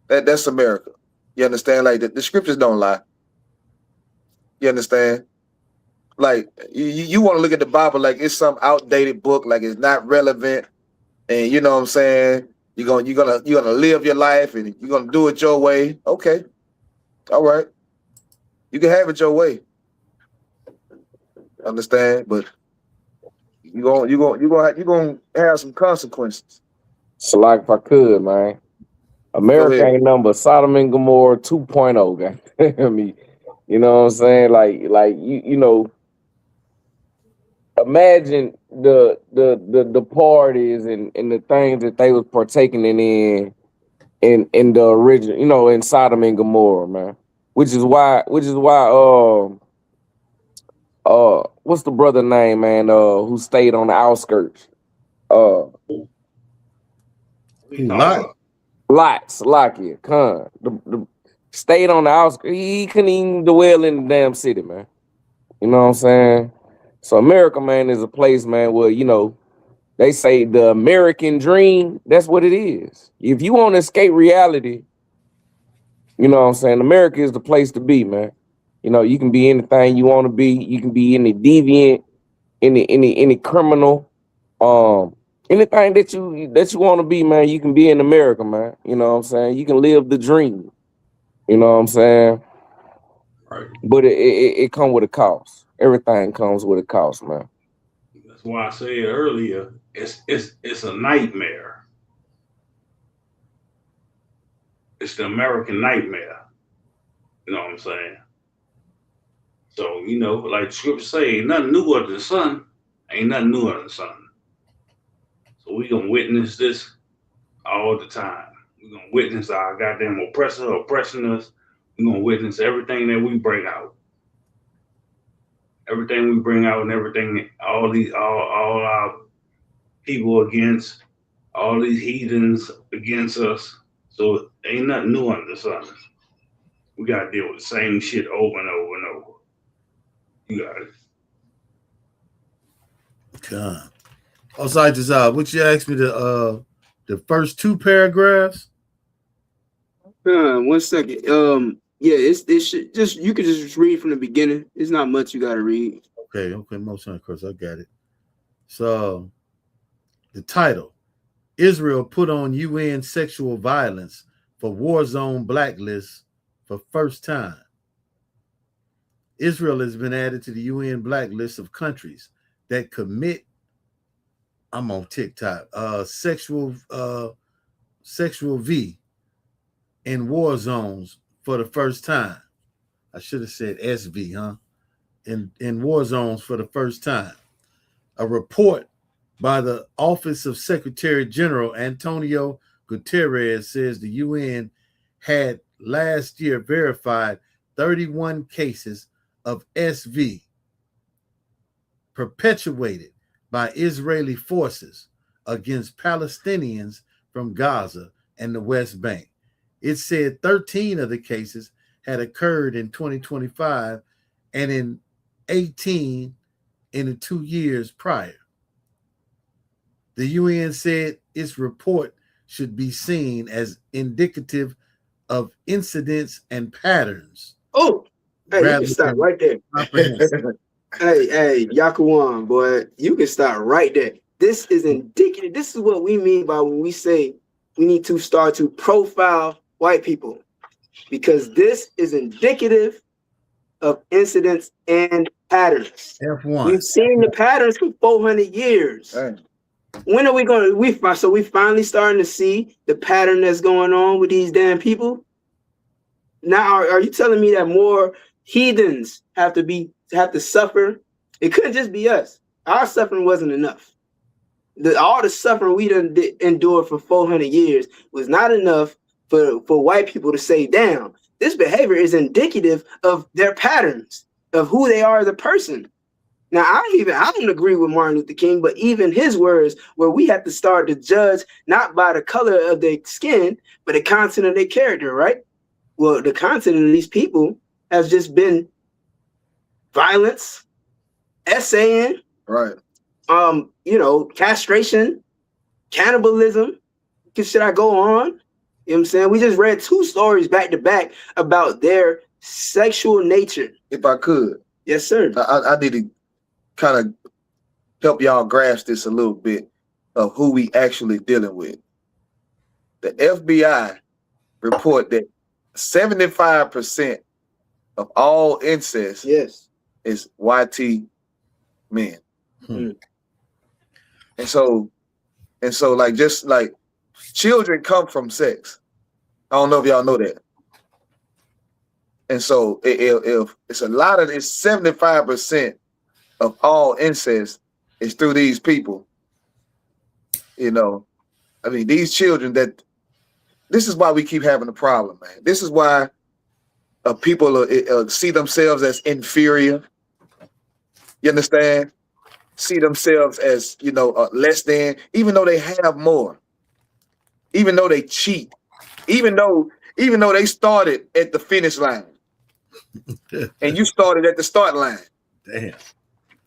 That's America. You understand? Like the scriptures don't lie. You understand? Like you want to look at the Bible like it's some outdated book, like it's not relevant, and you know what I'm saying? You're gonna live your life and you're gonna do it your way. Okay, all right. You can have it your way. Understand? But you're gonna have some consequences. So like if I could, man. America ain't nothing but Sodom and Gomorrah 2.0, guy. I mean, you know what I'm saying? Like you know, imagine the parties and the things that they was partaking in the original, you know, in Sodom and Gomorrah, man. Which is why what's the brother name, man, who stayed on the outskirts? Lockyer, Khan. The stayed on the outskirts. He couldn't even dwell in the damn city, man. You know what I'm saying? So America, man, is a place, man, where, you know, they say the American dream, that's what it is. If you want to escape reality, you know what I'm saying? America is the place to be, man. You know, you can be anything you want to be. You can be any deviant, any criminal, anything that you want to be, man. You can be in America, man. You know what I'm saying? You can live the dream. You know what I'm saying? Right. But it comes with a cost. Everything comes with a cost, man. That's why I said earlier, it's a nightmare. It's the American nightmare. You know what I'm saying? So, you know, like the scripture say, ain't nothing new under the sun. Ain't nothing new under the sun. So we gonna witness this all the time. We're gonna witness our goddamn oppressor oppressing us. We're gonna witness everything that we bring out. Everything we bring out and everything, all our people against, all these heathens against us. So ain't nothing new under the sun. We gotta deal with the same shit over and over and over. You got it. God. Outside this out, would you ask me the first two paragraphs? 1 second. Yeah, it should just you could just read from the beginning. It's not much you gotta read. Okay, most of course I got it. So the title: Israel put on UN sexual violence for war zone blacklist for first time. Israel has been added to the UN blacklist of countries that commit, I'm on TikTok, sexual V in war zones for the first time. I should have said SV, huh? In war zones for the first time. A report by the Office of Secretary General Antonio Guterres says the UN had last year verified 31 cases of SV perpetuated by Israeli forces against Palestinians from Gaza and the West Bank. It said 13 of the cases had occurred in 2025 and in 18 in the 2 years prior. The UN said its report should be seen as indicative of incidents and patterns. Oh, hey, you can stop right there. Hey, Yakuwan, boy, you can stop right there. This is indicative. This is what we mean by when we say we need to start to profile white people, because this is indicative of incidents and patterns. F1. We've seen the patterns for 400 years. Right. When are we going to? We finally starting to see the pattern that's going on with these damn people. Now, are you telling me that more heathens have to suffer? It couldn't just be us. Our suffering wasn't enough. All the suffering we done endured for 400 years was not enough for white people to say, damn, this behavior is indicative of their patterns, of who they are as a person. Now, I don't agree with Martin Luther King, but even his words, where we have to start to judge not by the color of their skin, but the content of their character, right? Well, the content of these people has just been violence, essaying, right? Castration, cannibalism. Should I go on? You know what I'm saying? We just read 2 stories back to back about their sexual nature. If I could. Yes, sir. I need to kind of help y'all grasp this a little bit of who we actually dealing with. The FBI report that 75% of all incest is YT men. And so like, just like children come from sex. I don't know if y'all know that. And so if it's a lot of this, 75% of all incest is through these people. I mean, these children, this is why we keep having a problem, man. This is why people see themselves as inferior. You understand? See themselves as, less than, even though they have more, even though they cheat, even though they started at the finish line and you started at the start line. Damn.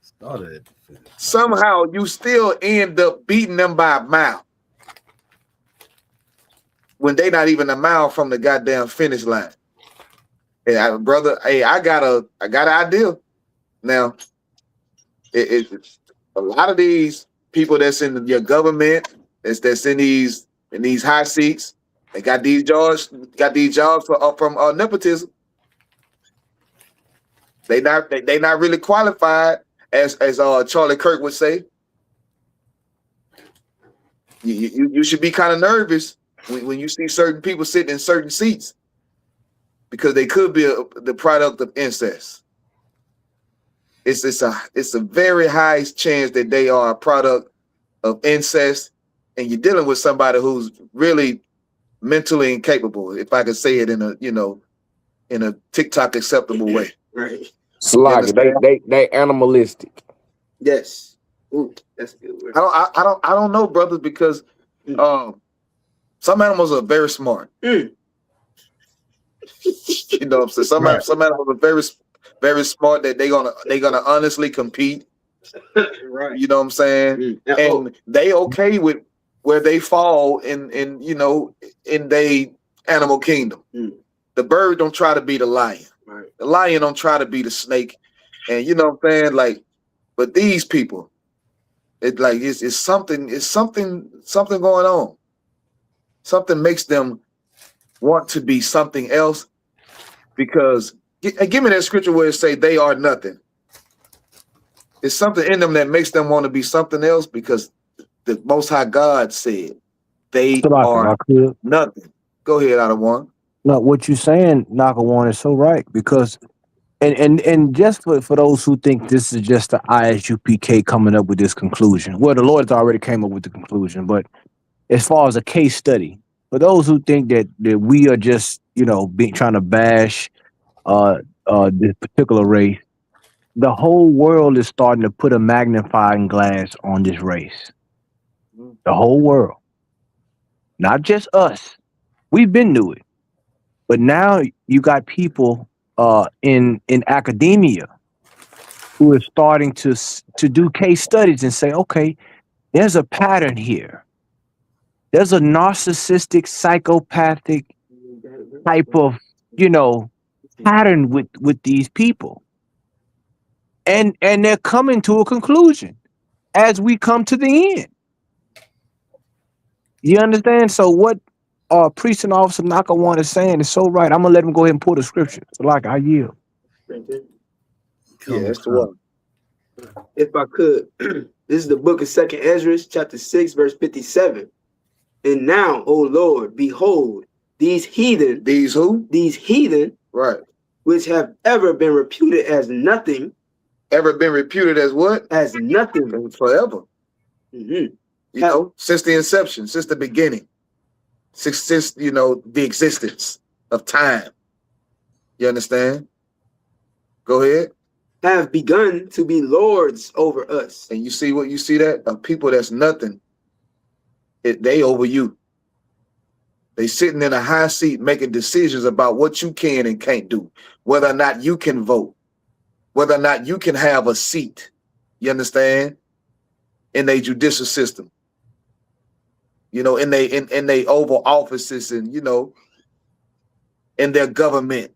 Started at the finish. Somehow you still end up beating them by a mile when they not even a mile from the goddamn finish line. Hey, brother, I got an idea. Now, it's a lot of these people that's in your government, that's in these high seats, they got these jobs from nepotism. They not really qualified, as Charlie Kirk would say. You should be kind of nervous when you see certain people sitting in certain seats, because they could be the product of incest. It's a very high chance that they are a product of incest, and you're dealing with somebody who's really mentally incapable, if I could say it in a TikTok acceptable way. Right. Slug, they animalistic. Yes. Ooh, that's a good word. I don't know, brothers, because some animals are very smart. You You know what I'm saying? Some animals are very, very smart that they're gonna honestly compete. Right. You know what I'm saying? And they okay with where they fall in they animal kingdom. The bird don't try to be the lion. Right. The lion don't try to be the snake. And you know what I'm saying? Like, but these people, it's something going on. Something makes them want to be something else, because give me that scripture where it say they are nothing. It's something in them that makes them want to be something else, because the Most High God said they are nothing. Go ahead, out of one. No, what you're saying, Naka One, is so right, because and just for those who think this is just the ISUPK coming up with this conclusion. Well, the Lord has already came up with the conclusion, but as far as a case study, for those who think that we are just, trying to bash this particular race, the whole world is starting to put a magnifying glass on this race. The whole world. Not just us. We've been new it. But now you got people in academia who are starting to do case studies and say, okay, there's a pattern here. There's a narcissistic, psychopathic type of, pattern with these people. And they're coming to a conclusion as we come to the end. You understand? So what Priest and Officer Nakawan is saying is so right. I'm gonna let him go ahead and pull the scripture. So like I yield. Yeah, that's the one. If I could, this is the book of 2nd Ezra, chapter 6, verse 57. And now, O Lord, behold, these heathen. These who? These heathen. Right. Which have ever been reputed as nothing. Ever been reputed as what? As nothing. Forever. Since the inception, since the beginning. Since the existence of time. You understand? Go ahead. Have begun to be lords over us. And you see that? Of people that's nothing. They over you. They sitting in a high seat making decisions about what you can and can't do, whether or not you can vote, whether or not you can have a seat. You understand? In their judicial system. In they Oval Offices and in their government.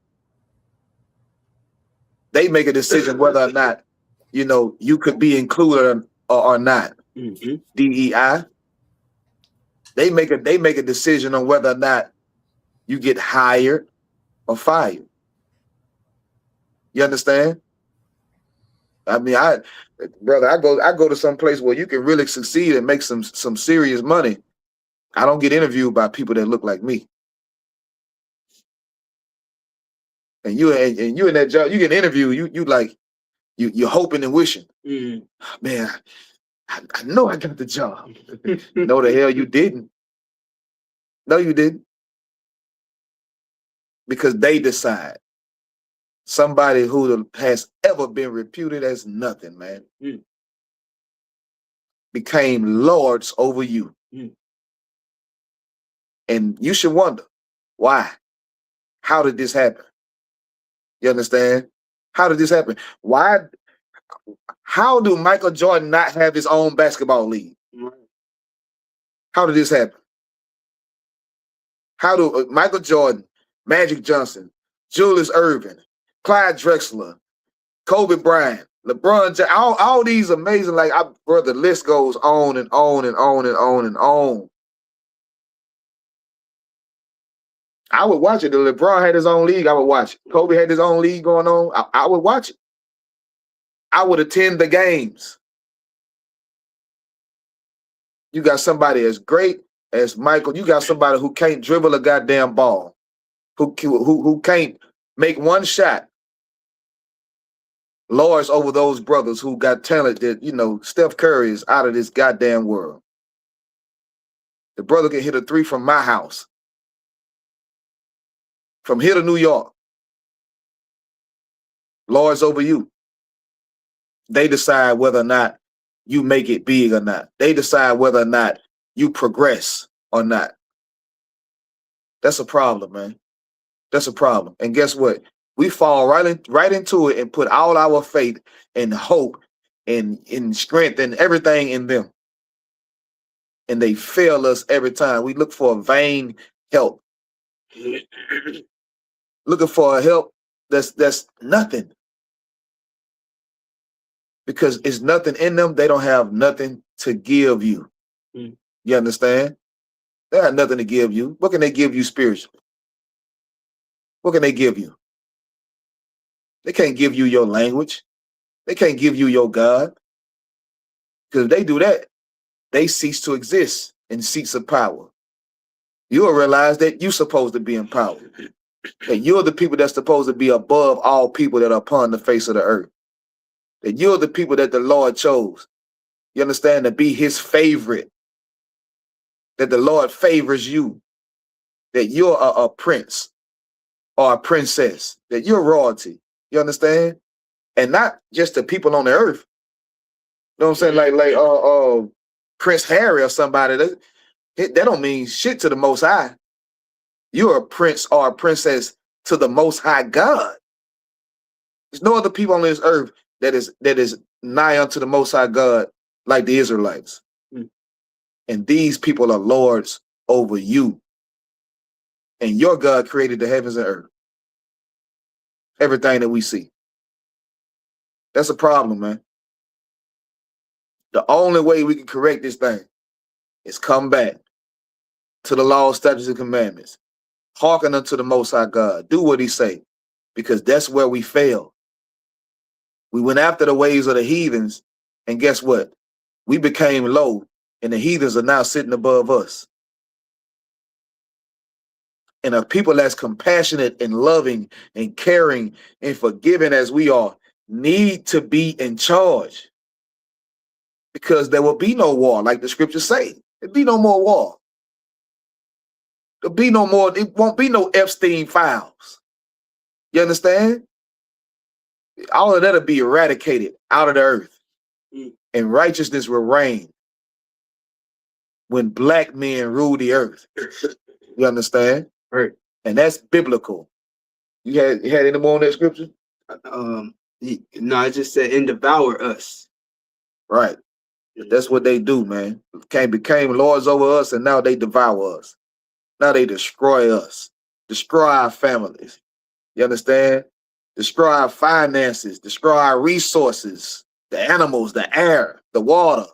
They make a decision whether or not you could be included or not. DEI. They make a decision on whether or not you get hired or fired. You understand? I mean, I go to some place where you can really succeed and make some serious money. I don't get interviewed by people that look like me. And you in that job, you get interviewed, you're hoping and wishing. Man, I know I got the job. No, the hell you didn't. No, you didn't. Because they decide. Somebody who has ever been reputed as nothing, man, became lords over you. And you should wonder, why? How did this happen? You understand? How did this happen? Why? How do Michael Jordan not have his own basketball league? How did this happen? How do Michael Jordan, Magic Johnson, Julius Erving, Clyde Drexler, Kobe Bryant, LeBron James, all these amazing, the list goes on and on and on and on and on. I would watch it. If LeBron had his own league, I would watch it. Kobe had his own league going on, I would watch it. I would attend the games. You got somebody as great as Michael. You got somebody who can't dribble a goddamn ball, who can't make one shot. Lords over those brothers who got talent that, Steph Curry is out of this goddamn world. The brother can hit a three from my house. From here to New York. Lords over you. They decide whether or not you make it big or not. They decide whether or not you progress or not. That's a problem, man. That's a problem. And guess what? We fall right into it and put all our faith and hope and in strength and everything in them. And they fail us every time. We look for a vain help. Looking for a help that's nothing. Because it's nothing in them. They don't have nothing to give you. You understand? They have nothing to give you. What can they give you spiritually? What can they give you? They can't give you your language. They can't give you your God. Because if they do that, they cease to exist in seats of power. You'll realize that you're supposed to be in power. That you're the people that's supposed to be above all people that are upon the face of the earth. That you're the people that the Lord chose. You understand? To be his favorite. That the Lord favors you. That you're a prince or a princess. That you're royalty. You understand? And not just the people on the earth. You know what I'm saying? Like Prince Harry or somebody. That don't mean shit to the Most High. You're a prince or a princess to the Most High God. There's no other people on this earth that is nigh unto the Most High God like the Israelites. And these people are lords over you. And your God created the heavens and earth. Everything that we see. That's a problem, man. The only way we can correct this thing is come back to the law, statutes, and commandments. Hearken unto the Most High God. Do what he say. Because that's where we fail. We went after the ways of the heathens, and guess what? We became low, and the heathens are now sitting above us. And a people that's compassionate and loving and caring and forgiving as we are need to be in charge. Because there will be no war, like the scriptures say. There'll be no more war. There'll be no more, it won't be no Epstein files. You understand? All of that'll be eradicated out of the earth. And righteousness will reign when black men rule the earth. You understand? Right. And that's biblical. You had any more on that scripture? No, I just said and devour us. Right. That's what they do, man. Became lords over us, and now they devour us. Now they destroy us. Destroy our families. You understand? Destroy our finances. Destroy our resources. The animals, the air, the water.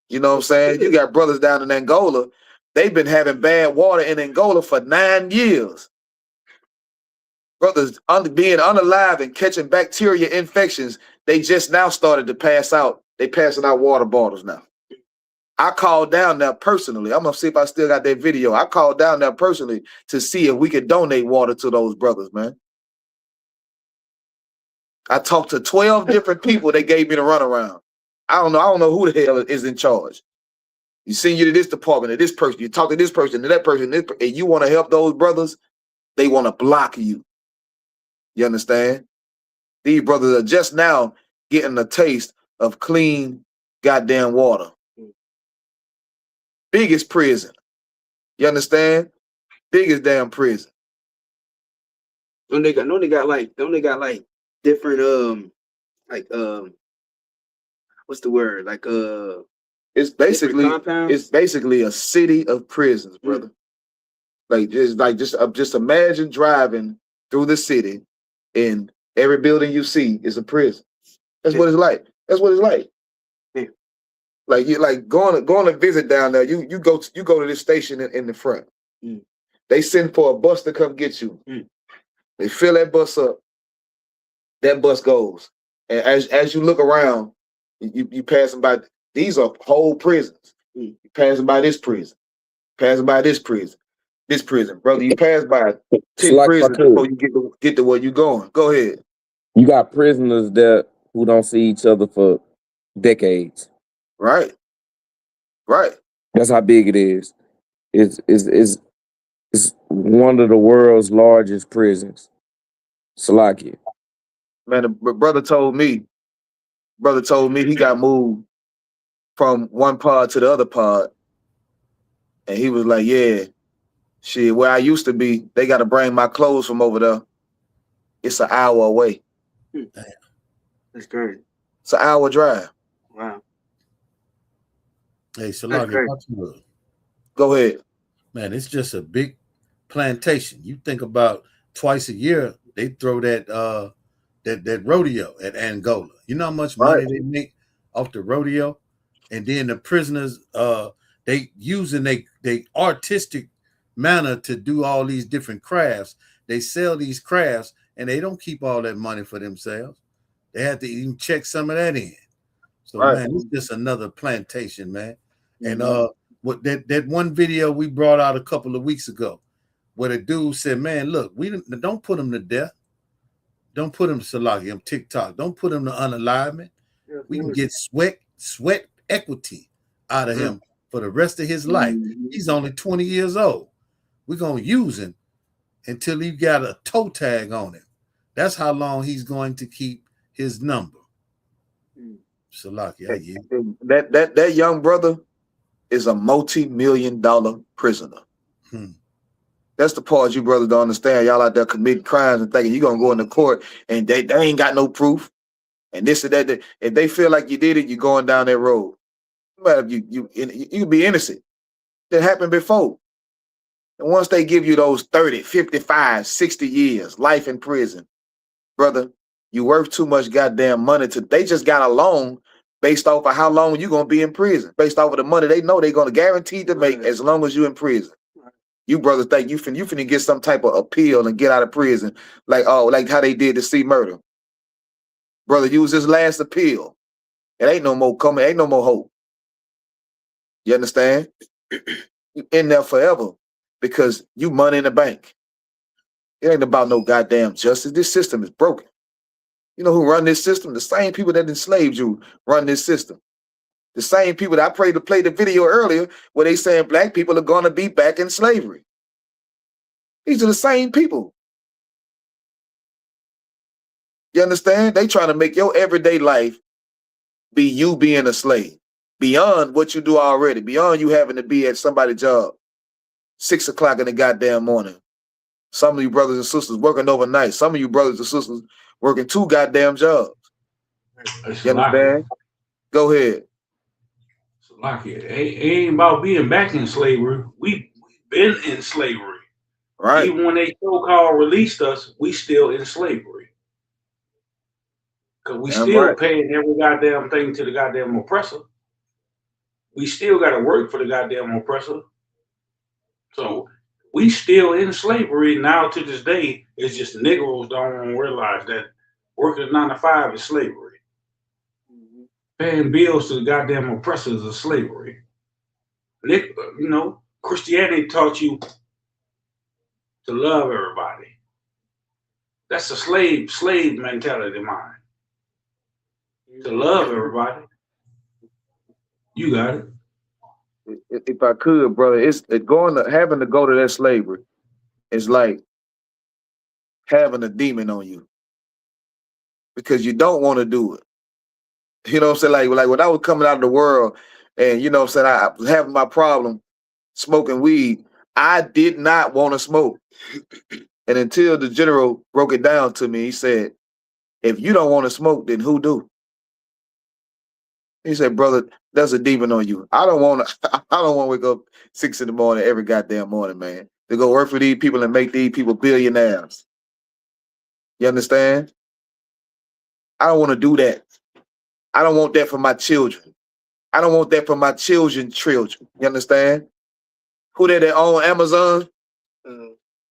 You know what I'm saying? You got brothers down in Angola. They've been having bad water in Angola for 9 years. Brothers being unalive and catching bacteria infections, they just now started to pass out. They passing out water bottles now. I called down there personally. I'm going to see if I still got that video. I called down there personally to see if we could donate water to those brothers, man. I talked to 12 different people. They gave me the runaround. I don't know who the hell is in charge. You send you to this department, to this person. You talk to this person, to that person, and you want to help those brothers, they want to block you. You understand? These brothers are just now getting a taste of clean goddamn water. Biggest prison. You understand? Biggest damn prison. Don't they got like different what's the word? Like it's basically a city of prisons, brother. Just imagine driving through the city and every building you see is a prison. That's what it's like. That's what it's like. Like you going to visit down there. You go to this station in the front. They send for a bus to come get you. They fill that bus up. That bus goes, and as you look around, you passing by. These are whole prisons. You passing by this prison, passing by this prison, brother. You pass by 10 prisons before you get to where you going. Go ahead. You got prisoners there who don't see each other for decades. Right. That's how big it is. It's one of the world's largest prisons. Salakia. Man, the brother told me he got moved from one pod to the other pod. And he was like, yeah, Shit, where I used to be, they got to bring my clothes from over there. It's an hour away. That's great. It's an hour drive. Wow. Hey, Salaki, go ahead. Man, it's just a big plantation. You think about twice a year, they throw that that rodeo at Angola. You know how much money they make off the rodeo? And then the prisoners, they using they artistic manner to do all these different crafts. They sell these crafts and they don't keep all that money for themselves. They have to even check some of that in. So man, it's just another plantation, man. And what that one video we brought out a couple of weeks ago, where the dude said, "Man, look, we don't put him to death. Don't put him to Salaki, I'm TikTok. Don't put him to unalivement. We can get sweat equity out of him for the rest of his life. He's only 20 years old. We're gonna use him until he got a toe tag on him. That's how long he's going to keep his number." Salaki, that young brother is a multi-million-dollar prisoner. That's the part you brothers don't understand. Y'all out there committing crimes and thinking you're gonna go into court and they ain't got no proof. And this and that. If they feel like you did it, you're going down that road. But you be innocent. That happened before. And once they give you those 30, 55, 60 years, life in prison, brother, you worth too much goddamn money they just got a loan based off of how long you're gonna be in prison, based off of the money they know they're gonna guarantee to make as long as you're in prison. You brothers think you finna get some type of appeal and get out of prison, like how they did to C Murder. Brother, use this last appeal. It ain't no more coming, ain't no more hope. You understand? You in there forever because you money in the bank. It ain't about no goddamn justice. This system is broken. You know who run this system? The same people that enslaved you run this system. The same people that I prayed to play the video earlier where they saying black people are going to be back in slavery. These are the same people. You understand? They trying to make your everyday life be you being a slave. Beyond what you do already. Beyond you having to be at somebody's job 6 o'clock in the goddamn morning. Some of you brothers and sisters working overnight. Some of you brothers and sisters working 2 goddamn jobs. You understand? Go ahead. It ain't about being back in slavery. We've been in slavery. Right. Even when they so-called released us, we still in slavery. Because we still paying every goddamn thing to the goddamn oppressor. We still got to work for the goddamn oppressor. So we still in slavery now to this day. It's just Negroes don't realize that working 9 to 5 is slavery. Paying bills to the goddamn oppressors is slavery. Christianity taught you to love everybody. That's a slave mentality of mine. To love everybody. You got it. If I could, brother, having to go to that slavery is like having a demon on you because you don't want to do it. You know what I'm saying? Like when I was coming out of the world and you know what I'm saying, I was having my problem smoking weed. I did not want to smoke. And until the general broke it down to me, he said, if you don't want to smoke, then who do? He said, brother, there's a demon on you. I don't want to wake up 6 in the morning every goddamn morning, man, to go work for these people and make these people billionaires. You understand? I don't want to do that. I don't want that for my children. I don't want that for my children's children. You understand? Who that own Amazon?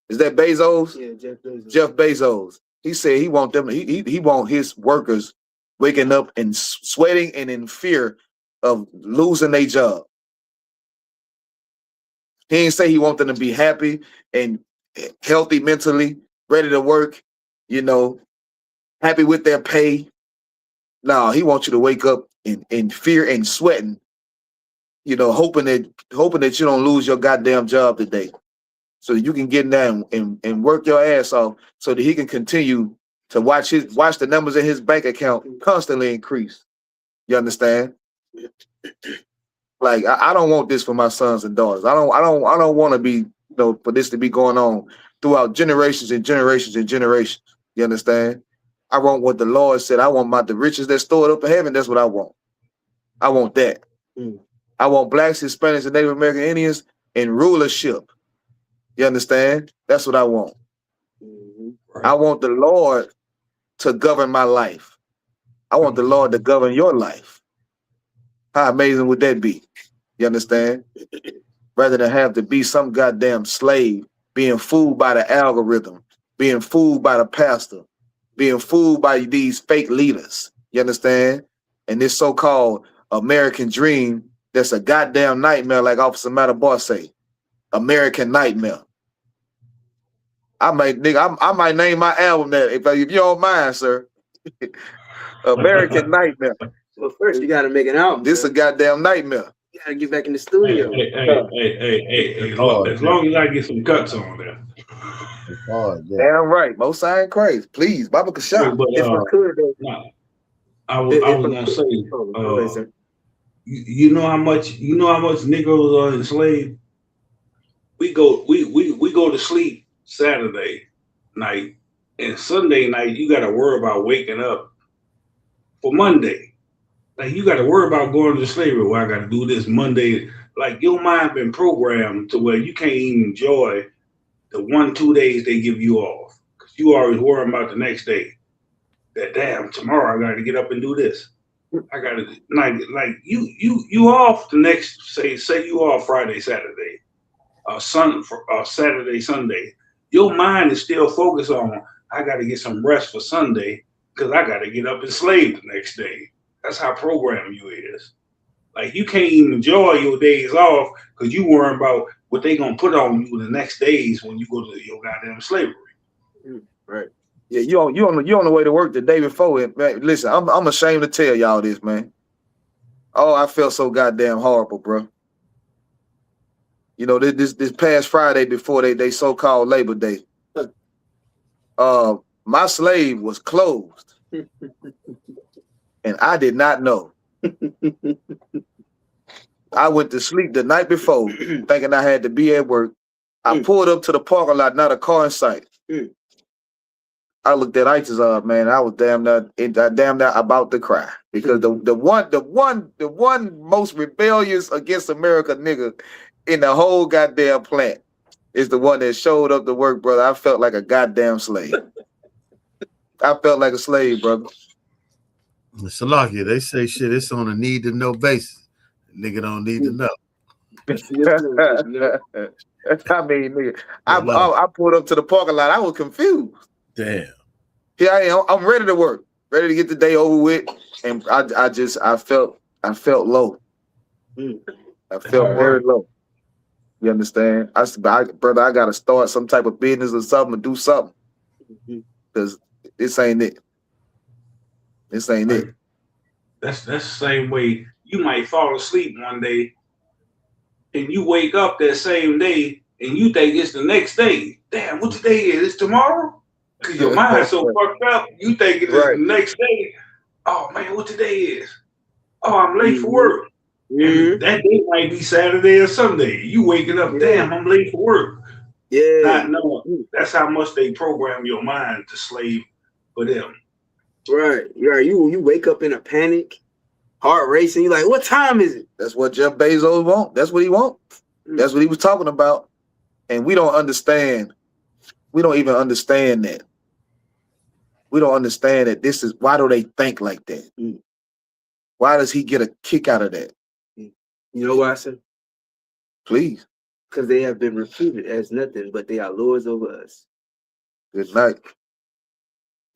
Is that Bezos? Yeah, Jeff Bezos. Jeff Bezos. He said he want them. He want his workers waking up and sweating and in fear of losing their job. He didn't say he want them to be happy and healthy mentally, ready to work, happy with their pay. No, he wants you to wake up in fear and sweating, hoping that you don't lose your goddamn job today. So that you can get in there and work your ass off so that he can continue to watch the numbers in his bank account constantly increase. You understand? Like I don't want this for my sons and daughters. I don't want to be for this to be going on throughout generations and generations and generations. You understand? I want what the Lord said. I want the riches that's stored up in heaven. That's what I want. I want that. I want blacks, Hispanics, and Native American Indians in rulership. You understand? That's what I want. I want the Lord to govern my life. I want the Lord to govern your life. How amazing would that be? You understand? Rather than have to be some goddamn slave, being fooled by the algorithm, being fooled by the pastor, being fooled by these fake leaders. You understand? And this so-called American dream that's a goddamn nightmare, like Officer Matabar say. American nightmare. I might name my album that if you don't mind, sir. American nightmare. Well, first you gotta make an album. This a goddamn nightmare. You gotta get back in the studio. Hey, as long as I get some cuts on there. Damn right. Most sign crazy. Please, Baba Kashab. But, If I could, I was gonna say, you know how much Negroes are enslaved. We go to sleep Saturday night, and Sunday night you got to worry about waking up for Monday. Like you got to worry about going to slavery. Well, I got to do this Monday. Like your mind been programmed to where you can't even enjoy the 1-2 days they give you off, because you always worrying about the next day. That damn, tomorrow I got to get up and do this. I got to like you off the next say you off Friday, Saturday, Saturday, Sunday. Your mind is still focused on I got to get some rest for Sunday because I got to get up and slave the next day. That's how programmed you is. Like you can't even enjoy your days off because you worrying about what they gonna put on you the next days when you go to your goddamn slavery. Right. Yeah, you on the way to work the day before it, man. Listen, I'm ashamed to tell y'all this, man. Oh, I felt so goddamn horrible, bro. You know, this past Friday before they so-called Labor Day, my slave was closed. And I did not know. I went to sleep the night before thinking I had to be at work. I pulled up to the parking lot, not a car in sight. I looked at ISIS up, man. I was damn near about to cry because the one most rebellious against America nigga in the whole goddamn plant is the one that showed up to work, brother. I felt like a goddamn slave. I felt like a slave, brother. Salakia, they say shit, it's on a need to know basis. Nigga don't need to know. I mean, nigga, I pulled up to the parking lot. I was confused. Damn. Here I am. I'm ready to work, ready to get the day over with, and I felt low. I felt very low. You understand? Brother, I gotta start some type of business or something, or do something, because this ain't it. This ain't it. That's the same way you might fall asleep one day and you wake up that same day and you think it's the next day. Damn, what today is? It's tomorrow? Because your mind's so fucked up, you think it's the next day. Oh man, what today is? Oh, I'm late for work. And that day might be Saturday or Sunday. You waking up, damn, I'm late for work. Yeah. Not knowing. That's how much they program your mind to slave for them. Right. You wake up in a panic, heart racing. You're like, what time is it? That's what Jeff Bezos want. That's what he want. That's what he was talking about. And we don't understand. We don't even understand that. We don't understand that this is, why do they think like that? Why does he get a kick out of that? You know why I said? Please. Because they have been reputed as nothing, but they are lords over us. Good night.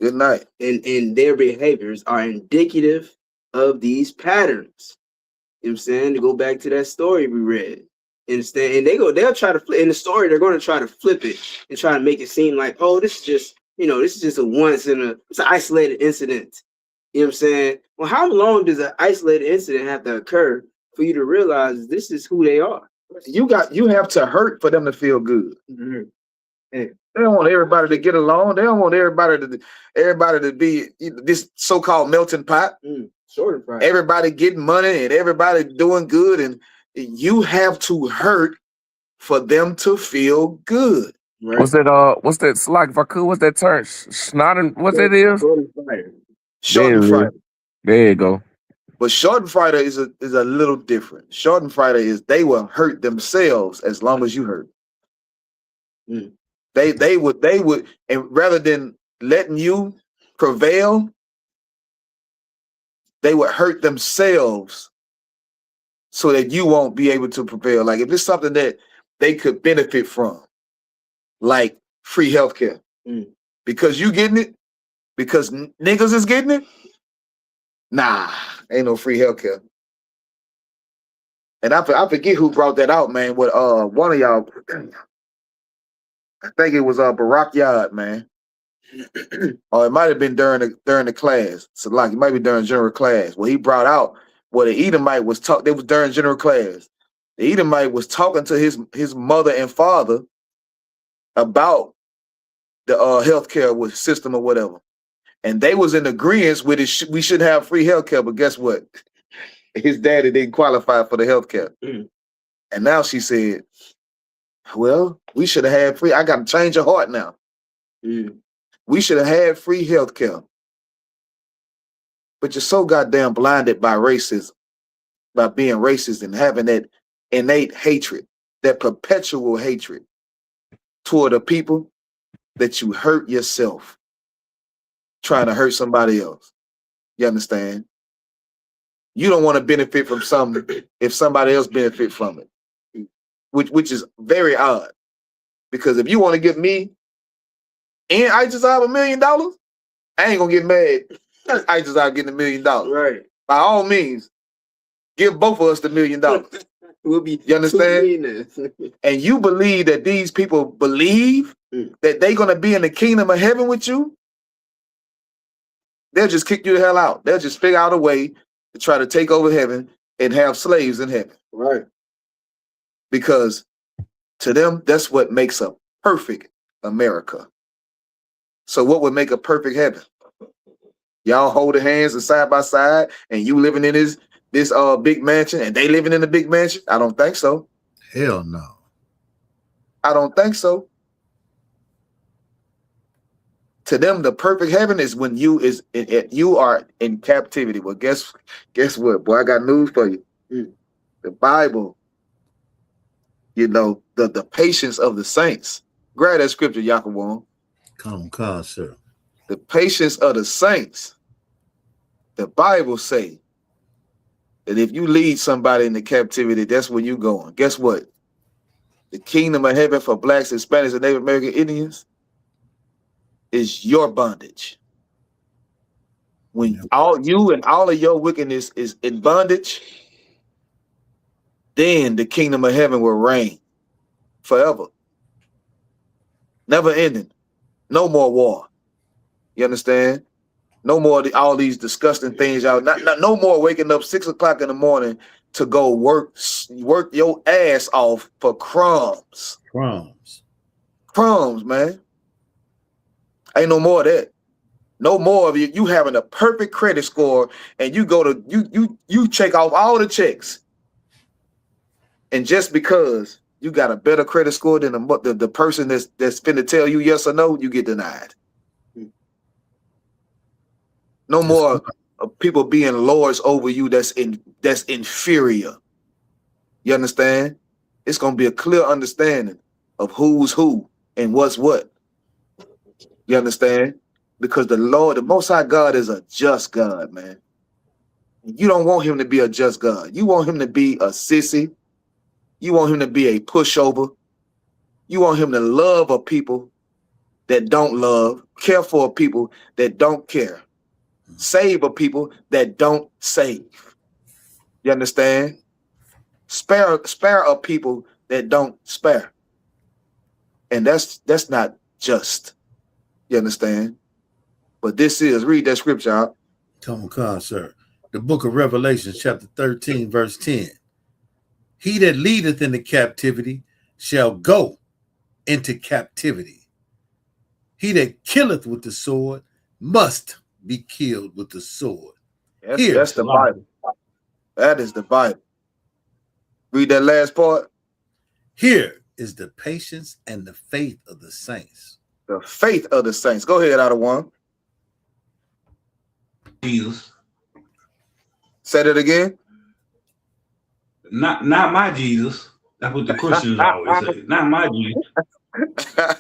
Good night. And their behaviors are indicative of these patterns. You know what I'm saying? To go back to that story we read. Understand? And they'll try to flip in the story, they're going to try to flip it and try to make it seem like, oh, this is just it's an isolated incident. You know what I'm saying? Well, how long does an isolated incident have to occur for you to realize this is who they are? You have to hurt for them to feel good. They don't want everybody to get along. They don't want everybody to be this so-called melting pot. Everybody getting money and everybody doing good, and you have to hurt for them to feel good. What's that? What's that? Slack, if I could, what's that term? Snodding. What that is? Schadenfreude. There you go. But Schadenfreude is a little different. Schadenfreude is they will hurt themselves as long as you hurt. They would, and rather than letting you prevail, they would hurt themselves so that you won't be able to prevail. Like if it's something that they could benefit from, like free healthcare, because you getting it, because niggas is getting it. Nah, ain't no free healthcare. And I forget who brought that out, man. What one of y'all, I think it was Barack Yard, man. Or it might have been during the class. So like it might be during general class. Well, he brought out what the Edomite was talking. It was during general class. The Edomite was talking to his mother and father about the healthcare system or whatever. And they was in agreement with it. We should have free healthcare, but guess what? His daddy didn't qualify for the healthcare. And now she said, well, we should have had free. I got to change your heart now. We should have had free healthcare. But you're so goddamn blinded by racism, by being racist and having that innate hatred, that perpetual hatred toward the people that you hurt yourself trying to hurt somebody else. You understand? You don't want to benefit from something if somebody else benefit from it, which is very odd. Because if you want to give me and ISUPK $1 million, I ain't gonna get mad. ISUPK getting $1 million. Right. By all means, give both of us the $1 million. We'll be. You understand? And you believe that these people believe that they're gonna be in the kingdom of heaven with you? They'll just kick you the hell out. They'll just figure out a way to try to take over heaven and have slaves in heaven. Right. Because to them, that's what makes a perfect America. So what would make a perfect heaven? Y'all holding hands and side by side, and you living in this big mansion, and they living in a big mansion? I don't think so. Hell no. I don't think so. To them, the perfect heaven is when you are in captivity. Well, guess what, boy? I got news for you. The Bible, the patience of the saints. Grab that scripture, Yaakov. Come, sir. The patience of the saints. The Bible say that if you lead somebody into captivity, that's where you going. Guess what? The kingdom of heaven for blacks, Hispanics, and Native American Indians is your bondage. When all you and all of your wickedness is in bondage, then the kingdom of heaven will reign forever. Never ending. No more war. You understand? No more all these disgusting things out. No more waking up 6 o'clock in the morning to go work your ass off for crumbs. Crumbs, man. Ain't no more of that. No more of you having a perfect credit score and you go to you check off all the checks. And just because you got a better credit score than the person that's finna tell you yes or no, you get denied. No more people being lords over you that's inferior. You understand? It's gonna be a clear understanding of who's who and what's what. You understand? Because the Lord, the Most High God, is a just God, man. You don't want him to be a just God. You want him to be a sissy. You want him to be a pushover. You want him to love a people that don't love, care for a people that don't care, save a people that don't save. You understand? Spare a people that don't spare. And that's not just. You understand? But this is, read that scripture out. Come on, sir. The book of Revelation, chapter 13, verse 10. He that leadeth into captivity shall go into captivity. He that killeth with the sword must be killed with the sword. That's the Bible. That is the Bible. Read that last part. Here is the patience and the faith of the saints. The faith of the saints. Go ahead, out of one. Jesus. Say that again. Not my Jesus. That's what the Christians always say. Not my Jesus.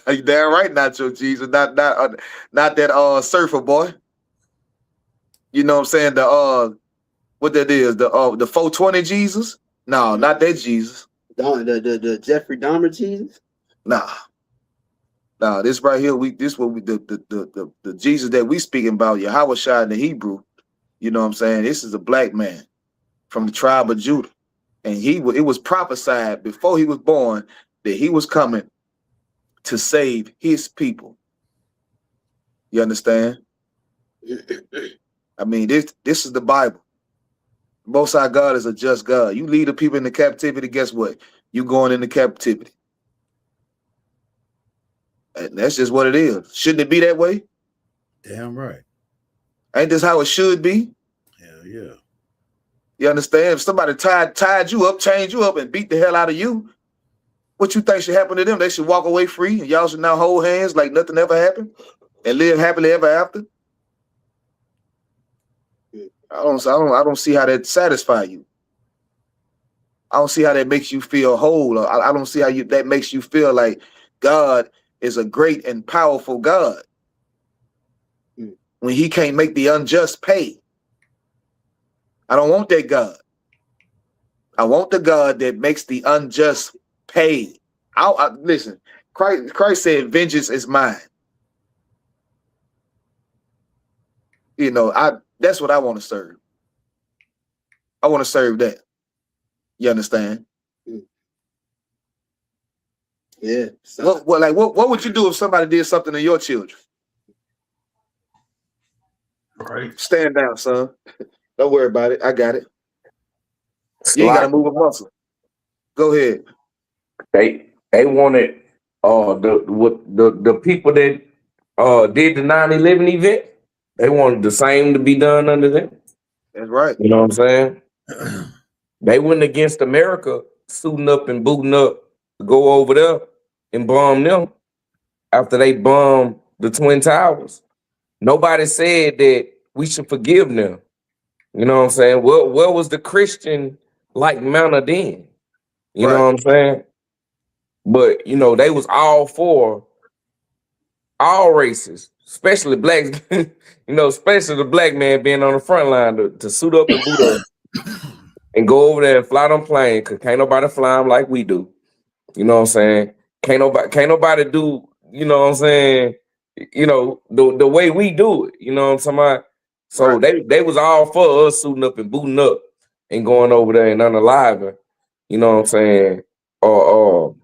You damn right, not your Jesus. Not that surfer boy. You know what I'm saying? The what that is, the 420 Jesus? No, not that Jesus. The Jeffrey Dahmer Jesus? Nah, this right here, the Jesus that we speaking about, Yahweh Shai in the Hebrew. You know what I'm saying? This is a black man from the tribe of Judah. And it was prophesied before he was born that he was coming to save his people. You understand? I mean, this is the Bible. Most High God is a just God. You lead the people into captivity, guess what? You going into captivity. And that's just what it is. Shouldn't it be that way? Damn right. Ain't this how it should be? Hell yeah. You understand? If somebody tied you up, chained you up, and beat the hell out of you, what you think should happen to them? They should walk away free, and y'all should now hold hands like nothing ever happened and live happily ever after. I don't see how that satisfies you. I don't see how that makes you feel whole. I don't see how that makes you feel like God is a great and powerful God when he can't make the unjust pay. I don't want that God. I want the God that makes the unjust pay. Listen, Christ said, vengeance is mine. You know, that's what I want to serve. I want to serve that. You understand? Yeah. What would you do if somebody did something to your children? Right. Stand down, son. Don't worry about it. I got it. You ain't got to move a muscle. Go ahead. They wanted the people that did the 9/11 event. They wanted the same to be done under them. That's right. You know what I'm saying? They went against America, suiting up and booting up to go over there and bomb them after they bombed the Twin Towers. Nobody said that we should forgive them. You know what I'm saying? Where was the Christian like manner then? You know what I'm saying? But you know, they was all for all races, especially blacks. You know, especially the black man being on the front line to suit up and boot up and go over there and fly them planes, because can't nobody fly them like we do. You know what I'm saying? Can't nobody do, you know what I'm saying, you know, the way we do it. You know what I'm talking about? So they was all for us suiting up and booting up and going over there and unaliving, you know what I'm saying, or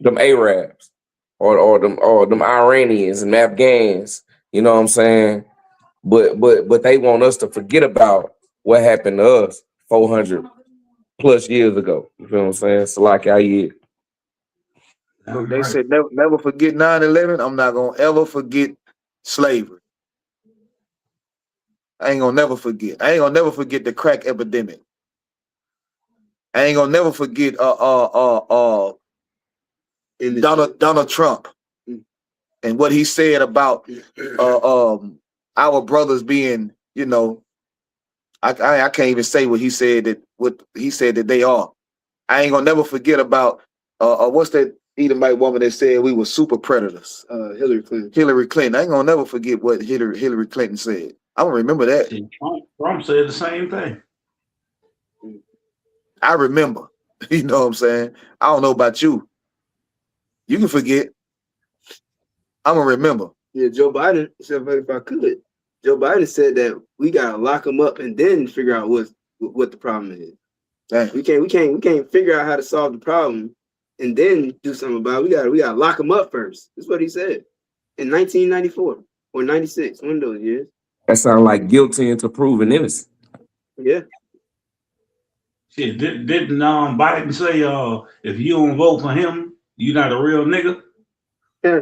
them Arabs or them Iranians and Afghans, you know what I'm saying? But they want us to forget about what happened to us 400 plus years ago. You feel what I'm saying? So like Look, they said never forget 9/11. I'm not gonna ever forget slavery. I ain't gonna never forget. I ain't gonna never forget the crack epidemic. I ain't gonna never forget Donald Trump and what he said about our brothers being, you know, I can't even say what he said that they are. I ain't gonna never forget about what's that Edomite woman that said we were super predators? Hillary Clinton. Hillary Clinton. I ain't gonna never forget what Hillary Clinton said. I'm gonna remember that. Trump said the same thing. I remember. You know what I'm saying? I don't know about you. You can forget. I'm gonna remember. Yeah, Joe Biden said, if I could, Joe Biden said that we gotta lock them up and then figure out what the problem is. Dang. We can't figure out how to solve the problem and then do something about it. We gotta lock them up first. That's what he said in 1994 or 96, one of those years. that sounds like guilty until proven innocent. Yeah. Shit, didn't Biden say if you don't vote for him, you're not a real nigga? Yeah.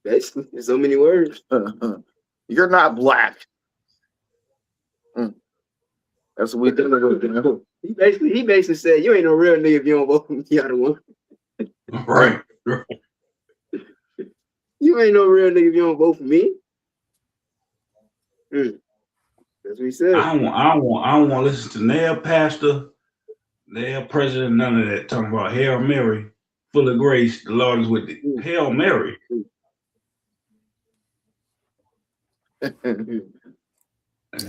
Basically, in so many words. You're not black. That's what we doing with. He basically said you ain't no real nigga if you don't vote for me. Right. You ain't no real nigga if you don't vote for me. That's what he said. I don't want to listen to their pastor, their president, none of that talking about Hail Mary, full of grace. The Lord is with thee. Hail Mary.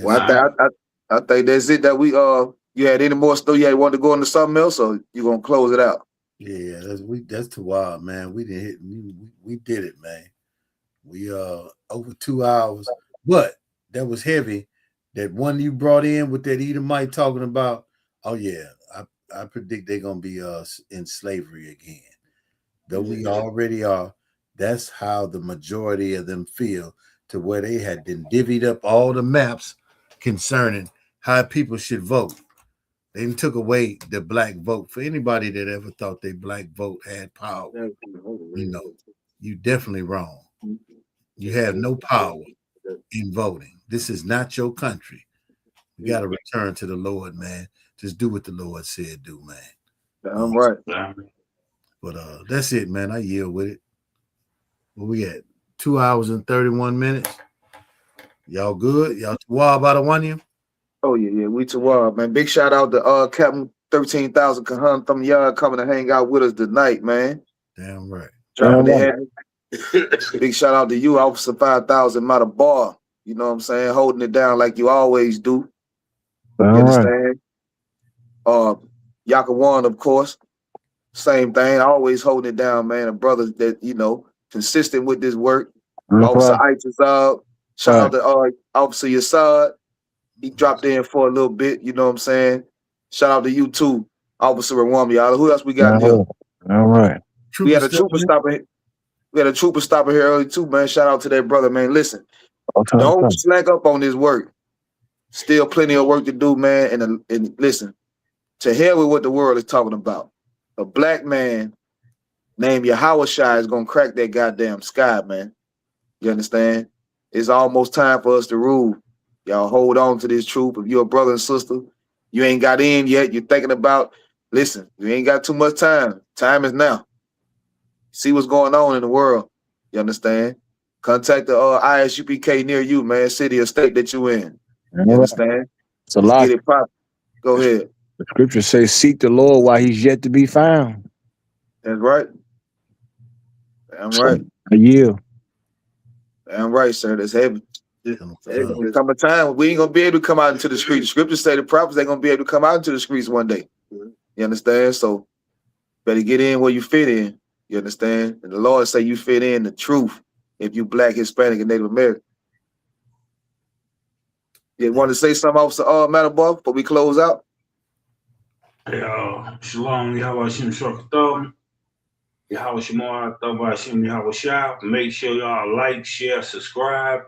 Well, I think that's it. That we you had any more stuff you had wanted to go into something else, or you gonna close it out? Yeah, that's too wild, man. We didn't hit. We did it, man. We over 2 hours, but that was heavy. That one you brought in with that Edomite talking about. Oh yeah, I predict they're gonna be in slavery again. Though we already are. That's how the majority of them feel, to where they had been divvied up all the maps concerning how people should vote. They took away the black vote. For anybody that ever thought their black vote had power, you definitely wrong. You have no power in voting. This is not your country. You got to return to the Lord, man. Just do what the Lord said do, man. I'm right. But that's it, man. I yield with it. Where we at? 2 hours and 31 minutes. Y'all good? Y'all wild about the one of you? Oh yeah, we too wild, man. Big shout out to Captain 13,000 Kahan from y'all coming to hang out with us tonight, man. Damn right. Dropping the head. Big shout out to you, Officer 5,000 Mata Bar. You know what I'm saying? Holding it down like you always do. You understand? Yaka One, of course. Same thing. Always holding it down, man. A brother that, consistent with this work. Officer Itzazab. Shout out to Officer Yassad. He dropped in for a little bit, you know what I'm saying? Shout out to you too, Officer Rwami. Who else we got here? All right. We had a trooper stopping here. We had a trooper stopping here early too, man. Shout out to that brother, man. Listen, don't slack up on this work. Still plenty of work to do, man. And listen, to hell with what the world is talking about. A black man named Yahweh Shai is gonna crack that goddamn sky, man. You understand? It's almost time for us to rule. Y'all hold on to this truth. If you're a brother and sister, you ain't got in yet, you're thinking about, listen, you ain't got too much time. Time is now. See what's going on in the world. You understand? Contact the ISUPK near you, man, city or state that you in. You understand? It's a Let's lot. get it popping. Go ahead. The scripture says, seek the Lord while he's yet to be found. That's right. Damn right. A year. Damn right, sir. That's heavy. There's gonna come a time we ain't gonna be able to come out into the streets. The scriptures say the prophets ain't gonna be able to come out into the streets one day. You understand? So better get in where you fit in. You understand? And the Lord say you fit in the truth if you black, Hispanic, and Native American. You want to say something, Officer Matterbar, before we close out? Shalom, Yahweh Hashem Shakatham. Yahweh Shemar, Thaba Hashem Yahweh Shah. Make sure y'all like, share, subscribe.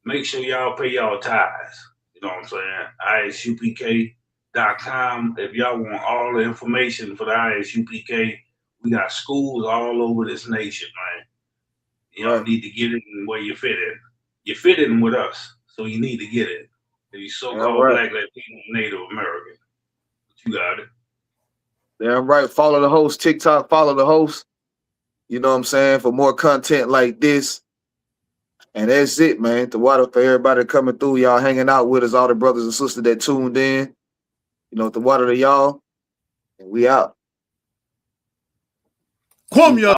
Make sure y'all pay y'all tithes. You know what I'm saying? ISUPK.com. If y'all want all the information for the ISUPK, we got schools all over this nation, man. Y'all need to get it in where you fit in. You fit in with us, so you need to get it. If you so-called black, Latino, Native American, but you got it. Damn right. Follow the host, TikTok, follow the host. You know what I'm saying? For more content like this. And that's it, man. The water for everybody coming through, y'all hanging out with us, all the brothers and sisters that tuned in. You know, the water to y'all. And we out. Y'all.